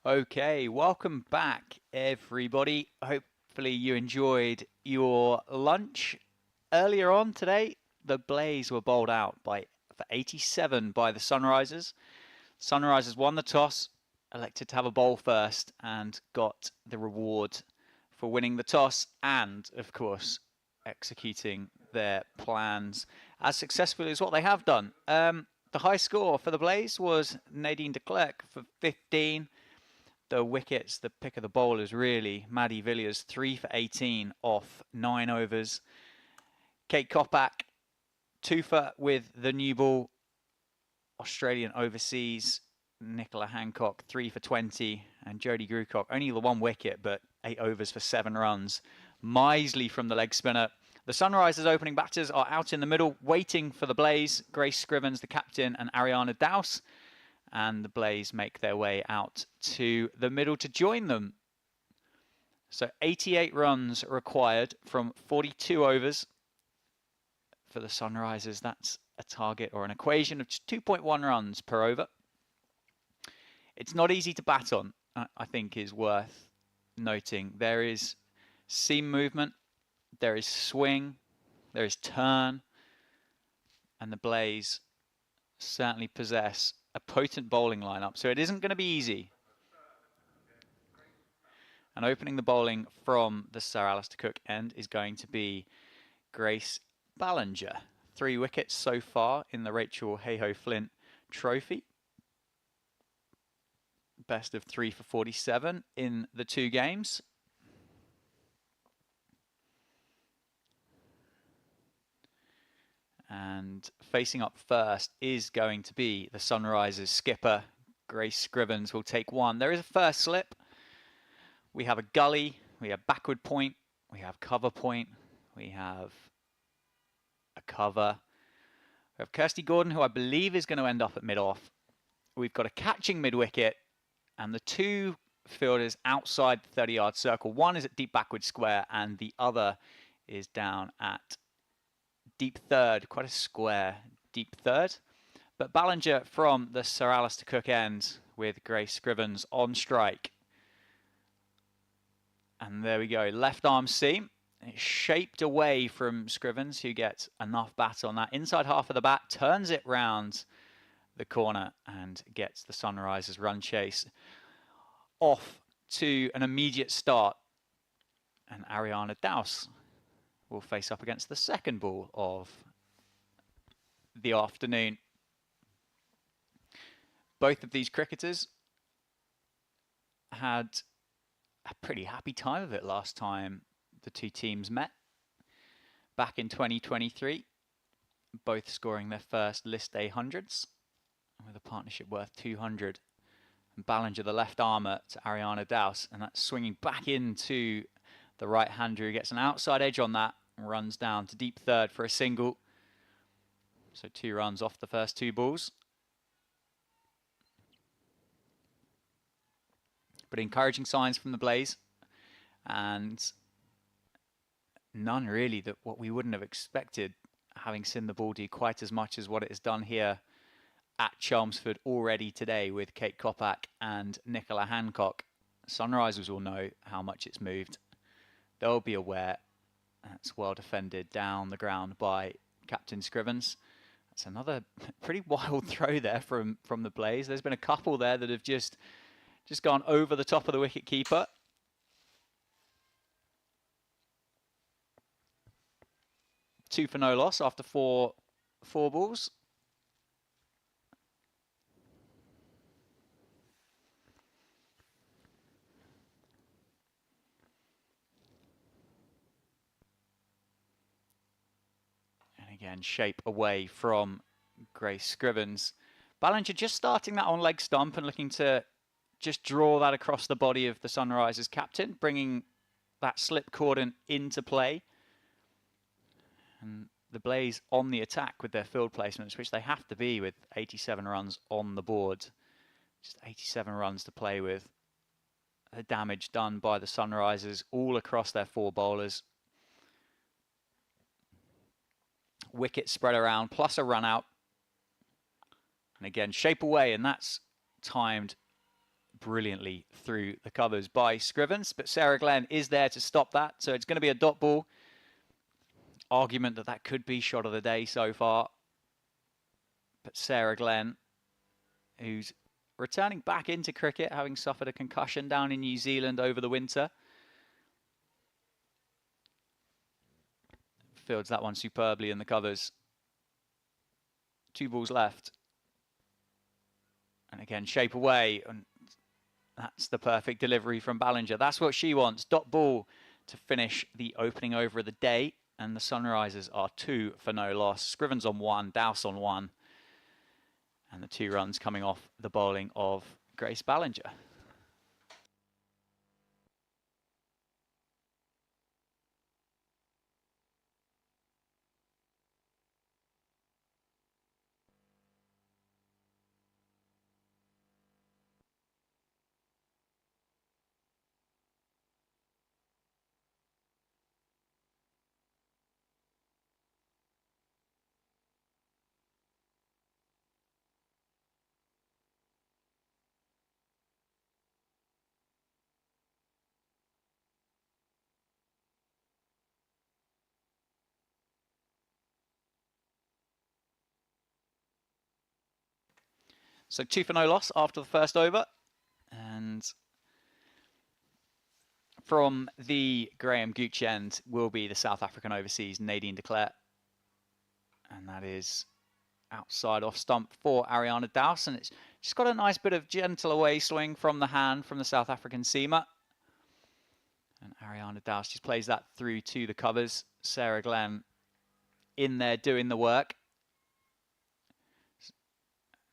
Okay, welcome back, everybody. Hopefully you enjoyed your lunch. Earlier on today, the Blaze were bowled out for 87 by the Sunrisers. Sunrisers won the toss, elected to have a bowl first, and got the reward for winning the toss and, of course, executing their plans as successfully as what they have done. The high score for the Blaze was Nadine de Klerk for 15. The wickets, the pick of the bowlers really, Maddie Villiers 3 for 18 off 9 overs. Kate Kopak 2 for with the new ball. Australian overseas, Nicola Hancock 3 for 20, and Jodie Grucock only the 1 wicket but 8 overs for 7 runs. Misley from the leg spinner. The Sunrisers opening batters are out in the middle waiting for the Blaze. Grace Scrivens, the captain, and Ariana Dowse. And the Blaze make their way out to the middle to join them. So 88 runs required from 42 overs for the Sunrisers. That's a target or an equation of 2.1 runs per over. It's not easy to bat on, I think is worth noting. There is seam movement, there is swing, there is turn, and the Blaze certainly possess a potent bowling lineup, so it isn't going to be easy. And opening the bowling from the Sir Alistair Cook end is going to be Grace Ballinger. 3 wickets so far in the Rachael Heyhoe Flint Trophy. Best of 3 for 47 in the 2 games. And facing up first is going to be the Sunrisers skipper. Grace Scrivens will take 1. There is a first slip. We have a gully, we have backward point, we have cover point, we have a cover. We have Kirsty Gordon, who I believe is going to end up at mid-off. We've got a catching mid-wicket, and the 2 fielders outside the 30-yard circle. One is at deep backward square, and the other is down at deep third, quite a square deep third. But Ballinger from the Sir Alistair Cook end with Grace Scrivens on strike. And there we go, left arm seam. It's shaped away from Scrivens, who gets enough bat on that inside half of the bat, turns it round the corner and gets the Sunrisers run chase off to an immediate start. And Ariana Dowse will face up against the second ball of the afternoon. Both of these cricketers had a pretty happy time of it last time the 2 teams met back in 2023, both scoring their first list A hundreds with a partnership worth 200. And Ballinger, the left armour to Ariana Dowse, and that's swinging back into the right-hander who gets an outside edge on that and runs down to deep third for a single. So 2 runs off the first 2 balls. But encouraging signs from the Blaze, and none really that what we wouldn't have expected, having seen the ball do quite as much as what it has done here at Chelmsford already today with Kate Kopak and Nicola Hancock. Sunrisers will know how much it's moved. They'll be aware. That's well defended down the ground by Captain Scrivens. That's another pretty wild throw there from the Blaze. There's been a couple there that have just gone over the top of the wicket keeper. Two for no loss after four balls. And again, shape away from Grace Scrivens. Ballinger just starting that on leg stump and looking to just draw that across the body of the Sunrisers captain, bringing that slip cordon into play. And the Blaze on the attack with their field placements, which they have to be with 87 runs on the board. Just 87 runs to play with. The damage done by the Sunrisers all across their 4 bowlers. Wicket spread around, plus a run out. And again, shape away, and that's timed brilliantly through the covers by Scrivens, but Sarah Glenn is there to stop that, so it's going to be a dot ball. Argument that could be shot of the day so far, but Sarah Glenn, who's returning back into cricket, having suffered a concussion down in New Zealand over the winter, fields that one superbly in the covers. 2 balls left. And again, shape away. And that's the perfect delivery from Ballinger. That's what she wants. Dot ball to finish the opening over of the day. And the Sunrisers are 2 for no loss. Scrivens on 1, Dowse on 1. And the 2 runs coming off the bowling of Grace Ballinger. So 2 for no loss after the first over. And from the Graham Gooch end will be the South African overseas Nadine de Klerk. And that is outside off stump for Ariana Dowse. And it's just got a nice bit of gentle away swing from the hand from the South African seamer. And Ariana Dowse just plays that through to the covers. Sarah Glenn in there doing the work.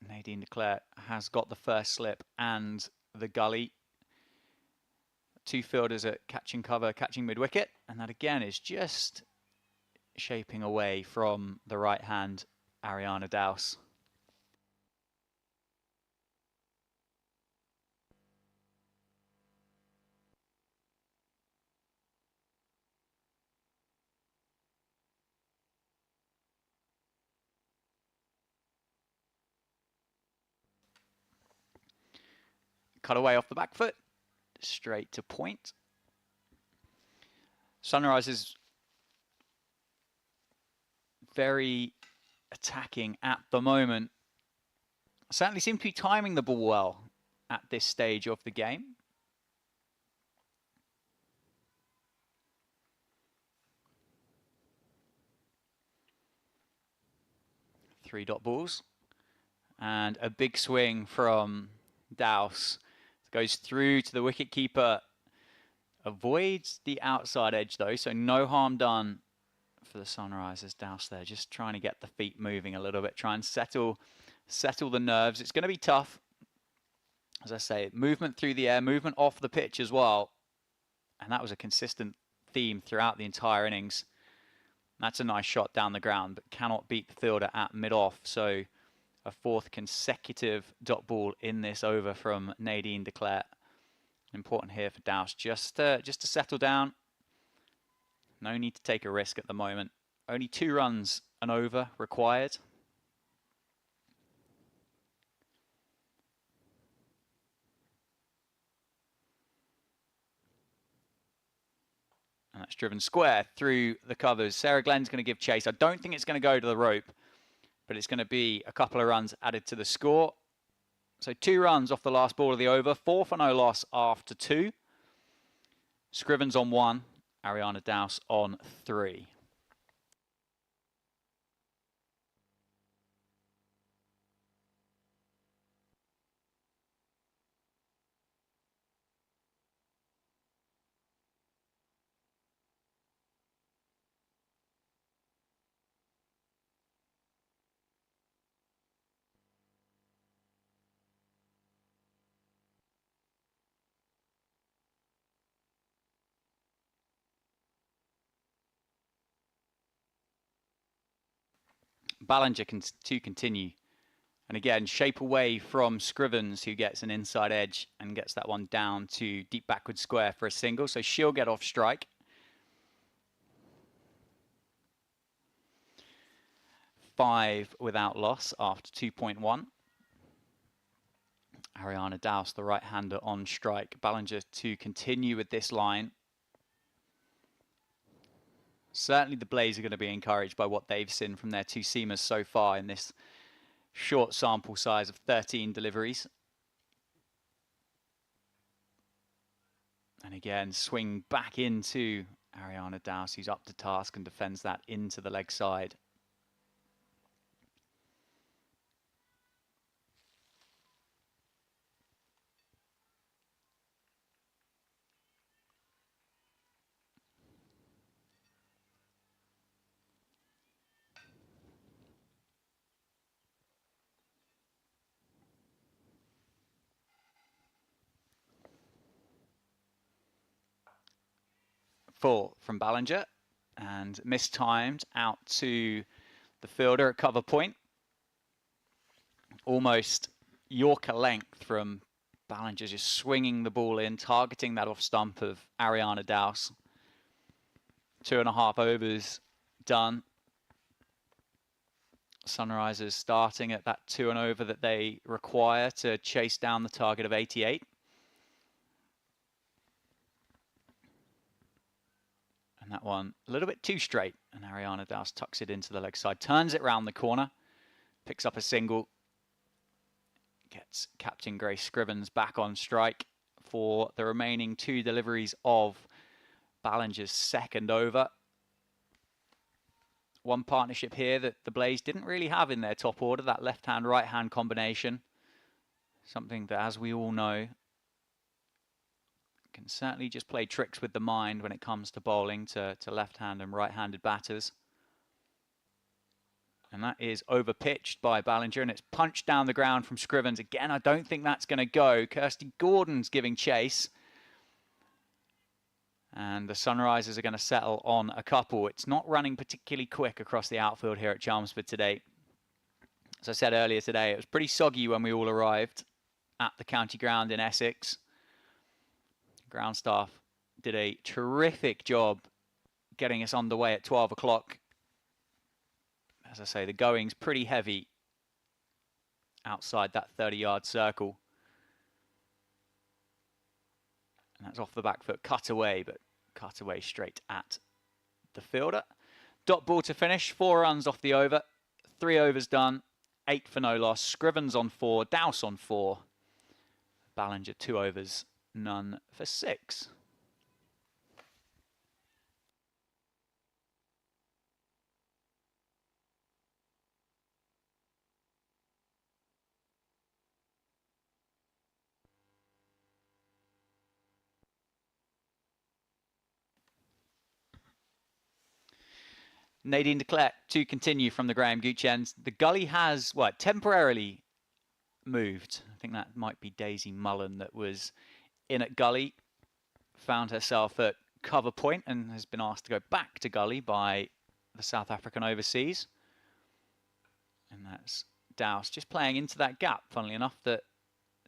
Nadine de Klerk has got the first slip and the gully. 2 fielders at catching cover, catching mid-wicket. And that again is just shaping away from the right hand Ariana Dowse. Cut away off the back foot, straight to point. Sunrise is very attacking at the moment. Certainly seem to be timing the ball well at this stage of the game. Three dot balls. And a big swing from Dowse. Goes through to the wicketkeeper. Avoids the outside edge though, so no harm done for the Sunrisers. Dowse there, just trying to get the feet moving a little bit, try and settle the nerves. It's going to be tough. As I say, movement through the air, movement off the pitch as well. And that was a consistent theme throughout the entire innings. That's a nice shot down the ground, but cannot beat the fielder at mid-off. So a 4th consecutive dot ball in this over from Nadine de Klerk. Important here for Dowse, just to settle down. No need to take a risk at the moment. Only 2 runs an over required. And that's driven square through the covers. Sarah Glenn's going to give chase. I don't think it's going to go to the rope, but it's going to be a couple of runs added to the score. So 2 runs off the last ball of the over. 4 for no loss after 2. Scrivens on 1. Ariana Dowse on 3. Ballinger to continue. And again, shape away from Scrivens, who gets an inside edge and gets that one down to deep backward square for a single. So she'll get off strike. 5 without loss after 2.1. Ariana Douse, the right-hander, on strike. Ballinger to continue with this line. Certainly the Blaze are going to be encouraged by what they've seen from their two seamers so far in this short sample size of 13 deliveries. And again, swing back into Ariana Douse, who's up to task and defends that into the leg side. Full from Ballinger and mistimed out to the fielder at cover point. Almost Yorker length from Ballinger, just swinging the ball in, targeting that off stump of Ariana Douse. 2.5 overs done. Sunrisers starting at that 2 and over that they require to chase down the target of 88. And that one a little bit too straight, and Ariana Douse tucks it into the leg side, turns it round the corner, picks up a single, gets Captain Grace Scrivens back on strike for the remaining 2 deliveries of Ballinger's second over. One partnership here that the Blaze didn't really have in their top order, that left-hand, right-hand combination. Something that, as we all know, can certainly just play tricks with the mind when it comes to bowling to left-hand and right-handed batters. And that is over-pitched by Ballinger, and it's punched down the ground from Scrivens. Again, I don't think that's going to go. Kirsty Gordon's giving chase. And the Sunrisers are going to settle on a couple. It's not running particularly quick across the outfield here at Chelmsford today. As I said earlier today, it was pretty soggy when we all arrived at the county ground in Essex. Ground staff did a terrific job getting us underway at 12 o'clock. As I say, the going's pretty heavy outside that 30-yard circle. And that's off the back foot, cut away, but cut away straight at the fielder. Dot ball to finish, 4 runs off the over, 3 overs done, 8 for no loss. Scrivens on 4, Douse on 4. Ballinger 2 overs, none for 6. Nadine de Klerk to continue from the Graham Gooch end. The gully has, temporarily moved. I think that might be Daisy Mullen that was in at gully, found herself at cover point and has been asked to go back to gully by the South African overseas. And that's Douse just playing into that gap, funnily enough, that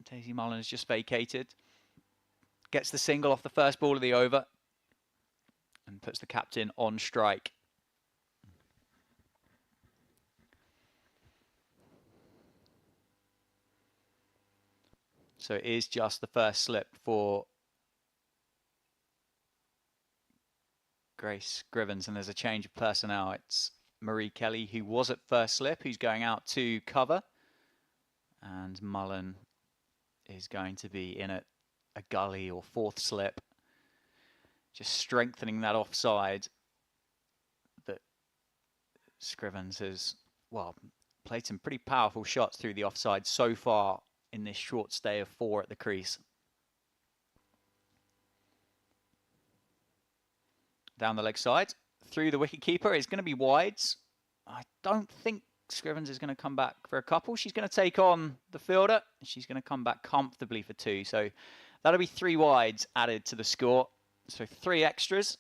Daisy Mullen has just vacated. Gets the single off the first ball of the over and puts the captain on strike. So it is just the first slip for Grace Scrivens, and there's a change of personnel. It's Marie Kelly, who was at first slip, who's going out to cover. And Mullen is going to be in at a gully or 4th slip. Just strengthening that offside that Scrivens has, played some pretty powerful shots through the offside so far in this short stay of 4 at the crease. Down the leg side, through the wicketkeeper, it's going to be wides. I don't think Scrivens is going to come back for a couple. She's going to take on the fielder. She's going to come back comfortably for 2. So that'll be 3 wides added to the score. So 3 extras,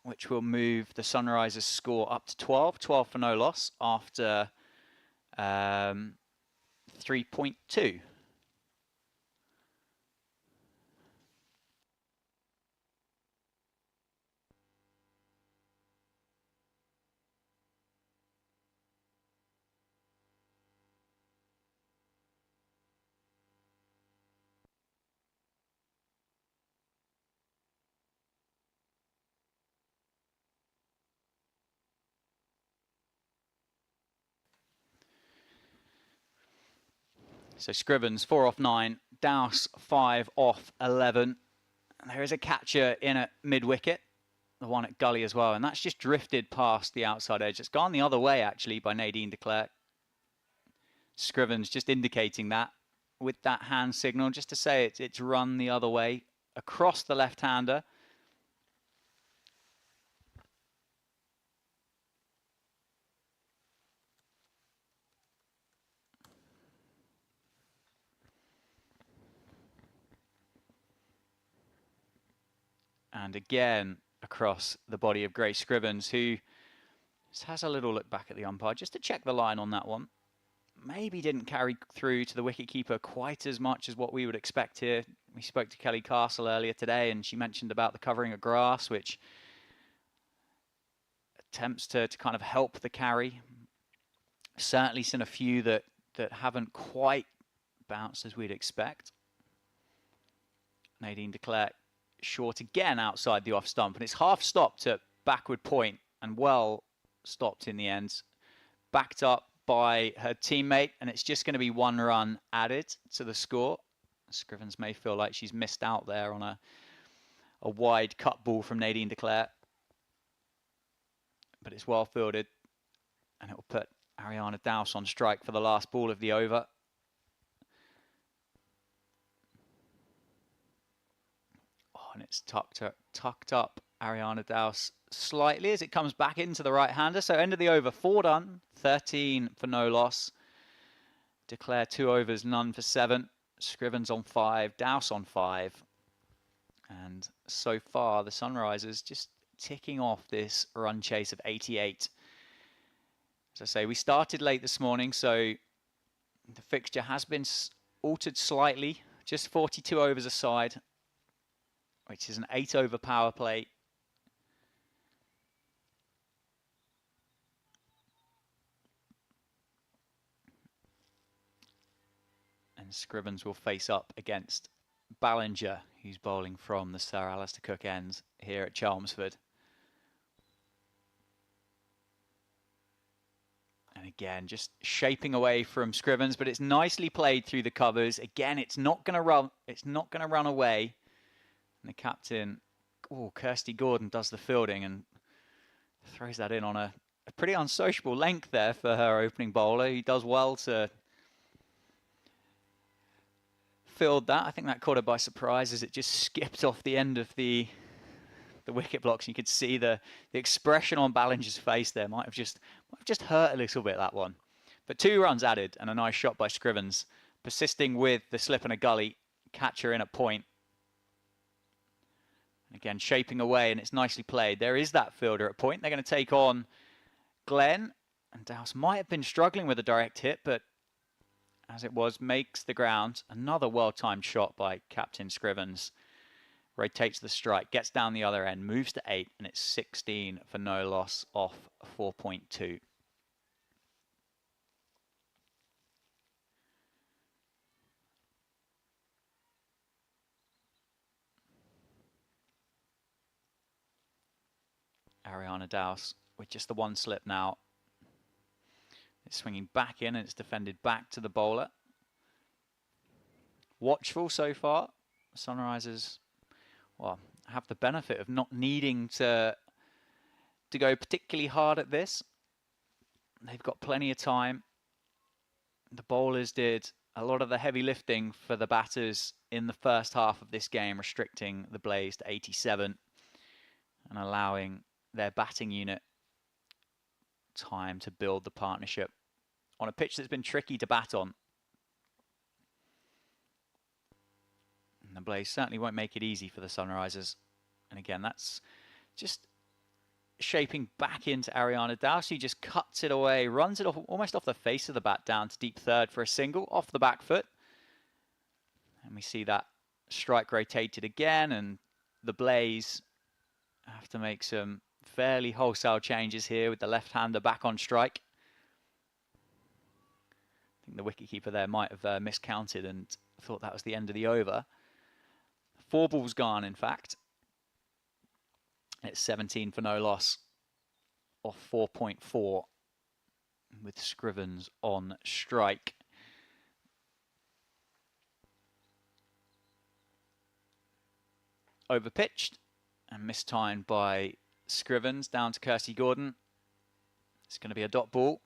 which will move the Sunrisers score up to 12. 12 for no loss after 3.2. So Scrivens 4 off 9, Dowse 5 off 11. And there is a catcher in at mid-wicket, the one at gully as well, and that's just drifted past the outside edge. It's gone the other way actually by Nadine de Klerk. Scrivens just indicating that with that hand signal, just to say it's run the other way across the left-hander. And again across the body of Grace Scrivens, who just has a little look back at the umpire just to check the line on that one. Maybe didn't carry through to the wicketkeeper quite as much as what we would expect here. We spoke to Kelly Castle earlier today, and she mentioned about the covering of grass, which attempts to kind of help the carry. Certainly seen a few that haven't quite bounced as we'd expect. Nadine de Klerk short again outside the off stump, and it's half stopped at backward point and well stopped in the end. Backed up by her teammate, and it's just going to be 1 run added to the score. Scrivens may feel like she's missed out there on a wide cut ball from Nadine de Klerk, but it's well fielded, and it will put Ariana Dowse on strike for the last ball of the over. Oh, and it's tucked up Ariana Dowse slightly as it comes back into the right-hander. So end of the over, 4 done, 13 for no loss. De Klerk 2 overs, none for 7. Scrivens on 5, Dowse on 5. And so far, the Sunrisers just ticking off this run chase of 88. As I say, we started late this morning, so the fixture has been altered slightly, just 42 overs aside, which is an 8-over power play. And Scrivens will face up against Ballinger, who's bowling from the Sir Alistair Cook ends here at Chelmsford. And again, just shaping away from Scrivens, but it's nicely played through the covers. Again, it's not going to run. It's not going to run away. And the captain, Kirsty Gordon, does the fielding and throws that in on a pretty unsociable length there for her opening bowler. He does well to field that. I think that caught her by surprise as it just skipped off the end of the wicket blocks. You could see the expression on Ballinger's face there might have just hurt a little bit, that one. But 2 runs added and a nice shot by Scrivens, persisting with the slip and a gully, catcher in at point. And again, shaping away, and it's nicely played. There is that fielder at point. They're going to take on Glenn, and Dowse might have been struggling with a direct hit, but as it was, makes the ground. Another well-timed shot by Captain Scrivens. Rotates the strike, gets down the other end, moves to 8, and it's 16 for no loss off 4.2. Ariana Dowse with just the 1 slip now. It's swinging back in and it's defended back to the bowler. Watchful so far. Sunrisers, well, have the benefit of not needing to go particularly hard at this. They've got plenty of time. The bowlers did a lot of the heavy lifting for the batters in the first half of this game, restricting the blaze to 87 and allowing their batting unit time to build the partnership on a pitch that's been tricky to bat on. And the blaze certainly won't make it easy for the Sunrisers. And again, that's just shaping back into Ariana Dowse, who just cuts it away, runs it off, almost off the face of the bat down to deep third for a single, off the back foot. And we see that strike rotated again, and the blaze have to make some fairly wholesale changes here with the left-hander back on strike. I think the wicketkeeper there might have miscounted and thought that was the end of the over. 4 balls gone, in fact. It's 17 for no loss off 4.4 with Scrivens on strike. overpitched and mistimed by Scrivens down to Kirsty Gordon. It's going to be a dot ball.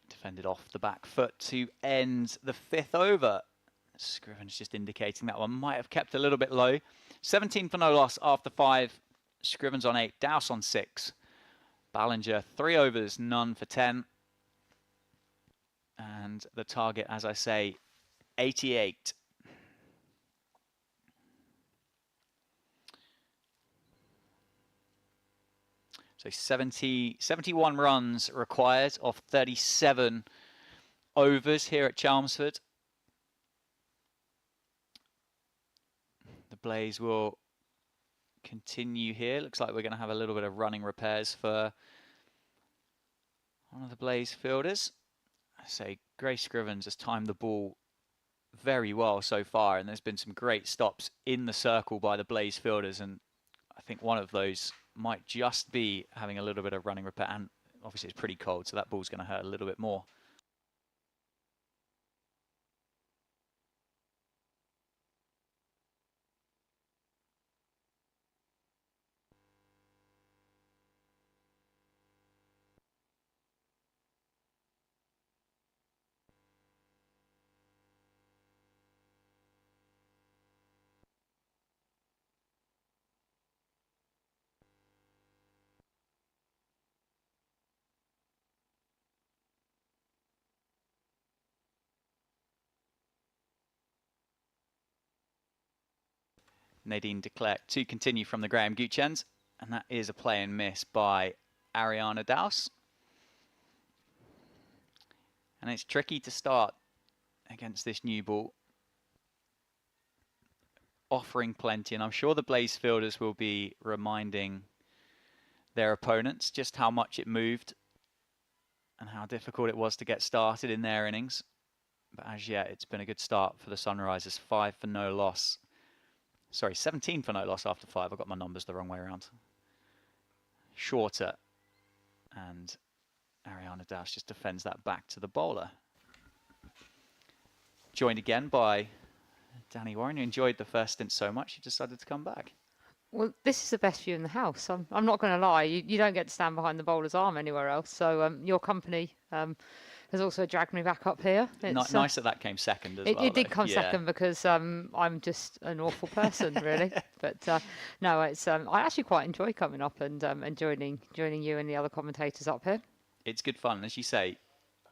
Defended off the back foot to end the 5th over. Scrivens just indicating that one might have kept a little bit low. 17 for no loss after 5. Scrivens on 8. Dowse on 6. Ballinger 3 overs, none for 10. And the target, as I say, 88. So 71 runs required off 37 overs here at Chelmsford. The Blaze will continue here. Looks like we're going to have a little bit of running repairs for one of the Blaze fielders. I say Grace Scrivens has timed the ball very well so far, and there's been some great stops in the circle by the Blaze fielders, and I think one of those might just be having a little bit of running repair, and obviously it's pretty cold, so that ball's going to hurt a little bit more. Nadine de Klerk to continue from the Graham Gooch end, and that is a play and miss by Ariana Dowse. And it's tricky to start against this new ball, offering plenty, and I'm sure the Blaze fielders will be reminding their opponents just how much it moved and how difficult it was to get started in their innings. But as yet, it's been a good start for the Sunrisers. 5 for no loss. Sorry, 17 for no loss after 5. I got my numbers the wrong way around. Shorter. And Ariana Dowse just defends that back to the bowler. Joined again by Danny Warren, who enjoyed the first stint so much he decided to come back. Well, this is the best view in the house. I'm not going to lie. You don't get to stand behind the bowler's arm anywhere else. So your company has also dragged me back up here. It's, nice that came second as well. It did come second because I'm just an awful person, really. But no, it's I actually quite enjoy coming up and joining you and the other commentators up here. It's good fun, as you say.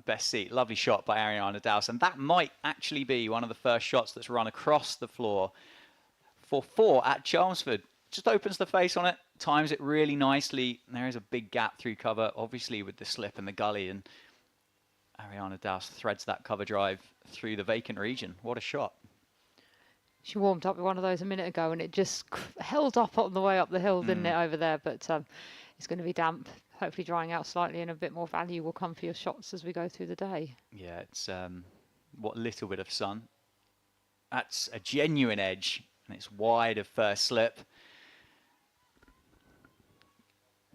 Best seat, lovely shot by Ariana Dowse, and that might actually be one of the first shots that's run across the floor for 4 at Chelmsford. Just opens the face on it, times it really nicely. There is a big gap through cover, obviously with the slip and the gully, and Ariana Dowse threads that cover drive through the vacant region. What a shot. She warmed up with one of those a minute ago, and it just held up on the way up the hill, didn't it, over there? But it's going to be damp, hopefully drying out slightly, and a bit more value will come for your shots as we go through the day. Yeah, it's what little bit of sun. That's a genuine edge, and it's wide of first slip.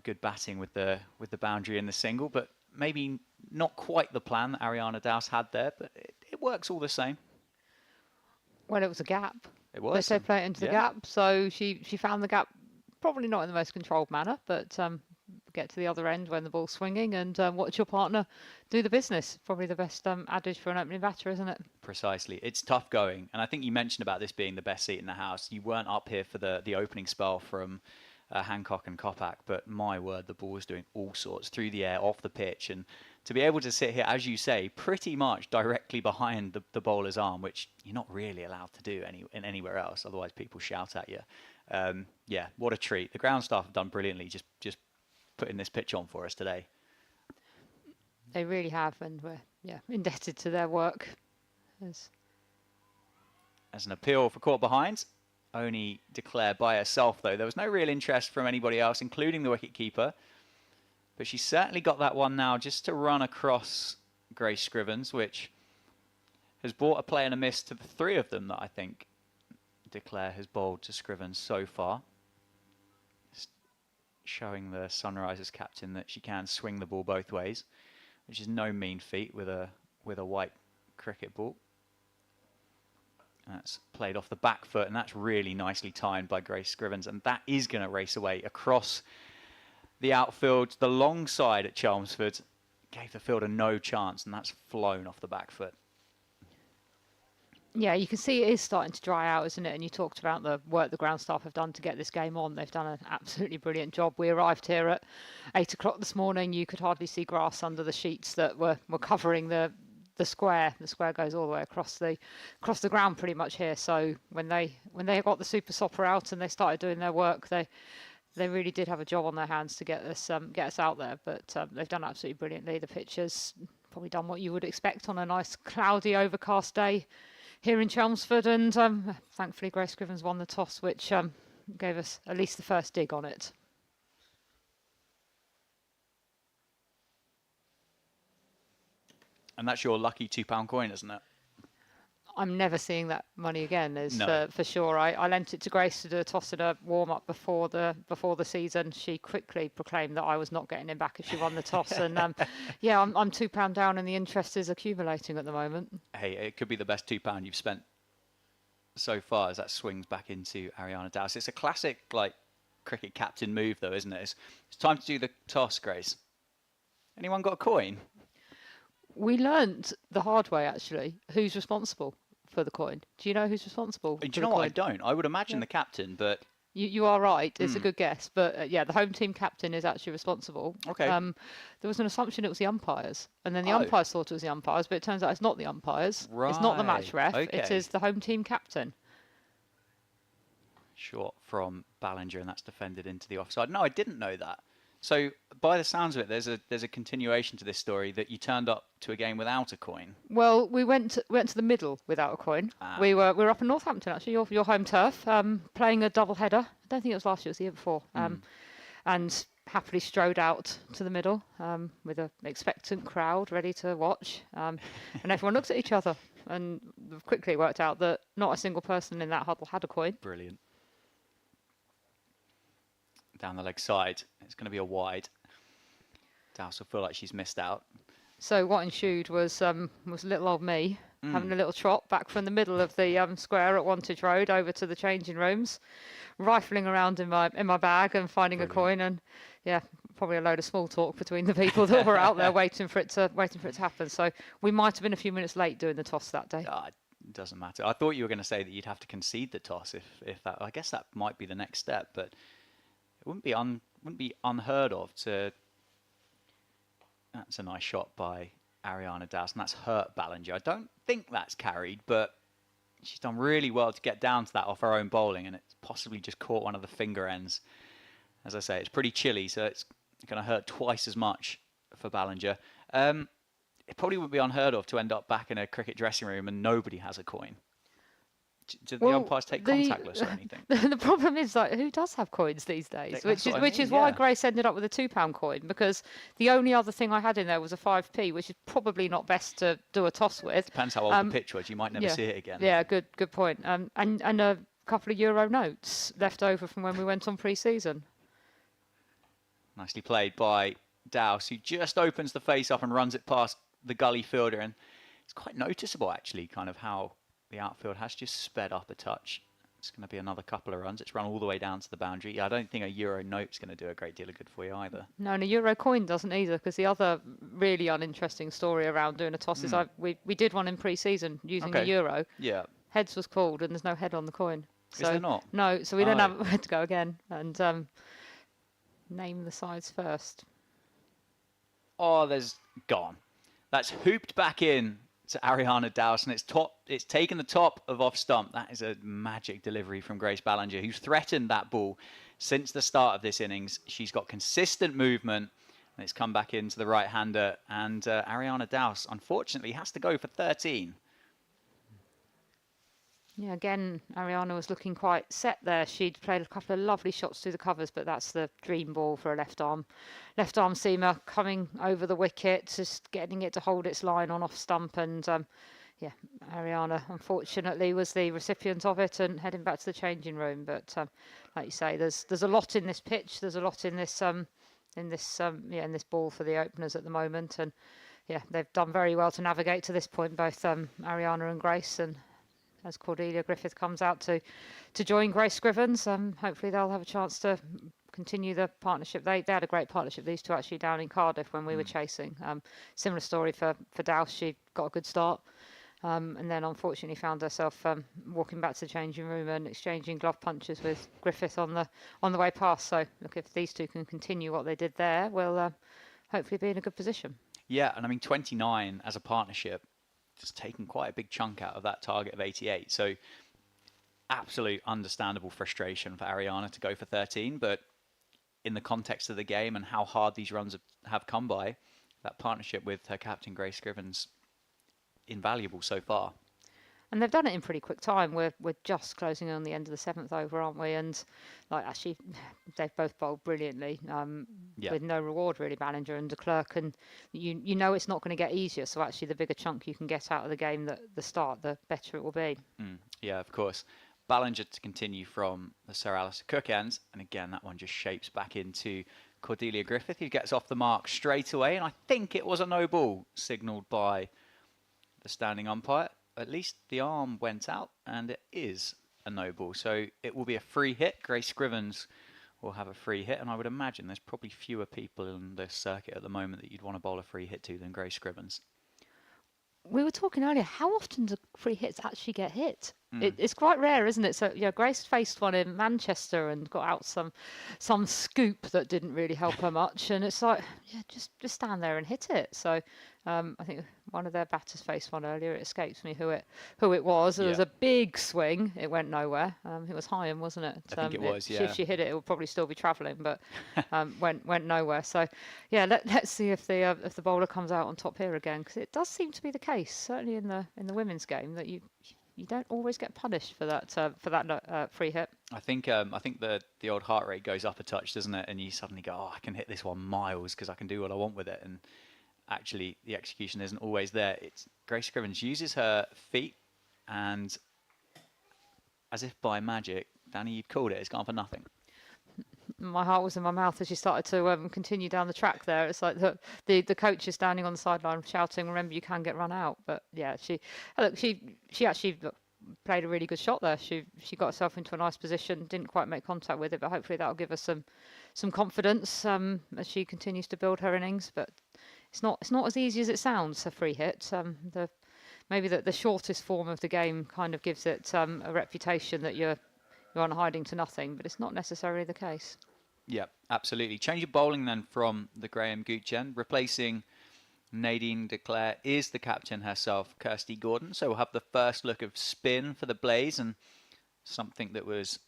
Good batting with the boundary and the single, but maybe not quite the plan that Ariana Dowse had there, but it works all the same. Well, it was a gap. It was. They say play it into the gap, so she found the gap, probably not in the most controlled manner, but get to the other end when the ball's swinging and watch your partner do the business. Probably the best adage for an opening batter, isn't it? Precisely. It's tough going, and I think you mentioned about this being the best seat in the house. You weren't up here for the opening spell from Hancock and Kopak, but my word, the ball was doing all sorts through the air, off the pitch, and to be able to sit here, as you say, pretty much directly behind the bowler's arm, which you're not really allowed to do anywhere else, otherwise people shout at you. Yeah, what a treat. The ground staff have done brilliantly just putting this pitch on for us today. They really have, and we're indebted to their work. As an appeal for caught behind, only declare by herself, though. There was no real interest from anybody else, including the wicketkeeper. But she's certainly got that one now just to run across Grace Scrivens, which has brought a play and a miss to the 3 of them that I think Declare has bowled to Scrivens so far. Just showing the Sunrisers captain that she can swing the ball both ways, which is no mean feat with a white cricket ball. That's played off the back foot, and that's really nicely timed by Grace Scrivens, and that is going to race away across the outfield. The long side at Chelmsford gave the fielder no chance, and that's flown off the back foot. Yeah, you can see it is starting to dry out, isn't it? And you talked about the work the ground staff have done to get this game on. They've done an absolutely brilliant job. We arrived here at 8 o'clock this morning. You could hardly see grass under the sheets that were covering the square. The square goes all the way across the ground pretty much here. So when they got the super sopper out and they started doing their work, they really did have a job on their hands to get us out there. But they've done absolutely brilliantly. The pitcher's probably done what you would expect on a nice cloudy, overcast day here in Chelmsford, and thankfully Grace Scrivens won the toss, which gave us at least the first dig on it. And that's your lucky £2 coin, isn't it? I'm never seeing that money again, No. for sure. I lent it to Grace to do a toss in a warm-up before the season. She quickly proclaimed that I was not getting him back if she won the toss. And yeah, I'm £2 down, and the interest is accumulating at the moment. Hey, it could be the best £2 you've spent so far as that swings back into Ariana Dowse. It's a classic cricket captain move, though, isn't it? It's time to do the toss, Grace. Anyone got a coin? We learnt the hard way, actually, who's responsible for the coin. Do you know who's responsible for the coin? Do you know what? I don't. I would imagine the captain, but... You are right. It's a good guess. But yeah, the home team captain is actually responsible. Okay. There was an assumption it was the umpires. And then the umpires thought it was the umpires, but it turns out it's not the umpires. Right. It's not the match ref. Okay. It is the home team captain. Short from Ballinger, and that's defended into the offside. No, I didn't know that. So, by the sounds of it, there's a continuation to this story that you turned up to a game without a coin. Well, we went to the middle without a coin. We were up in Northampton, actually, your home turf, playing a double header. I don't think it was last year; it was the year before. And happily strode out to the middle with an expectant crowd ready to watch, and everyone looked at each other, and quickly worked out that not a single person in that huddle had a coin. Brilliant. Down the leg side, it's going to be a wide. Dowse will feel like she's missed out. So what ensued was little old me having a little trot back from the middle of the square at Wantage Road over to the changing rooms, rifling around in my bag and finding a coin, and yeah, probably a load of small talk between the people that were out there waiting for it to happen. So we might have been a few minutes late doing the toss that day. It doesn't matter. I thought you were going to say that you'd have to concede the toss if that. I guess that might be the next step, but it wouldn't be unheard of to. That's a nice shot by Ariana Dowse, and that's hurt Ballinger. I don't think that's carried, but she's done really well to get down to that off her own bowling, and it's possibly just caught one of the finger ends. As I say, it's pretty chilly, so it's going to hurt twice as much for Ballinger. It probably would be unheard of to end up back in a cricket dressing room and nobody has a coin. Do the umpires take contactless or anything? The problem is, like, who does have coins these days? Which is why Grace ended up with a £2 coin, because the only other thing I had in there was a 5p, which is probably not best to do a toss with. Depends how old the pitch was. You might never see it again. Yeah, good point. And a couple of euro notes left over from when we went on pre-season. Nicely played by Dowse, who just opens the face up and runs it past the gully fielder, and it's quite noticeable actually, kind of how the outfield has just sped up a touch. It's going to be another couple of runs. It's run all the way down to the boundary. I don't think a euro note's going to do a great deal of good for you either. No, and a euro coin doesn't either, because the other really uninteresting story around doing a toss is we did one in pre-season using a euro. Yeah. Heads was called and there's no head on the coin. So, is there not? No, so we don't have where to go again and name the sides first. Oh, there's gone. That's hooped back in to Ariana Dowse, and it's taken the top of off stump. That is a magic delivery from Grace Ballinger, who's threatened that ball since the start of this innings. She's got consistent movement, and it's come back into the right-hander, and Ariana Dowse, unfortunately, has to go for 13. Yeah, again, Ariana was looking quite set there. She'd played a couple of lovely shots through the covers, but that's the dream ball for a left arm seamer coming over the wicket, just getting it to hold its line on off stump. And yeah, Ariana unfortunately was the recipient of it and heading back to the changing room. But like you say, there's a lot in this pitch. There's a lot in this in this ball for the openers at the moment. And yeah, they've done very well to navigate to this point, both Ariana and Grace. And as Cordelia Griffith comes out to join Grace Scrivens, hopefully they'll have a chance to continue the partnership. They had a great partnership, these two, actually, down in Cardiff when we were chasing. Similar story for Dowse. She got a good start, and then unfortunately found herself walking back to the changing room and exchanging glove punches with Griffith on the way past. So look, if these two can continue what they did there, we'll hopefully be in a good position. Yeah, and I mean 29 as a partnership, just taken quite a big chunk out of that target of 88. So absolute understandable frustration for Ariana to go for 13, but in the context of the game and how hard these runs have come by, that partnership with her captain Grace Scrivens, invaluable so far. And they've done it in pretty quick time. We're just closing on the end of the 7th over, aren't we? And like, actually, they've both bowled brilliantly, with no reward really, Ballinger and de Klerk. And you know it's not going to get easier. So actually, the bigger chunk you can get out of the game at the start, the better it will be. Yeah, of course. Ballinger to continue from the Sir Alistair Cook ends, and again that one just shapes back into Cordelia Griffith, who gets off the mark straight away. And I think it was a no ball signalled by the standing umpire. At least the arm went out, and it is a no ball. So it will be a free hit. Grace Scrivens will have a free hit, and I would imagine there's probably fewer people in this circuit at the moment that you'd want to bowl a free hit to than Grace Scrivens. We were talking earlier, how often do free hits actually get hit? It's quite rare, isn't it? So yeah, Grace faced one in Manchester and got out some scoop that didn't really help her much, and it's like, yeah, just stand there and hit it. So I think one of their batters faced one earlier. It escapes me who it was. It was a big swing. It went nowhere. It was Hyam, wasn't it? I think it was. Yeah. If she hit it, it would probably still be travelling, but went nowhere. So yeah, let's see if the bowler comes out on top here again, because it does seem to be the case, certainly in the women's game, that you don't always get punished for that free hit. I think the old heart rate goes up a touch, doesn't it? And you suddenly go, oh, I can hit this one miles because I can do what I want with it. And actually, the execution isn't always there. It's Grace Scrivens uses her feet, and as if by magic, Danny, you've called it. It's gone for nothing. My heart was in my mouth as she started to continue down the track there. It's like the coach is standing on the sideline shouting, "Remember, you can get run out." But yeah, she actually played a really good shot there. She got herself into a nice position, didn't quite make contact with it, but hopefully that'll give us some confidence as she continues to build her innings. But it's not as easy as it sounds, a free hit. Maybe the shortest form of the game kind of gives it a reputation that you're on hiding to nothing, but it's not necessarily the case. Yeah, absolutely. Change of bowling then from the Graham Gooch end. Replacing Nadine Declare is the captain herself, Kirsty Gordon. So we'll have the first look of spin for the Blaze, and something that was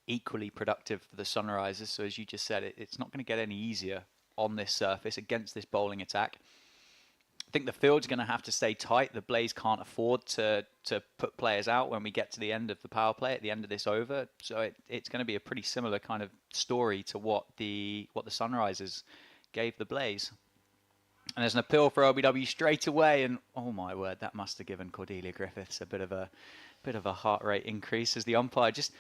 equally productive for the Sunrisers. So as you just said, it's not going to get any easier on this surface against this bowling attack. I think the field's going to have to stay tight. The Blaze can't afford to put players out when we get to the end of the power play at the end of this over. So it's going to be a pretty similar kind of story to what the Sunrisers gave the Blaze. And there's an appeal for LBW straight away, and oh my word, that must have given Cordelia Griffiths a bit of a heart rate increase as the umpire just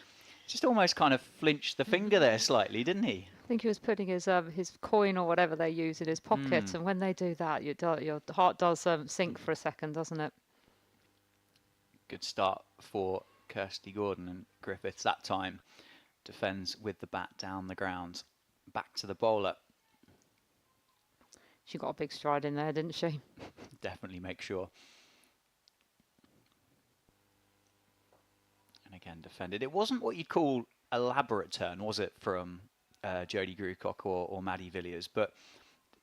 almost kind of flinched the finger there slightly, didn't he? I think he was putting his coin or whatever they use in his pocket, and when they do that, your heart does sink for a second, doesn't it? Good start for Kirsty Gordon, and Griffiths that time defends with the bat down the ground. Back to the bowler. She got a big stride in there, didn't she? Definitely make sure. And again defended. It wasn't what you'd call elaborate turn, was it, from Jodie Grucock or Maddie Villiers, but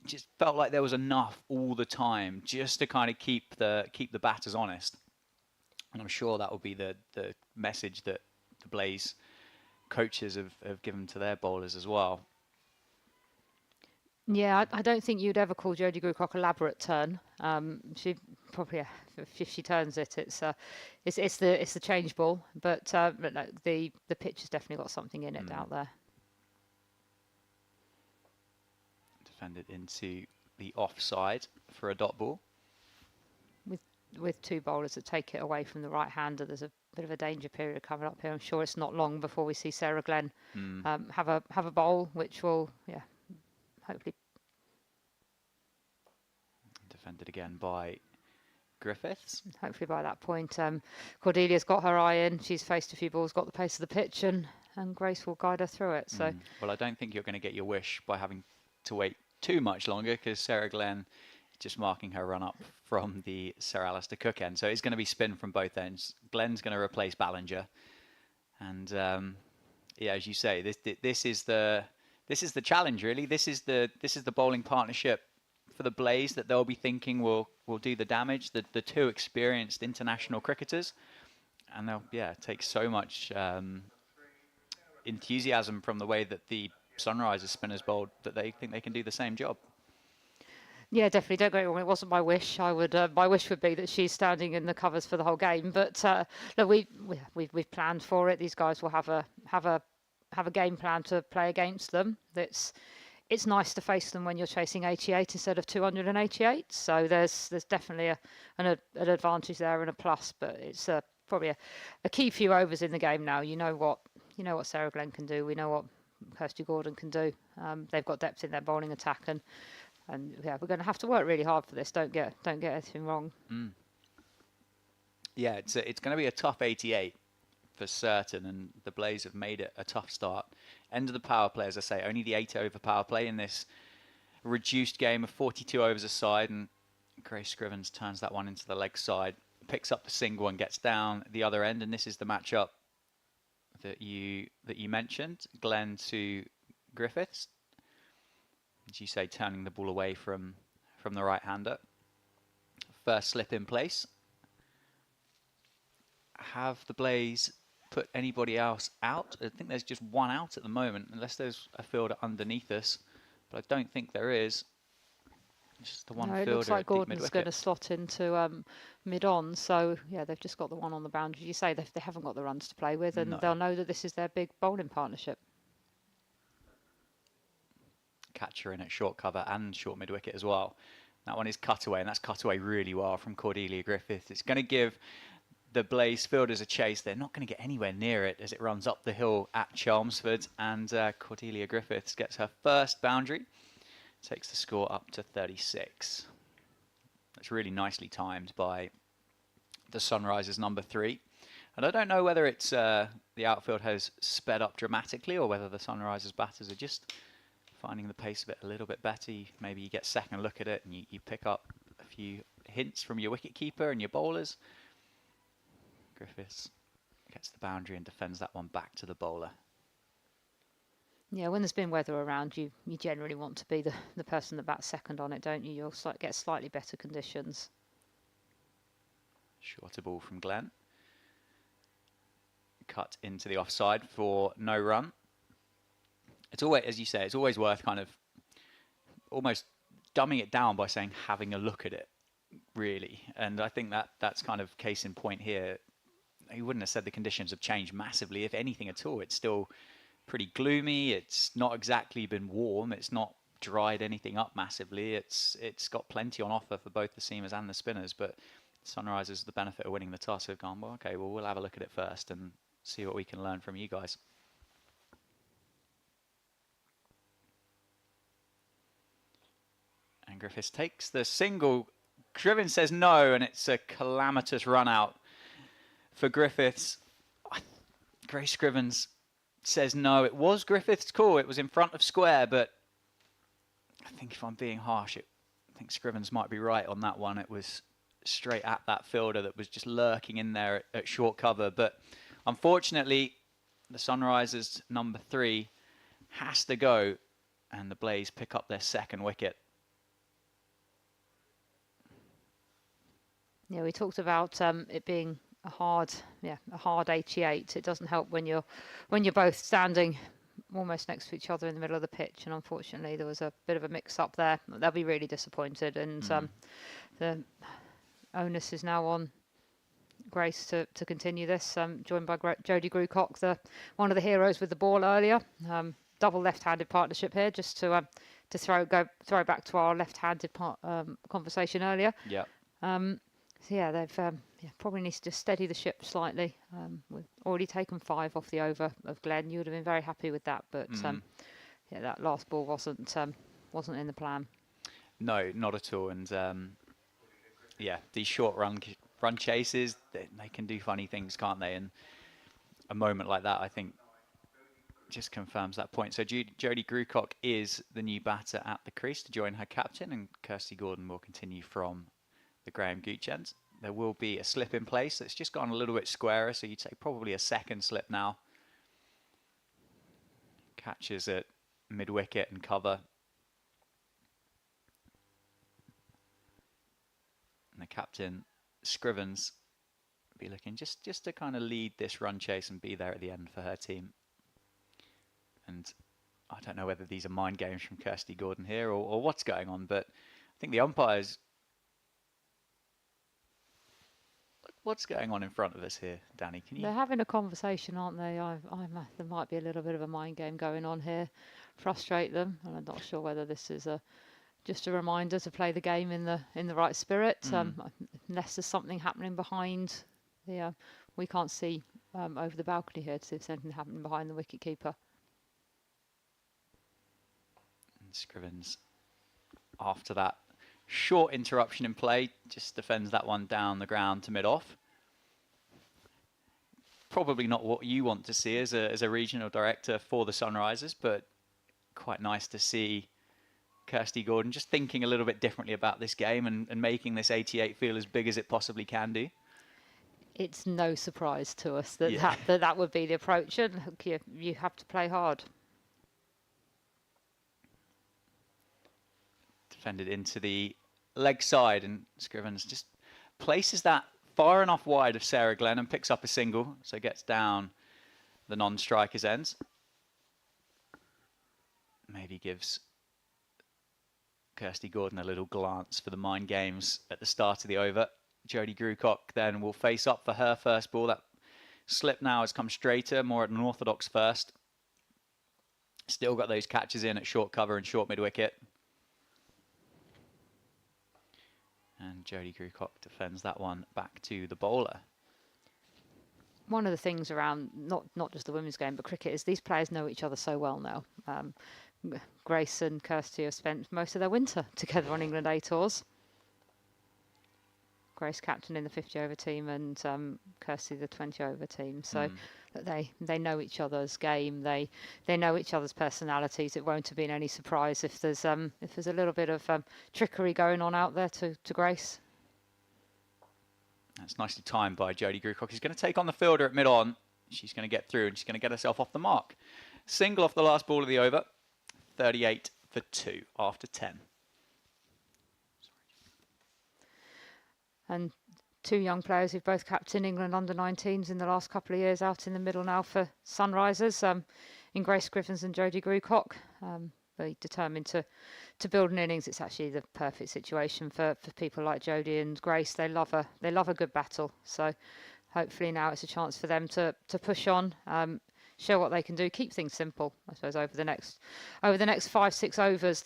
it just felt like there was enough all the time just to kind of keep the batters honest. And I'm sure that will be the message that the Blaze coaches have given to their bowlers as well. Yeah, I don't think you'd ever call Jodie Grewcock a elaborate turn. She probably, if she turns it, it's the change ball. But no, the pitch has definitely got something in it out there. Defended into the offside for a dot ball. With two bowlers that take it away from the right hander, there's a bit of a danger period coming up here. I'm sure it's not long before we see Sarah Glenn have a bowl, which will hopefully. Defended again by Griffiths. Hopefully by that point, Cordelia's got her eye in. She's faced a few balls, got the pace of the pitch, and Grace will guide her through it. So, well, I don't think you're going to get your wish by having to wait too much longer, because Sarah Glenn is just marking her run up from the Sir Alistair Cook end. So it's going to be spin from both ends. Glenn's going to replace Ballinger, and as you say, this is the challenge really. This is the bowling partnership for the Blaze that they'll be thinking will do the damage. The two experienced international cricketers, and they'll take so much enthusiasm from the way that the Sunrisers spinners bowled that they think they can do the same job. Yeah, definitely. Don't get me wrong. It wasn't my wish. I would. My wish would be that she's standing in the covers for the whole game. But look, we've planned for it. These guys will have a game plan to play against them. It's nice to face them when you're chasing 88 instead of 288. So there's definitely an advantage there and a plus. But it's probably a key few overs in the game now. You know what Sarah Glenn can do. We know what Kirsty Gordon can do. They've got depth in their bowling attack, and we're going to have to work really hard for this. Don't get anything wrong. Yeah, it's going to be a tough 88 for certain, and the Blaze have made it a tough start. End of the power play, as I say, only the 8 over power play in this reduced game of 42 overs aside, and Grace Scrivens turns that one into the leg side, picks up the single and gets down the other end, and this is the matchup that you mentioned, Glenn to Griffiths. As you say, turning the ball away from the right-hander. First slip in place. Have the Blaze put anybody else out? I think there's just one out at the moment, unless there's a fielder underneath us. But I don't think there is. Just the one fielder. It looks like Gordon's going to slot into mid-on. So, they've just got the one on the boundary. You say they haven't got the runs to play with, and they'll know that this is their big bowling partnership. Catcher in at short cover and short mid-wicket as well. That one is cut away, and that's cut away really well from Cordelia Griffith. It's going to give the Blaze fielders a chase. They're not going to get anywhere near it as it runs up the hill at Chelmsford, and Cordelia Griffiths gets her first boundary, takes the score up to 36. That's really nicely timed by the Sunrisers number 3. And I don't know whether it's the outfield has sped up dramatically or whether the Sunrisers batters are just finding the pace of it a little bit better. Maybe you get second look at it and you pick up a few hints from your wicketkeeper and your bowlers. Griffiths gets the boundary and defends that one back to the bowler. Yeah, when there's been weather around, you generally want to be the person that bats second on it, don't you? You'll get slightly better conditions. Shorter ball from Glenn. Cut into the offside for no run. It's always, as you say, it's always worth kind of almost dumbing it down by saying having a look at it, really. And I think that's kind of case in point here. You wouldn't have said the conditions have changed massively, if anything at all. It's still pretty gloomy. It's not exactly been warm. It's not dried anything up massively. It's got plenty on offer for both the seamers and the spinners. But Sunrisers, the benefit of winning the toss, have gone, well, okay, well, we'll have a look at it first and see what we can learn from you guys. And Griffiths takes the single. Scrivens says no, and it's a calamitous run out for Griffiths. Grace Scrivens says no. It was Griffiths' call. It was in front of square, but I think if I'm being harsh, I think Scrivens might be right on that one. It was straight at that fielder that was just lurking in there at short cover. But unfortunately, the Sunrisers number 3 has to go, and the Blaze pick up their second wicket. Yeah, we talked about it being a hard 88. It doesn't help when you're both standing almost next to each other in the middle of the pitch, and unfortunately there was a bit of a mix-up there. They'll be really disappointed, and the onus is now on Grace to continue this, joined by Jodie Grucock, one of the heroes with the ball earlier. Double left-handed partnership here, just to throw back to our left-handed conversation earlier. Yeah. So yeah, they've probably need to just steady the ship slightly. We've already taken 5 off the over of Glenn. You would have been very happy with that, but yeah, that last ball wasn't in the plan. No, not at all. And yeah, these short run chases, they can do funny things, can't they? And a moment like that, I think, just confirms that point. So Jodie Grucock is the new batter at the crease to join her captain, and Kirsty Gordon will continue from the Graham Gooch end. There will be a slip in place that's just gone a little bit squarer, so you'd say probably a second slip now. Catches at mid-wicket and cover. And the captain, Scrivens, be looking just to kind of lead this run chase and be there at the end for her team. And I don't know whether these are mind games from Kirsty Gordon here or what's going on, but I think the umpires... What's going on in front of us here, Danny? Can you... They're having a conversation, aren't they? There might be a little bit of a mind game going on here, frustrate them. And I'm not sure whether this is just a reminder to play the game in the right spirit. Unless there's something happening behind we can't see over the balcony here to see if there's anything happening behind the wicket keeper. And Scrivens, after that short interruption in play, just defends that one down the ground to mid-off. Probably not what you want to see as a regional director for the Sunrisers, but quite nice to see Kirsty Gordon just thinking a little bit differently about this game and making this 88 feel as big as it possibly can do. It's no surprise to us that would be the approach, and you have to play hard. Defended into the leg side, and Scrivens just places that far enough wide of Sarah Glenn and picks up a single, so gets down the non-striker's ends. Maybe gives Kirsty Gordon a little glance for the mind games at the start of the over. Jodie Grucock then will face up for her first ball. That slip now has come straighter, more at an orthodox first. Still got those catches in at short cover and short mid-wicket. And Jodie Grucock defends that one back to the bowler. One of the things around not just the women's game but cricket is these players know each other so well now. Grace and Kirsty have spent most of their winter together on England A tours. Grace captain in the 50 over team and Kirsty the 20 over team. So they know each other's game. They know each other's personalities. It won't have been any surprise if there's a little bit of trickery going on out there to Grace. That's nicely timed by Jodie Grucock. She's going to take on the fielder at mid-on. She's going to get through and she's going to get herself off the mark. Single off the last ball of the over. 38 for 2 after 10. And 2 young players who've both captained England under-19s in the last couple of years out in the middle now for Sunrisers, in Grace Scrivens and Jodie Grucock. Very determined to build an innings. It's actually the perfect situation for people like Jodie and Grace. They love a good battle. So hopefully now it's a chance for them to push on, show what they can do, keep things simple. I suppose over the next 5-6 overs,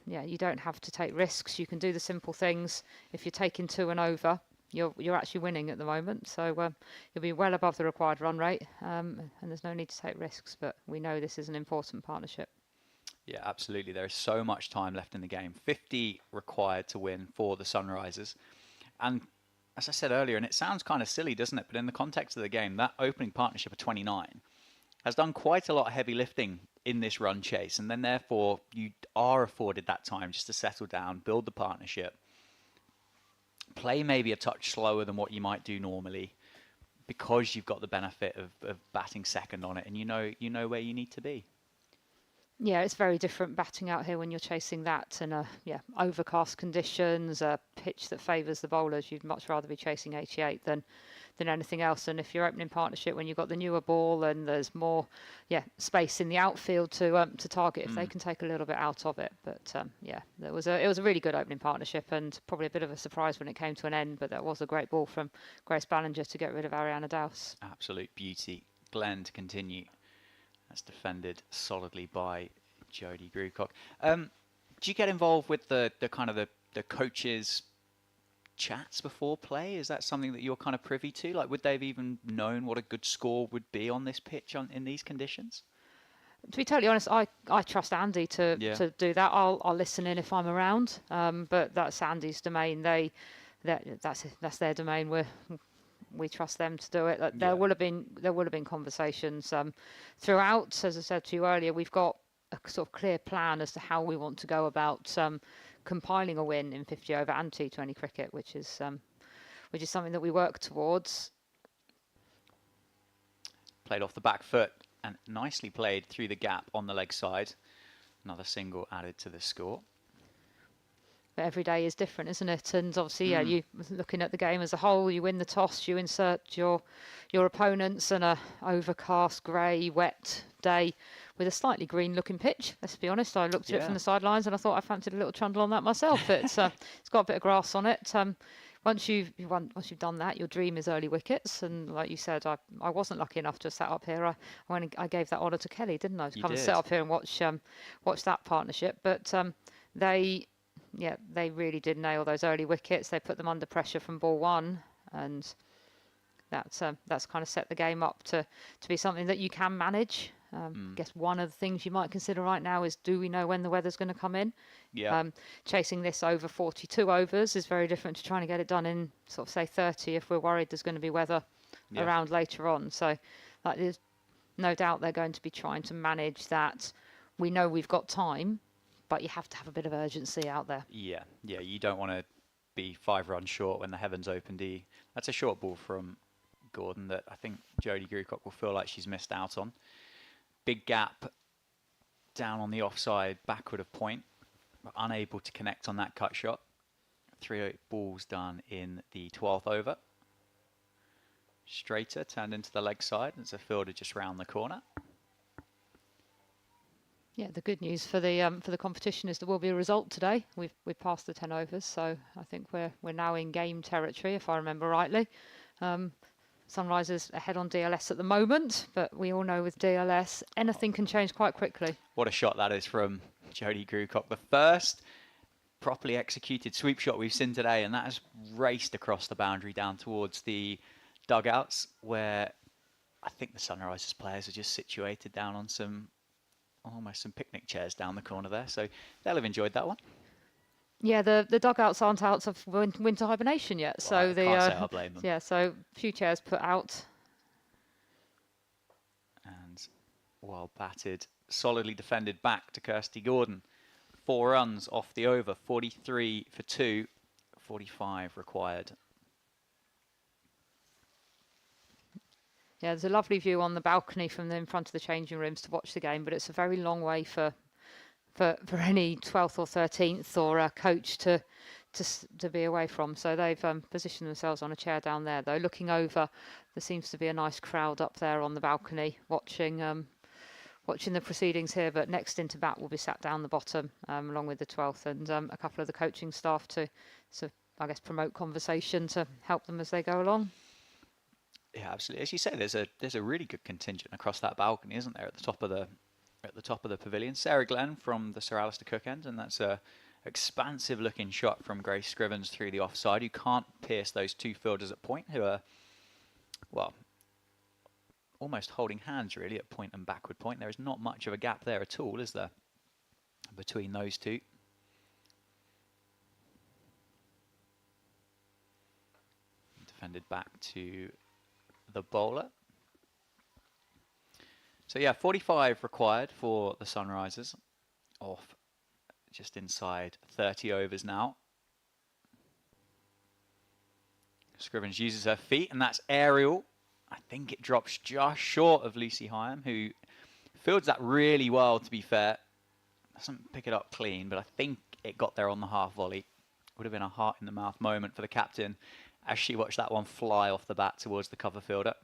you don't have to take risks. You can do the simple things. If you're taking 2 and over, you're actually winning at the moment. So you'll be well above the required run rate, and there's no need to take risks. But we know this is an important partnership. Yeah, absolutely. There is so much time left in the game. 50 required to win for the Sunrisers. And as I said earlier, and it sounds kind of silly, doesn't it? But in the context of the game, that opening partnership of 29 has done quite a lot of heavy lifting in this run chase. And then therefore, you are afforded that time just to settle down, build the partnership, play maybe a touch slower than what you might do normally because you've got the benefit of batting second on it and you know where you need to be. Yeah, it's very different batting out here when you're chasing that in overcast conditions, a pitch that favours the bowlers. You'd much rather be chasing 88 than anything else. And if you're opening partnership when you've got the newer ball and there's more space in the outfield to target, if they can take a little bit out of it. But it was a really good opening partnership, and probably a bit of a surprise when it came to an end. But that was a great ball from Grace Ballinger to get rid of Ariana Dowse. Absolute beauty. Glenn to continue. That's defended solidly by Jodie Grewcock. Do you get involved with the kind of the coaches' chats before play? Is that something that you're kind of privy to? Like, would they have even known what a good score would be on this pitch in these conditions? To be totally honest, I trust Andy to do that. I'll listen in if I'm around, but that's Andy's domain. That's their domain. We trust them to do it. There would have been conversations throughout. As I said to you earlier, we've got a sort of clear plan as to how we want to go about compiling a win in 50 over and T20 cricket, which is something that we work towards. Played off the back foot and nicely played through the gap on the leg side. Another single added to the score. But every day is different, isn't it? And obviously, you looking at the game as a whole, you win the toss, you insert your opponents in a overcast, grey, wet day with a slightly green-looking pitch. Let's be honest, I looked at it from the sidelines and I thought I fancied a little trundle on that myself. It's got a bit of grass on it. Once you've done that, your dream is early wickets. And like you said, I wasn't lucky enough to sat up here. I gave that honour to Kelly, didn't I? To come and sit up here and watch that partnership. But they really did nail those early wickets. They put them under pressure from ball one, and that's kind of set the game up to be something that you can manage. I guess one of the things you might consider right now is, do we know when the weather's going to come in? Chasing this over 42 overs is very different to trying to get it done in sort of say 30 if we're worried there's going to be weather around later on. So there's no doubt they're going to be trying to manage that. We know we've got time, but you have to have a bit of urgency out there. Yeah, you don't want to be 5 runs short when the heavens open, do you? That's a short ball from Gordon that I think Jodie Grewcock will feel like she's missed out on. Big gap down on the offside, backward of point, but unable to connect on that cut shot. 3 balls done in the 12th over. Straighter turned into the leg side. There's a fielder just round the corner. Yeah, the good news for the competition is there will be a result today. We've passed the 10 overs, so I think we're now in game territory, if I remember rightly. Sunrisers ahead on DLS at the moment, but we all know with DLS anything can change quite quickly. What a shot that is from Jodie Grewcock. The first properly executed sweep shot we've seen today, and that has raced across the boundary down towards the dugouts, where I think the Sunrisers players are just situated down on almost some picnic chairs down the corner there, so they'll have enjoyed that one. Yeah, the dugouts aren't out of winter hibernation yet, well, so can't say I blame them. Yeah, so a few chairs put out. And well batted, solidly defended back to Kirsty Gordon. 4 runs off the over, 43 for 2, 45 required. Yeah, there's a lovely view on the balcony from in front of the changing rooms to watch the game, but it's a very long way for any 12th or 13th or a coach to be away from. So they've positioned themselves on a chair down there, though. Looking over, there seems to be a nice crowd up there on the balcony watching the proceedings here. But next into bat will be sat down the bottom, along with the 12th and a couple of the coaching staff to I guess promote conversation to help them as they go along. Yeah, absolutely. As you say, there's a really good contingent across that balcony, isn't there? At the top of the pavilion, Sarah Glenn from the Sir Alistair Cook end, and that's a expansive looking shot from Grace Scrivens through the offside. You can't pierce those 2 fielders at point, who are, well, almost holding hands really at point and backward point. There is not much of a gap there at all, is there, between those 2? Defended back to the bowler. So yeah, 45 required for the Sunrisers, off just inside 30 overs now. Scrivens uses her feet, and that's aerial. I think it drops just short of Lucy Hyam, who fields that really well, to be fair. Doesn't pick it up clean, but I think it got there on the half volley. Would have been a heart in the mouth moment for the captain as she watched that one fly off the bat towards the cover fielder.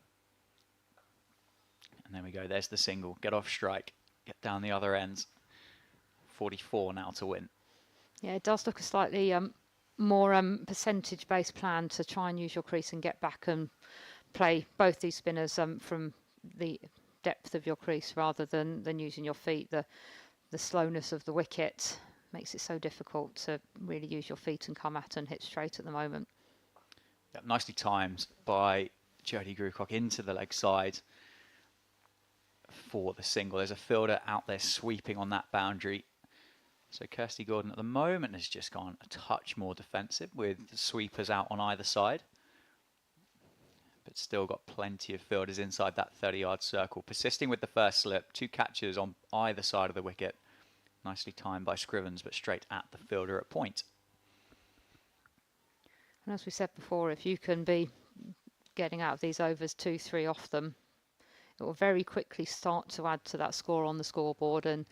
And there we go. There's the single. Get off strike. Get down the other ends. 44 now to win. Yeah, it does look a slightly more percentage-based plan to try and use your crease and get back and play both these spinners from the depth of your crease rather than using your feet. The slowness of the wicket makes it so difficult to really use your feet and come at and hit straight at the moment. Yep, nicely timed by Jodie Grewcock into the leg side for the single. There's a fielder out there sweeping on that boundary. So Kirsty Gordon at the moment has just gone a touch more defensive with the sweepers out on either side. But still got plenty of fielders inside that 30-yard circle. Persisting with the first slip. 2 catches on either side of the wicket. Nicely timed by Scrivens, but straight at the fielder at point. And as we said before, if you can be getting out of these overs 2-3 off them, it will very quickly start to add to that score on the scoreboard and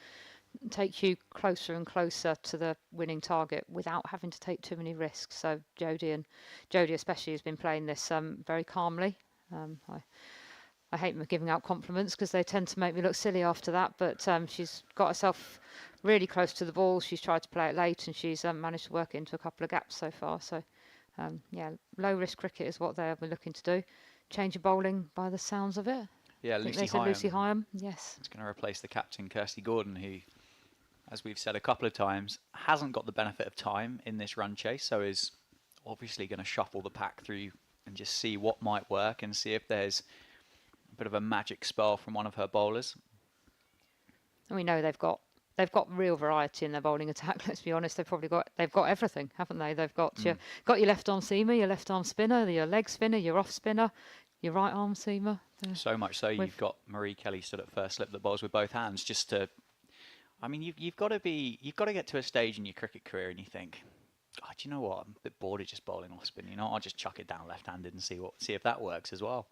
take you closer and closer to the winning target without having to take too many risks. So Jodie especially has been playing this very calmly. I hate giving out compliments because they tend to make me look silly after that, but she's got herself really close to the ball. She's tried to play it late and she's managed to work it into a couple of gaps so far. So yeah, low risk cricket is what they'll be looking to do. Change of bowling by the sounds of it. Yeah, Lucy Heyhoe. Yes. It's going to replace the captain, Kirsty Gordon, who, as we've said a couple of times, hasn't got the benefit of time in this run chase, so is obviously going to shuffle the pack through and just see what might work and see if there's a bit of a magic spell from one of her bowlers. And we know they've got real variety in their bowling attack. Let's be honest, they've got everything, haven't they? They've got your left arm seamer, your left arm spinner, your leg spinner, your off spinner, your right arm seamer. So much so you've got Marie Kelly stood at first slip that bowls with both hands just to. I mean, you've got to get to a stage in your cricket career and you think, God, you know what? I'm a bit bored of just bowling off spin. You know, I'll just chuck it down left-handed and see if that works as well.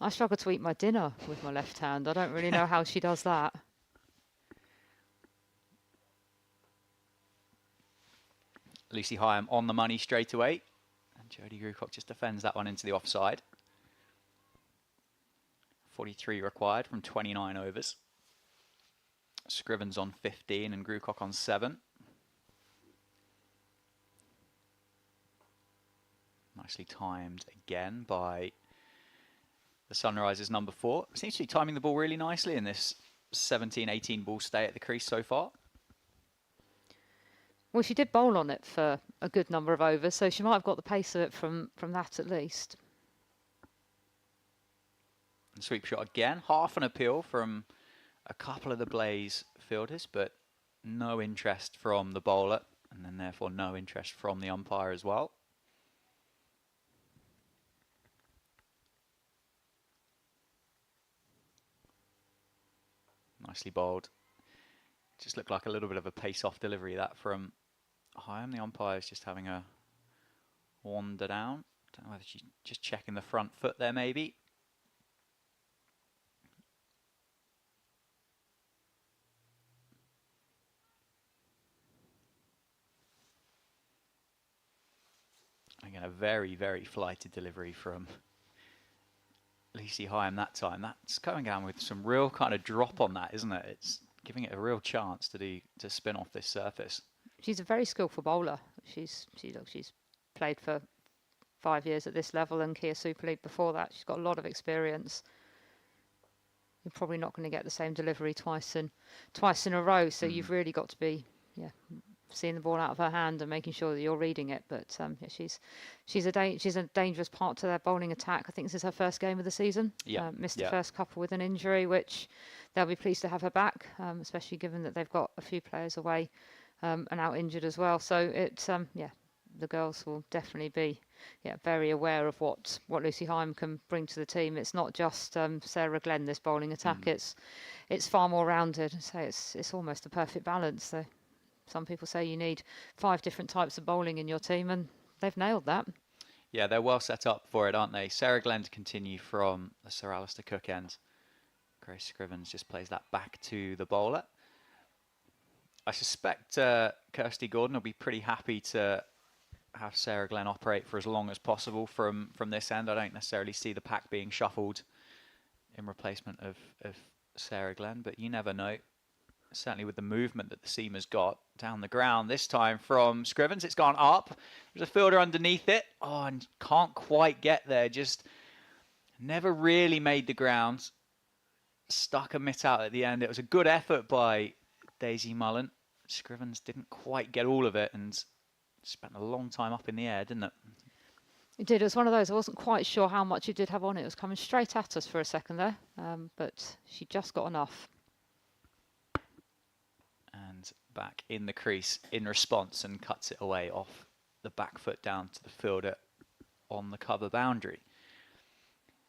I struggle to eat my dinner with my left hand. I don't really know how she does that. Lucy Heyhoe on the money straight away, and Jodie Grewcock just defends that one into the offside. 43 required from 29 overs. Scrivens on 15 and Grewcock on 7. Nicely timed again by the Sunrisers number 4. Seems to be timing the ball really nicely in this 17-18 ball stay at the crease so far. Well, she did bowl on it for a good number of overs, so she might have got the pace of it from that at least. And sweep shot again. Half an appeal from a couple of the Blaze fielders, but no interest from the bowler, and then therefore no interest from the umpire as well. Nicely bowled. Just looked like a little bit of a pace-off delivery that from Heyhoe. The umpire's just having a wander down. Don't know whether she's just checking the front foot there maybe. Again, a very, very flighted delivery from Lucy Heyhoe that time. That's going down with some real kind of drop on that, isn't it? It's giving it a real chance to spin off this surface. She's a very skillful bowler. She's played for 5 years at this level and Kia Super League before that. She's got a lot of experience. You're probably not going to get the same delivery twice in a row, so you've really got to be seeing the ball out of her hand and making sure that you're reading it. But she's a dangerous part to their bowling attack. I think this is her first game of the season. Missed the first couple with an injury, which they'll be pleased to have her back, especially given that they've got a few players away and out injured as well. So it's the girls will definitely be very aware of what Lucy Heyhoe can bring to the team. It's not just Sarah Glenn, this bowling attack. It's far more rounded. So it's almost a perfect balance. So some people say you need 5 different types of bowling in your team, and they've nailed that. Yeah, they're well set up for it, aren't they? Sarah Glenn to continue from the Sir Alistair Cook end. Grace Scrivens just plays that back to the bowler. I suspect Kirsty Gordon will be pretty happy to have Sarah Glenn operate for as long as possible from this end. I don't necessarily see the pack being shuffled in replacement of Sarah Glenn, but you never know. Certainly with the movement that the seam has got down the ground this time from Scrivens, it's gone up. There's a fielder underneath it. Oh, and can't quite get there. Just never really made the ground. Stuck a mitt out at the end. It was a good effort by Daisy Mullen. Scrivens didn't quite get all of it and spent a long time up in the air, didn't it? It did. It was one of those. I wasn't quite sure how much it did have on it. It was coming straight at us for a second there, but she just got enough. And back in the crease in response and cuts it away off the back foot down to the fielder on the cover boundary,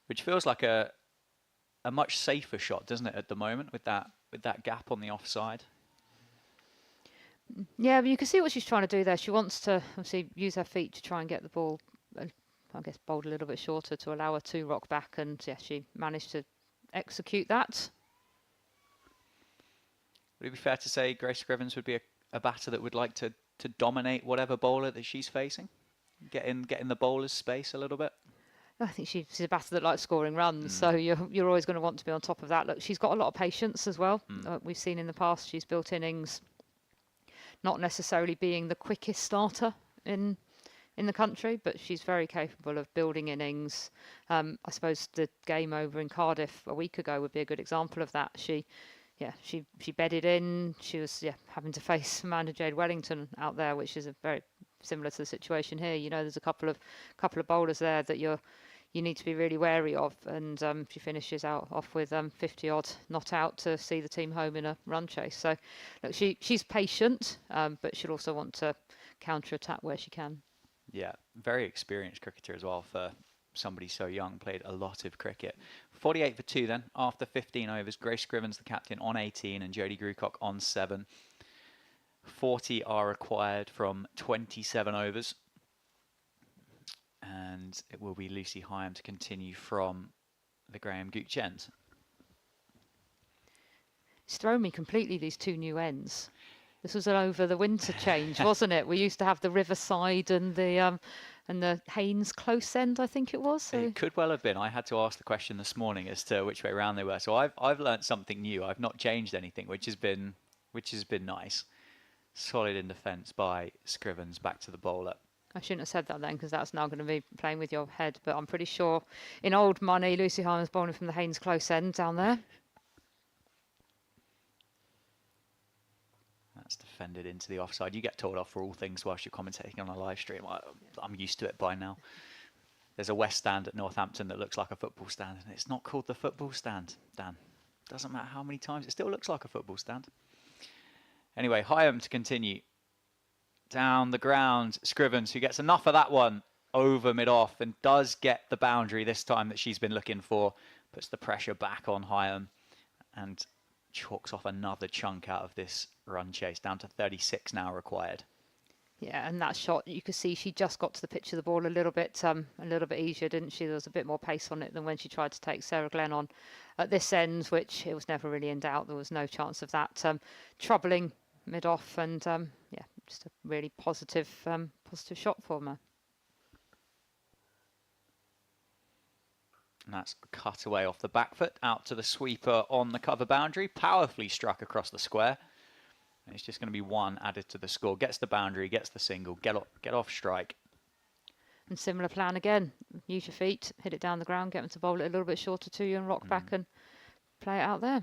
which feels like a much safer shot, doesn't it, at the moment with that gap on the offside? Yeah, but you can see what she's trying to do there. She wants to obviously use her feet to try and get the ball, I guess, bowled a little bit shorter to allow her to rock back, and yeah, she managed to execute that. Would it be fair to say Grace Scrivens would be a batter that would like to dominate whatever bowler that she's facing? Get in the bowler's space a little bit? I think she's a batter that likes scoring runs, so you're always going to want to be on top of that. Look, she's got a lot of patience as well. We've seen in the past she's built innings, not necessarily being the quickest starter in the country, but she's very capable of building innings. I suppose the game over in Cardiff a week ago would be a good example of that. She bedded in. She was having to face Amanda Jade Wellington out there, which is a very similar to the situation here. You know, there's a couple of bowlers there that you need to be really wary of, and she finishes off with 50 odd not out to see the team home in a run chase. So look, she's patient, but she'll also want to counter attack where she can. Yeah, very experienced cricketer as well for somebody so young. Played a lot of cricket. 48 for 2 then after 15 overs. Grace Scrivens the captain on 18 and Jodie Grucock on 7. 40 are required from 27 overs, and it will be Lucy Hyam to continue from the Graham Gooch end. It's thrown me completely, these two new ends. This was an over the winter change, wasn't it? We used to have the Riverside and the Haynes close end, I think it was. So. It could well have been. I had to ask the question this morning as to which way around they were. So I've learnt something new. I've not changed anything, which has been nice. Solid in defence by Scrivens, back to the bowler. I shouldn't have said that then, because that's now going to be playing with your head. But I'm pretty sure in old money, Lucy Hyman's bowling from the Haynes close end down there. That's defended into the offside. You get told off for all things whilst you're commentating on a live stream. I'm used to it by now. There's a West Stand at Northampton that looks like a football stand, and it's not called the football stand, Dan. Doesn't matter how many times, it still looks like a football stand. Anyway, Hyam to continue. Down the ground, Scrivens, who gets enough of that one over mid-off and does get the boundary this time that she's been looking for. Puts the pressure back on Hyam and chalks off another chunk out of this run chase, down to 36 now required. Yeah, and that shot, you could see she just got to the pitch of the ball a little bit easier, didn't she? There was a bit more pace on it than when she tried to take Sarah Glenn on at this end, which it was never really in doubt. There was no chance of that. Troubling mid-off, and just a really positive shot for her. And that's cut away off the back foot, out to the sweeper on the cover boundary, powerfully struck across the square. And it's just going to be one added to the score. Gets the boundary, gets the single, get off strike. And similar plan again. Use your feet, hit it down the ground, get them to bowl it a little bit shorter to you and rock back and play it out there.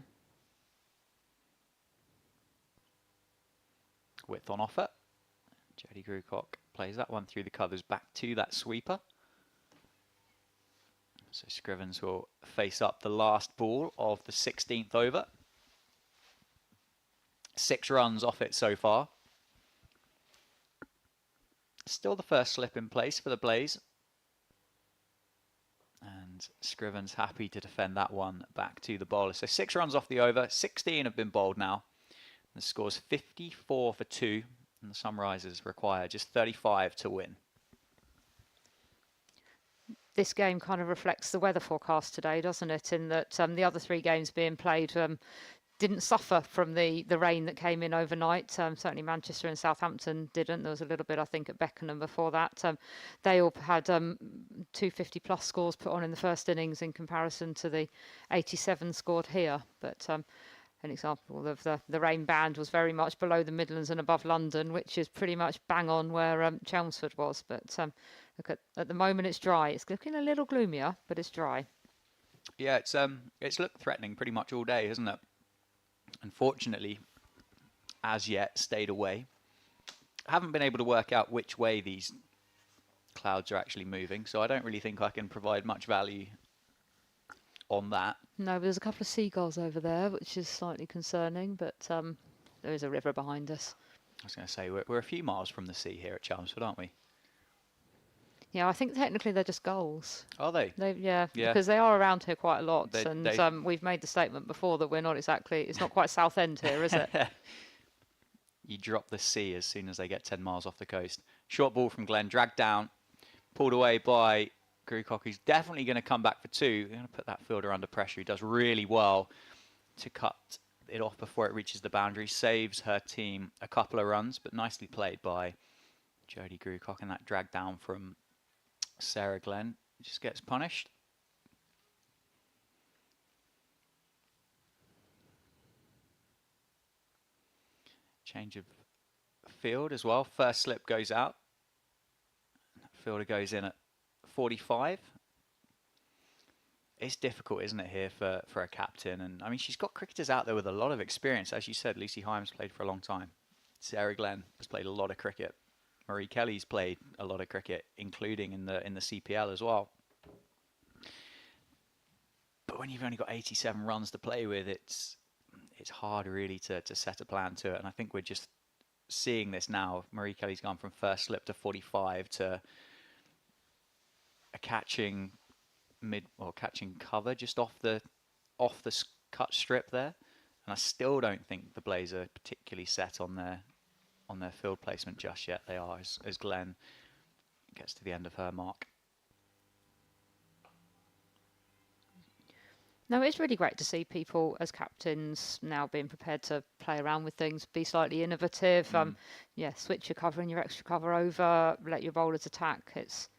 Width on offer. Jodie Grucock plays that one through the covers back to that sweeper. So Scrivens will face up the last ball of the 16th over. 6 runs off it so far. Still the first slip in place for the Blaze. And Scrivens happy to defend that one back to the bowler. So 6 runs off the over. 16 have been bowled now. The score's 54 for 2. And the Sunrisers require just 35 to win. This game kind of reflects the weather forecast today, doesn't it? In that the other 3 games being played didn't suffer from the rain that came in overnight. Certainly Manchester and Southampton didn't. There was a little bit, I think, at Beckenham before that. They all had 250 plus scores put on in the first innings in comparison to the 87 scored here. But an example of the rain band was very much below the Midlands and above London, which is pretty much bang on where Chelmsford was. But look, at the moment it's dry. It's looking a little gloomier, but it's dry. Yeah, it's looked threatening pretty much all day, hasn't it? Unfortunately, as yet, stayed away. I haven't been able to work out which way these clouds are actually moving, so I don't really think I can provide much value on that. No, but there's a couple of seagulls over there, which is slightly concerning, but there is a river behind us. I was going to say, we're a few miles from the sea here at Chelmsford, aren't we? Yeah, I think technically they're just gulls. Are they? Yeah, because they are around here quite a lot, and we've made the statement before that we're not exactly, it's not quite Southend here, is it? You drop the sea as soon as they get 10 miles off the coast. Short ball from Glenn, dragged down, pulled away by Grucock, who's definitely going to come back for two. They're going to put that fielder under pressure. He does really well to cut it off before it reaches the boundary, saves her team a couple of runs, but nicely played by Jodie Grucock, and that drag down from Sarah Glenn just gets punished. Change of field as well. First slip goes out. Fielder goes in at 45. It's difficult, isn't it, here for a captain? And I mean, she's got cricketers out there with a lot of experience. As you said, Lucy Hyams played for a long time. Sarah Glenn has played a lot of cricket. Marie Kelly's played a lot of cricket, including in the CPL as well. But when you've only got 87 runs to play with, it's hard really to set a plan to it. And I think we're just seeing this now. Marie Kelly's gone from first slip to 45 to a catching cover just off the cut strip there. And I still don't think the Blaze are particularly set on their field placement just yet. They are, as Glenn gets to the end of her mark. No, it's really great to see people as captains now being prepared to play around with things, be slightly innovative. Switch your cover and your extra cover over, let your bowlers attack. It's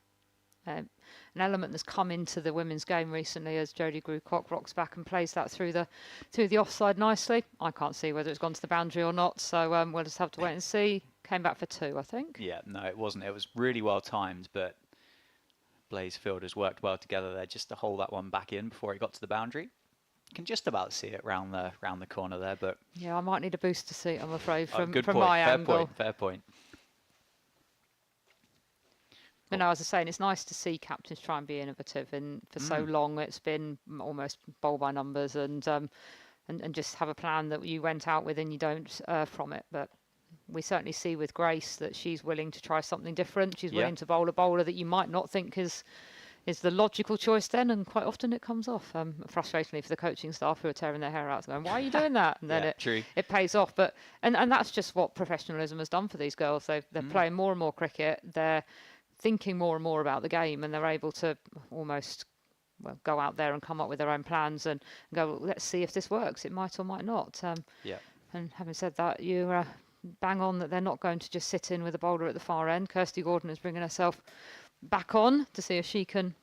an element that's come into the women's game recently as Jodie Grucock rocks back and plays that through the offside nicely. I can't see whether it's gone to the boundary or not, so we'll just have to wait and see. Came back for two, I think. Yeah, no, it wasn't. It was really well timed, but Blaze fielders worked well together there just to hold that one back in before it got to the boundary. You can just about see it round the corner there, but yeah, I might need a booster seat, I'm afraid, from point. my angle. Fair point. But no, as I was saying, it's nice to see captains try and be innovative. And for so long, it's been almost bowl by numbers and just have a plan that you went out with and you don't from it. But we certainly see with Grace that she's willing to try something different. She's willing to bowl a bowler that you might not think is the logical choice then, and quite often it comes off. Frustratingly for the coaching staff who are tearing their hair out, going, "Why are you doing that?" And then it pays off. But and that's just what professionalism has done for these girls. They're playing more and more cricket. They're thinking more and more about the game, and they're able to almost go out there and come up with their own plans and go, well, let's see if this works. It might or might not. And having said that, you bang on that they're not going to just sit in with a bowler at the far end. Kirsty Gordon is bringing herself back on to see if she can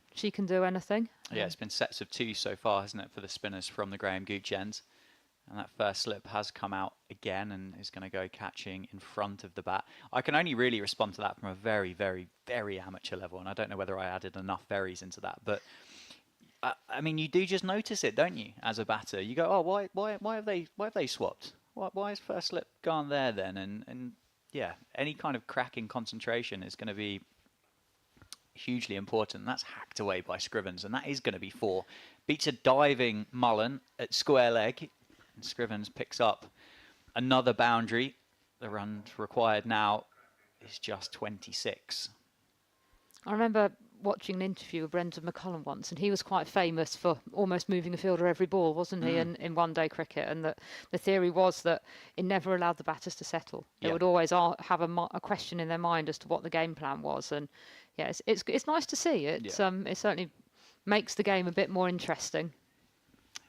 do anything. Yeah, it's been sets of two so far, hasn't it, for the spinners from the Graham Gooch end. And that first slip has come out again and is going to go catching in front of the bat. I can only really respond to that from a very, very, very amateur level, and I don't know whether I added enough berries into that. But I mean, you do just notice it, don't you? As a batter, you go, "Oh, why have they swapped? Why has first slip gone there then?" And yeah, any kind of crack in concentration is going to be hugely important. That's hacked away by Scrivens, and that is going to be 4. Beats a diving Mullen at square leg. And Scrivens picks up another boundary. The run required now is just 26. I remember watching an interview with Brendan McCullum once, and he was quite famous for almost moving a fielder every ball, wasn't he, in one-day cricket? And that the theory was that it never allowed the batters to settle. They would always have a question in their mind as to what the game plan was. And yeah, it's nice to see. It certainly makes the game a bit more interesting.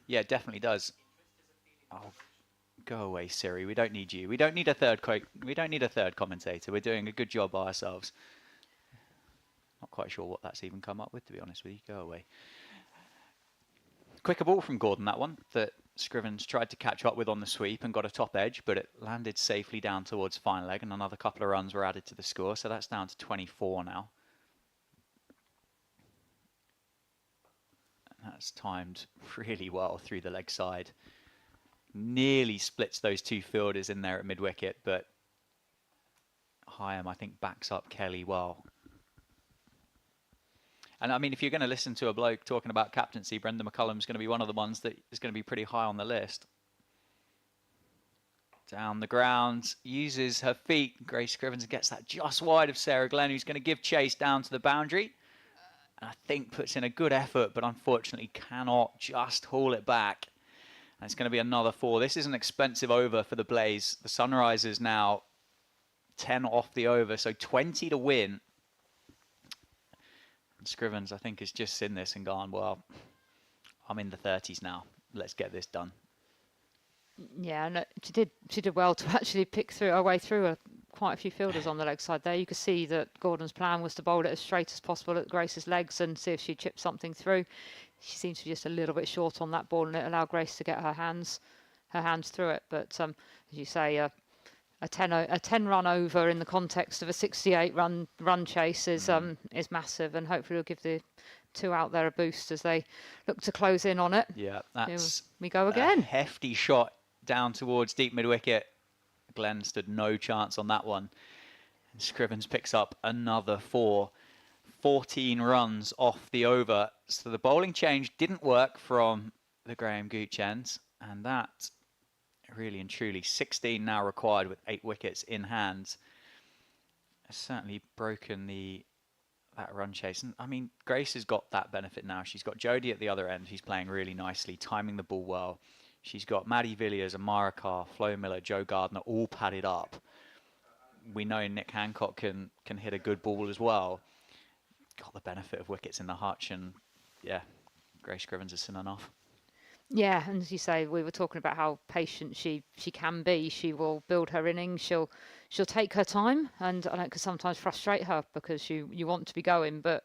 Yeah, it definitely does. Oh, Go away, Siri. We don't need you. We don't need a third commentator. We're doing a good job by ourselves. Not quite sure what that's even come up with, to be honest with you. Go away. Quicker ball from Gordon, that one, that Scrivens tried to catch up with on the sweep and got a top edge, but it landed safely down towards fine leg, and another couple of runs were added to the score, so that's down to 24 now. And that's timed really well through the leg side. Nearly splits those two fielders in there at mid-wicket, but Heyhoe, I think, backs up Kelly well. And I mean, if you're going to listen to a bloke talking about captaincy, Brendan McCullum's going to be one of the ones that is going to be pretty high on the list. Down the ground, uses her feet. Grace Scrivens gets that just wide of Sarah Glenn, who's going to give chase down to the boundary. And I think puts in a good effort, but unfortunately cannot just haul it back. And it's going to be another 4. This is an expensive over for the Blaze. The Sunrisers now 10 off the over, so 20 to win. And Scrivens, I think, has just seen this and gone, well, I'm in the 30s now. Let's get this done. Yeah, and she did well to actually pick through her way through quite a few fielders on the leg side there. You could see that Gordon's plan was to bowl it as straight as possible at Grace's legs and see if she chipped something through. She seems to be just a little bit short on that ball, and it allowed Grace to get her hands through it. But as you say, a 10 run over in the context of a 68 run chase is massive, and hopefully will give the 2 out there a boost as they look to close in on it. Yeah, that's here we go again. A hefty shot down towards deep mid wicket. Glenn stood no chance on that one. And Scrivens picks up another 4. 14 runs off the over. So the bowling change didn't work from the Graham Gooch ends, and that really and truly 16 now required with 8 wickets in hand. Has certainly broken that run chase. And I mean, Grace has got that benefit now. She's got Jodie at the other end. She's playing really nicely, timing the ball well. She's got Maddie Villiers, Amara Carr, Flo Miller, Joe Gardner all padded up. We know Nick Hancock can hit a good ball as well. Got the benefit of wickets in the hutch, and yeah, Grace Scrivens has seen enough. Yeah, and as you say, we were talking about how patient she can be. She will build her innings. She'll take her time, and I know it can sometimes frustrate her because you want to be going, but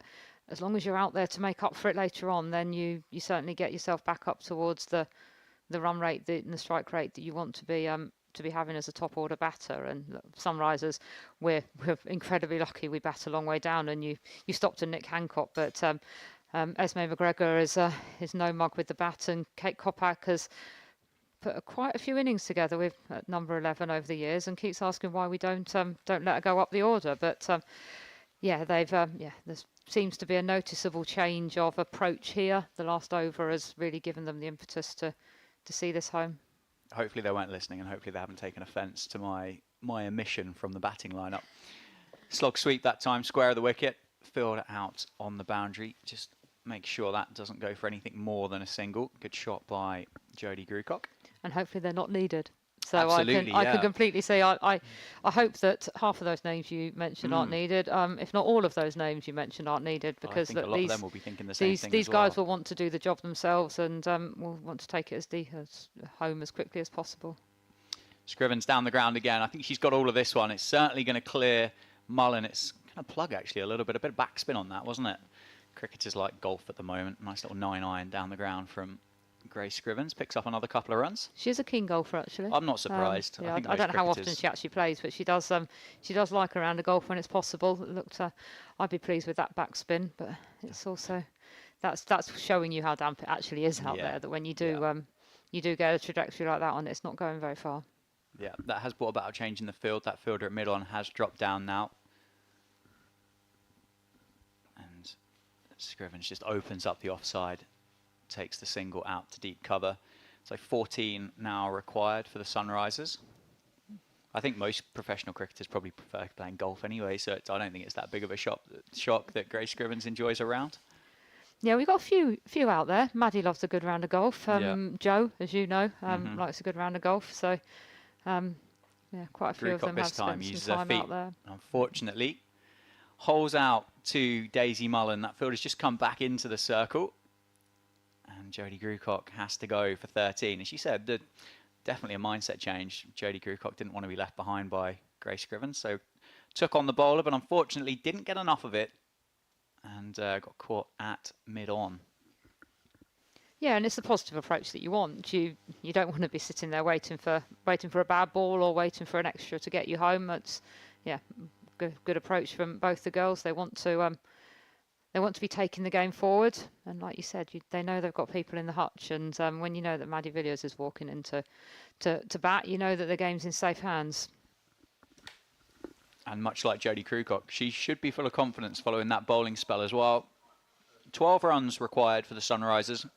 as long as you're out there to make up for it later on, then you certainly get yourself back up towards the run rate and the strike rate that you want to be having as a top order batter. And Sunrisers, we're incredibly lucky. We bat a long way down, and you stopped at Nick Hancock, but Esme McGregor is no mug with the bat, and Kate Kopak has put quite a few innings together with number 11 over the years, and keeps asking why we don't let her go up the order. But there seems to be a noticeable change of approach here. The last over has really given them the impetus to see this home. Hopefully they weren't listening, and hopefully they haven't taken offence to my omission from the batting lineup. Slog sweep that time, square of the wicket, field out on the boundary. Just make sure that doesn't go for anything more than a single. Good shot by Jodie Grucock. And hopefully they're not needed. So Absolutely, I can completely say I hope that half of those names you mentioned aren't needed, if not all of those names you mentioned aren't needed, because I think a lot of them will be thinking the same thing these as well. guys will want to do the job themselves, and will want to take it as home as quickly as possible. Scrivens down the ground again. I think she's got all of this one. It's certainly going to clear Mullen. It's kind of plug actually a bit of backspin on that, wasn't it? Cricketers like golf at the moment. Nice little 9-iron down the ground from Grace Scrivens. Picks up another couple of runs. She is a keen golfer, actually. I'm not surprised. I don't know how often she actually plays, but she does like a round of golf when it's possible. It looked, I'd be pleased with that backspin, but it's also that's showing you how damp it actually is out there. That when you do get a trajectory like that on, it's not going very far. Yeah, that has brought about a change in the field. That fielder at mid-on has dropped down now. And Scrivens just opens up the offside, takes the single out to deep cover. So 14 now required for the Sunrisers. I think most professional cricketers probably prefer playing golf anyway, so I don't think it's that big of a shock that Grace Scrivens enjoys a round. Yeah, we've got a few out there. Maddie loves a good round of golf. Joe, as you know, likes a good round of golf. So, quite a few of them have spent some time out there. Unfortunately, holes out to Daisy Mullen. That field has just come back into the circle. And Jodie Grucock has to go for 13. As she said, the definitely a mindset change. Jodie Grewcock didn't want to be left behind by Grace Scrivens, so took on the bowler, but unfortunately didn't get enough of it and got caught at mid-on. Yeah, and it's the positive approach that you want. You don't want to be sitting there waiting for a bad ball or waiting for an extra to get you home. That's good approach from both the girls. They want to be taking the game forward, and like you said, they know they've got people in the hutch. And when you know that Maddie Villiers is walking into to bat, you know that the game's in safe hands. And much like Jodie Grewcock, she should be full of confidence following that bowling spell as well. 12 runs required for the Sunrisers.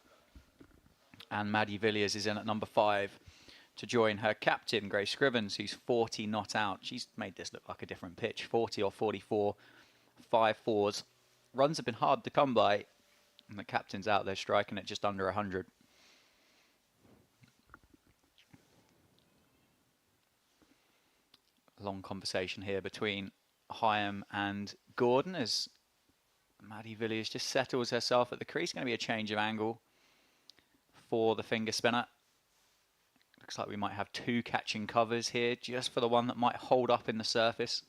And Maddie Villiers is in at number 5 to join her captain, Grace Scrivens, who's 40 not out. She's made this look like a different pitch. 40 or 44, 5 fours. Runs have been hard to come by, and the captain's out there striking at just under 100. Long conversation here between Heyhoe and Gordon as Maddie Villiers just settles herself at the crease. Going to be a change of angle for the finger spinner. Looks like we might have 2 catching covers here, just for the one that might hold up in the surface.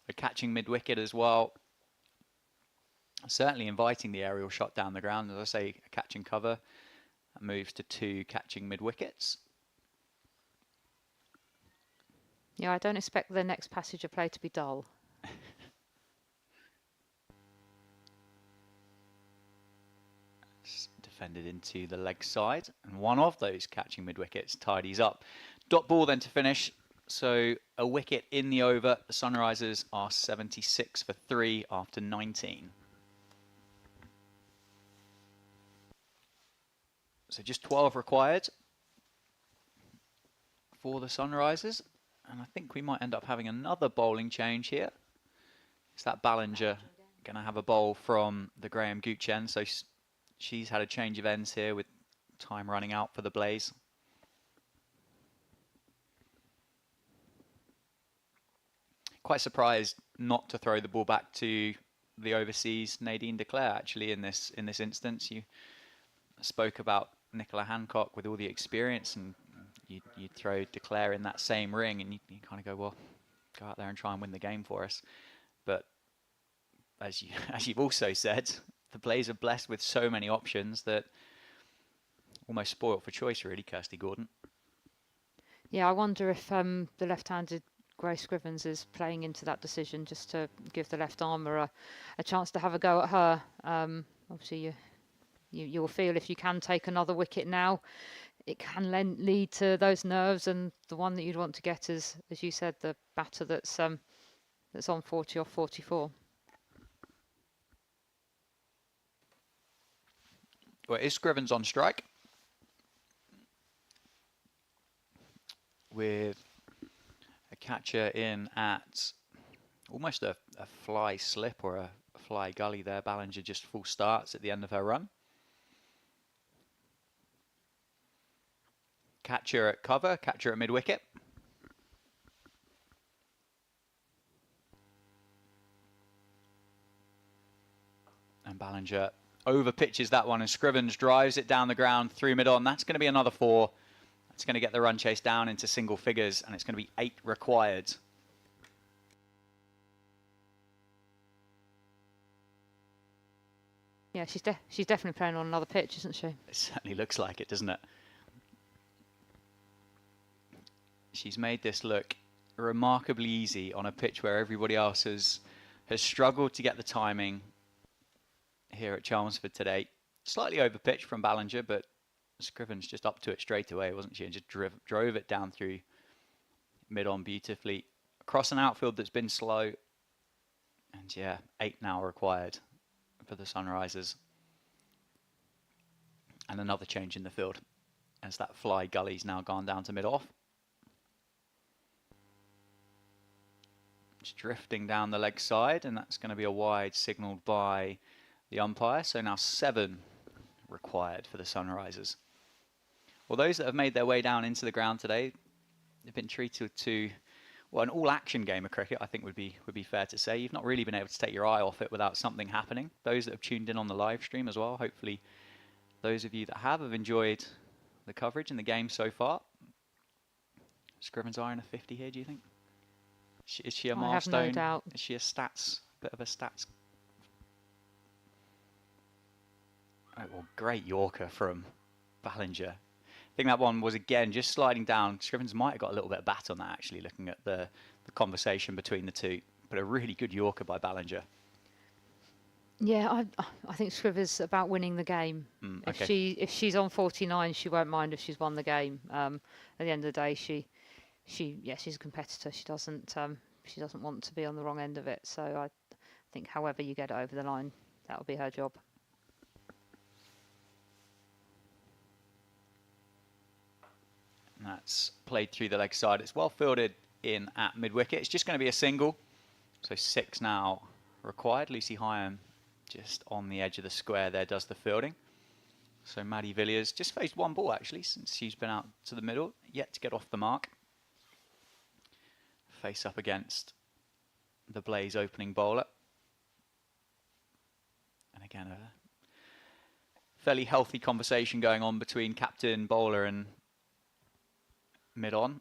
A catching mid-wicket as well. Certainly inviting the aerial shot down the ground. As I say, a catching cover. That moves to 2 catching mid-wickets. Yeah, I don't expect the next passage of play to be dull. Defended into the leg side, and one of those catching mid-wickets tidies up. Dot ball then to finish, so a wicket in the over. The Sunrisers are 76 for 3 after 19. So just 12 required for the Sunrisers, and I think we might end up having another bowling change here. It's that Ballinger going to have a bowl from the Graham Gooch end, so she's had a change of ends here with time running out for the Blaze. Quite surprised not to throw the ball back to the overseas Nadine Declare actually in this instance. You spoke about Nicola Hancock with all the experience, and you throw Declare in that same ring, and you kind of go, well, go out there and try and win the game for us. But as you've also said, the Blaze are blessed with so many options that almost spoiled for choice, really, Kirsty Gordon. Yeah, I wonder if the left-handed Grace Scrivens is playing into that decision just to give the left armour a chance to have a go at her. Obviously, you'll feel if you can take another wicket now, it can lead to those nerves, and the one that you'd want to get is, as you said, the batter that's on 40 or 44. Well, is Scrivens on strike with a catcher in at almost a fly slip or a fly gully there. Ballinger just full starts at the end of her run. Catcher at cover, catcher at mid-wicket. And Ballinger over pitches that one, and Scrivens drives it down the ground through mid-on. That's going to be another 4. That's going to get the run chase down into single figures, and it's going to be 8 required. Yeah, she's definitely playing on another pitch, isn't she? It certainly looks like it, doesn't it? She's made this look remarkably easy on a pitch where everybody else has struggled to get the timing here at Chelmsford today. Slightly over pitch from Ballinger, but Scrivens just up to it straight away, wasn't she? And just drove it down through mid-on beautifully. Across an outfield that's been slow. And yeah, 8 now required for the Sunrisers. And another change in the field as that fly gully's now gone down to mid-off. It's drifting down the leg side, and that's going to be a wide signalled by the umpire. So now 7 required for the Sunrisers. Well, those that have made their way down into the ground today, they've been treated to, well, an all-action game of cricket, I think would be fair to say. You've not really been able to take your eye off it without something happening. Those that have tuned in on the live stream as well, hopefully those of you that have enjoyed the coverage and the game so far. Scrivens eyeing a 50 here, do you think? Is she a I have milestone? no doubt. Is she a bit of a stats? Oh, well, great Yorker from Ballinger. I think that one was, again, just sliding down. Scrivens might have got a little bit of bat on that, actually, looking at the conversation between the two. But a really good Yorker by Ballinger. Yeah, I think Scrivens about winning the game. Okay. If she's on 49, she won't mind if she's won the game. At the end of the day, she's a competitor. She doesn't want to be on the wrong end of it. So I think however you get it over the line, that'll be her job. And that's played through the leg side. It's well fielded in at mid wicket. It's just going to be a single. So 6 now required. Lucy Heyhoe just on the edge of the square there does the fielding. So Maddie Villiers just faced one ball actually since she's been out to the middle, yet to get off the mark. Face up against the Blaze opening bowler. And again, a fairly healthy conversation going on between captain, bowler and mid-on.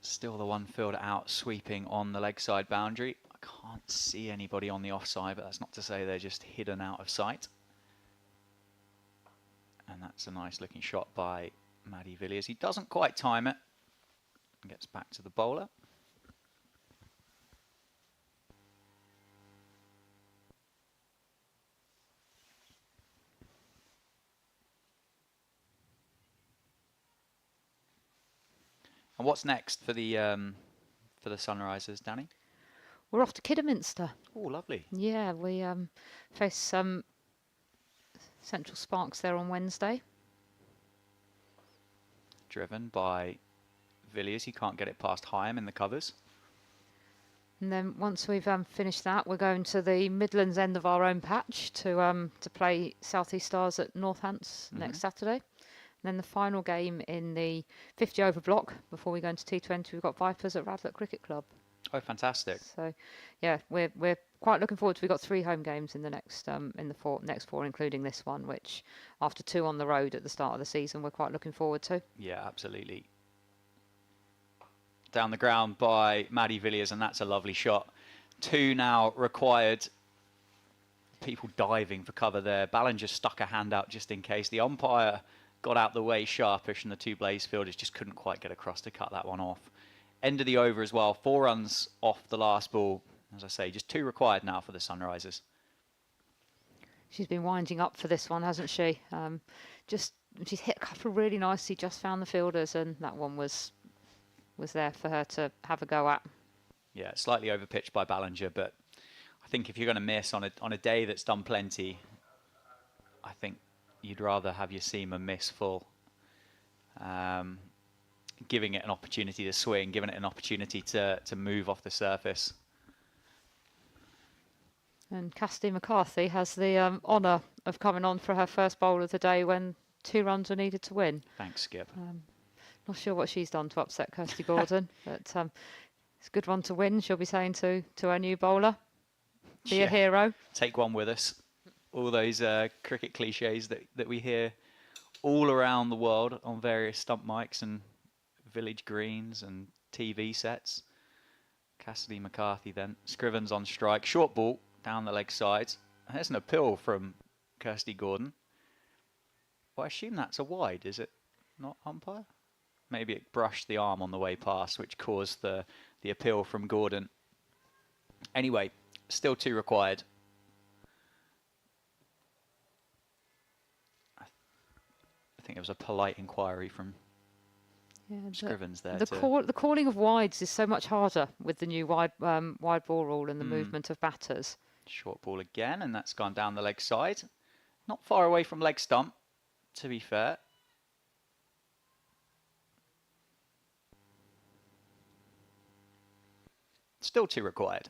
Still the one fielder out sweeping on the leg side boundary. I can't see anybody on the offside, but that's not to say they're just hidden out of sight. And that's a nice looking shot by Maddie Villiers. He doesn't quite time it. Gets back to the bowler. And what's next for the Sunrisers, Danny? We're off to Kidderminster. Oh, lovely. Yeah, we face some Central Sparks there on Wednesday. Driven by Villiers. He can't get it past Heyhoe in the covers. And then once we've finished that, we're going to the Midlands end of our own patch to play South East Stars at Northants next Saturday. And then the final game in the 50 over block before we go into T20, we've got Vipers at Radlett Cricket Club. Oh, fantastic! So, yeah, we're quite looking forward to. We've got 3 home games in the next next 4, including this one, which after 2 on the road at the start of the season, we're quite looking forward to. Yeah, absolutely. Down the ground by Maddie Villiers, and that's a lovely shot. 2 now required. People diving for cover there. Ballinger stuck a hand out just in case. The umpire got out the way sharpish, and the 2 Blaze fielders just couldn't quite get across to cut that one off. End of the over as well. 4 runs off the last ball. As I say, just 2 required now for the Sunrisers. She's been winding up for this one, hasn't she? She's hit a couple really nicely, just found the fielders, and that one was there for her to have a go at. Yeah, slightly overpitched by Ballinger, but I think if you're going to miss on a day that's done plenty, I think you'd rather have your seamer miss full. Giving it an opportunity to swing, giving it an opportunity to move off the surface. And Cassidy McCarthy has the honour of coming on for her first bowl of the day when 2 runs were needed to win. Thanks, Skip. Not sure what she's done to upset Kirsty Gordon, but it's a good one to win. She'll be saying to her new bowler, be a hero. Take one with us. All those cricket cliches that we hear all around the world on various stump mics and village greens and TV sets. Cassidy McCarthy then. Scrivens on strike. Short ball down the leg side. There's an appeal from Kirsty Gordon. Well, I assume that's a wide, is it not, umpire? Maybe it brushed the arm on the way past, which caused the appeal from Gordon. Anyway, still 2 required. I think it was a polite inquiry from Scrivens there. The calling of wides is so much harder with the new wide ball rule and the movement of batters. Short ball again, and that's gone down the leg side. Not far away from leg stump, to be fair. Still 2 required.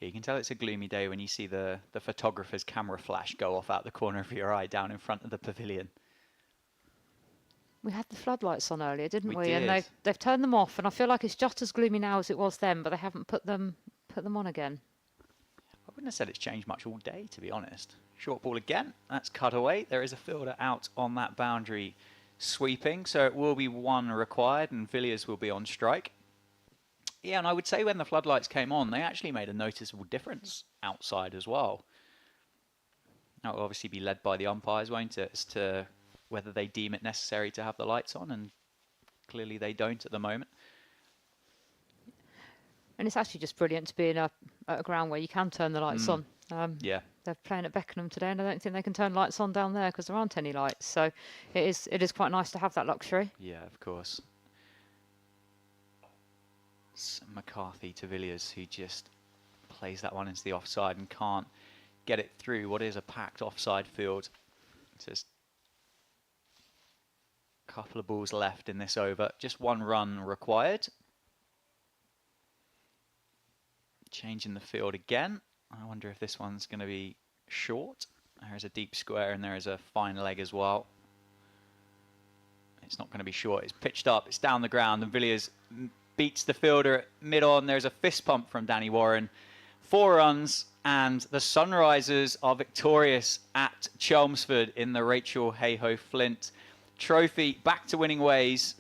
You can tell it's a gloomy day when you see the photographer's camera flash go off out the corner of your eye down in front of the pavilion. We had the floodlights on earlier, didn't we? Did. And they've turned them off, and I feel like it's just as gloomy now as it was then, but they haven't put them on again. wouldn't have said it's changed much all day, to be honest. Short ball again. That's cut away. There is a fielder out on that boundary sweeping, so it will be 1 required, and Villiers will be on strike. Yeah, and I would say when the floodlights came on, they actually made a noticeable difference outside as well. That will obviously be led by the umpires, won't it, as to whether they deem it necessary to have the lights on, and clearly they don't at the moment. And it's actually just brilliant to be in a ground where you can turn the lights on. Yeah. They're playing at Beckenham today, and I don't think they can turn lights on down there because there aren't any lights. So it is quite nice to have that luxury. Yeah, of course. It's McCarthy to Villiers, who just plays that one into the offside and can't get it through what is a packed offside field. Just a couple of balls left in this over. Just 1 run required. Changing the field again. I wonder if this one's going to be short. There is a deep square and there is a fine leg as well. It's not going to be short. It's pitched up. It's down the ground, and Villiers beats the fielder at mid-on. There's a fist pump from Danny Warren. 4 runs, and the Sunrisers are victorious at Chelmsford in the Rachael Heyhoe Flint Trophy. Back to winning ways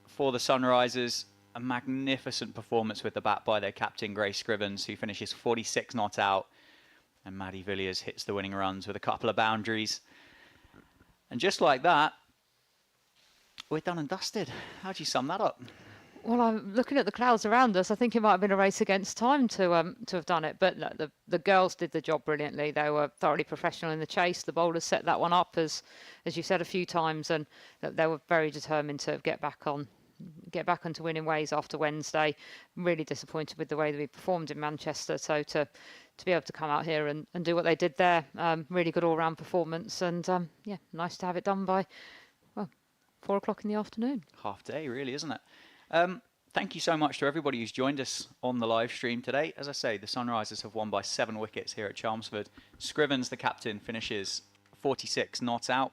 for the Sunrisers. A magnificent performance with the bat by their captain, Grace Scrivens, who finishes 46 not out. And Maddie Villiers hits the winning runs with a couple of boundaries. And just like that, we're done and dusted. How do you sum that up? Well, I'm looking at the clouds around us. I think it might have been a race against time to have done it. But no, the girls did the job brilliantly. They were thoroughly professional in the chase. The bowlers set that one up, as you said a few times, and they were very determined to get back onto winning ways after Wednesday. Really disappointed with the way that we performed in Manchester. So to be able to come out here and do what they did there, really good all-round performance. And yeah, nice to have it done by 4 o'clock in the afternoon. Half day, really, isn't it? Thank you so much to everybody who's joined us on the live stream today. As I say, the Sunrisers have won by 7 wickets here at Chelmsford. Scrivens, the captain, finishes 46 not out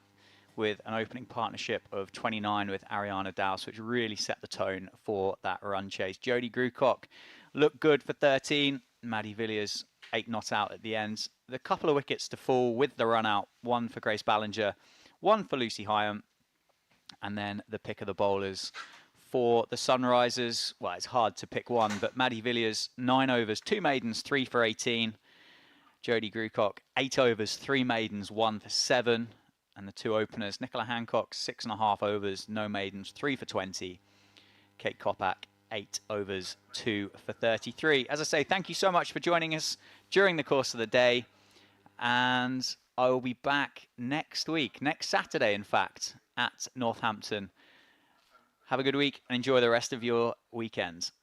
with an opening partnership of 29 with Ariana Dowse, which really set the tone for that run chase. Jodie Grucock looked good for 13. Maddie Villiers 8 not out at the end. The couple of wickets to fall with the run out, 1 for Grace Ballinger, 1 for Lucy Hyam, and then the pick of the bowlers for the Sunrisers. Well, it's hard to pick one, but Maddie Villiers, 9 overs, 2 maidens, 3 for 18. Jodie Grucock, 8 overs, 3 maidens, 1 for 7. And the 2 openers, Nicola Hancock, 6.5 overs, no maidens, 3 for 20. Kate Kopak, 8 overs, 2 for 33. As I say, thank you so much for joining us during the course of the day. And I will be back next week, next Saturday, in fact, at Northampton. Have a good week and enjoy the rest of your weekends.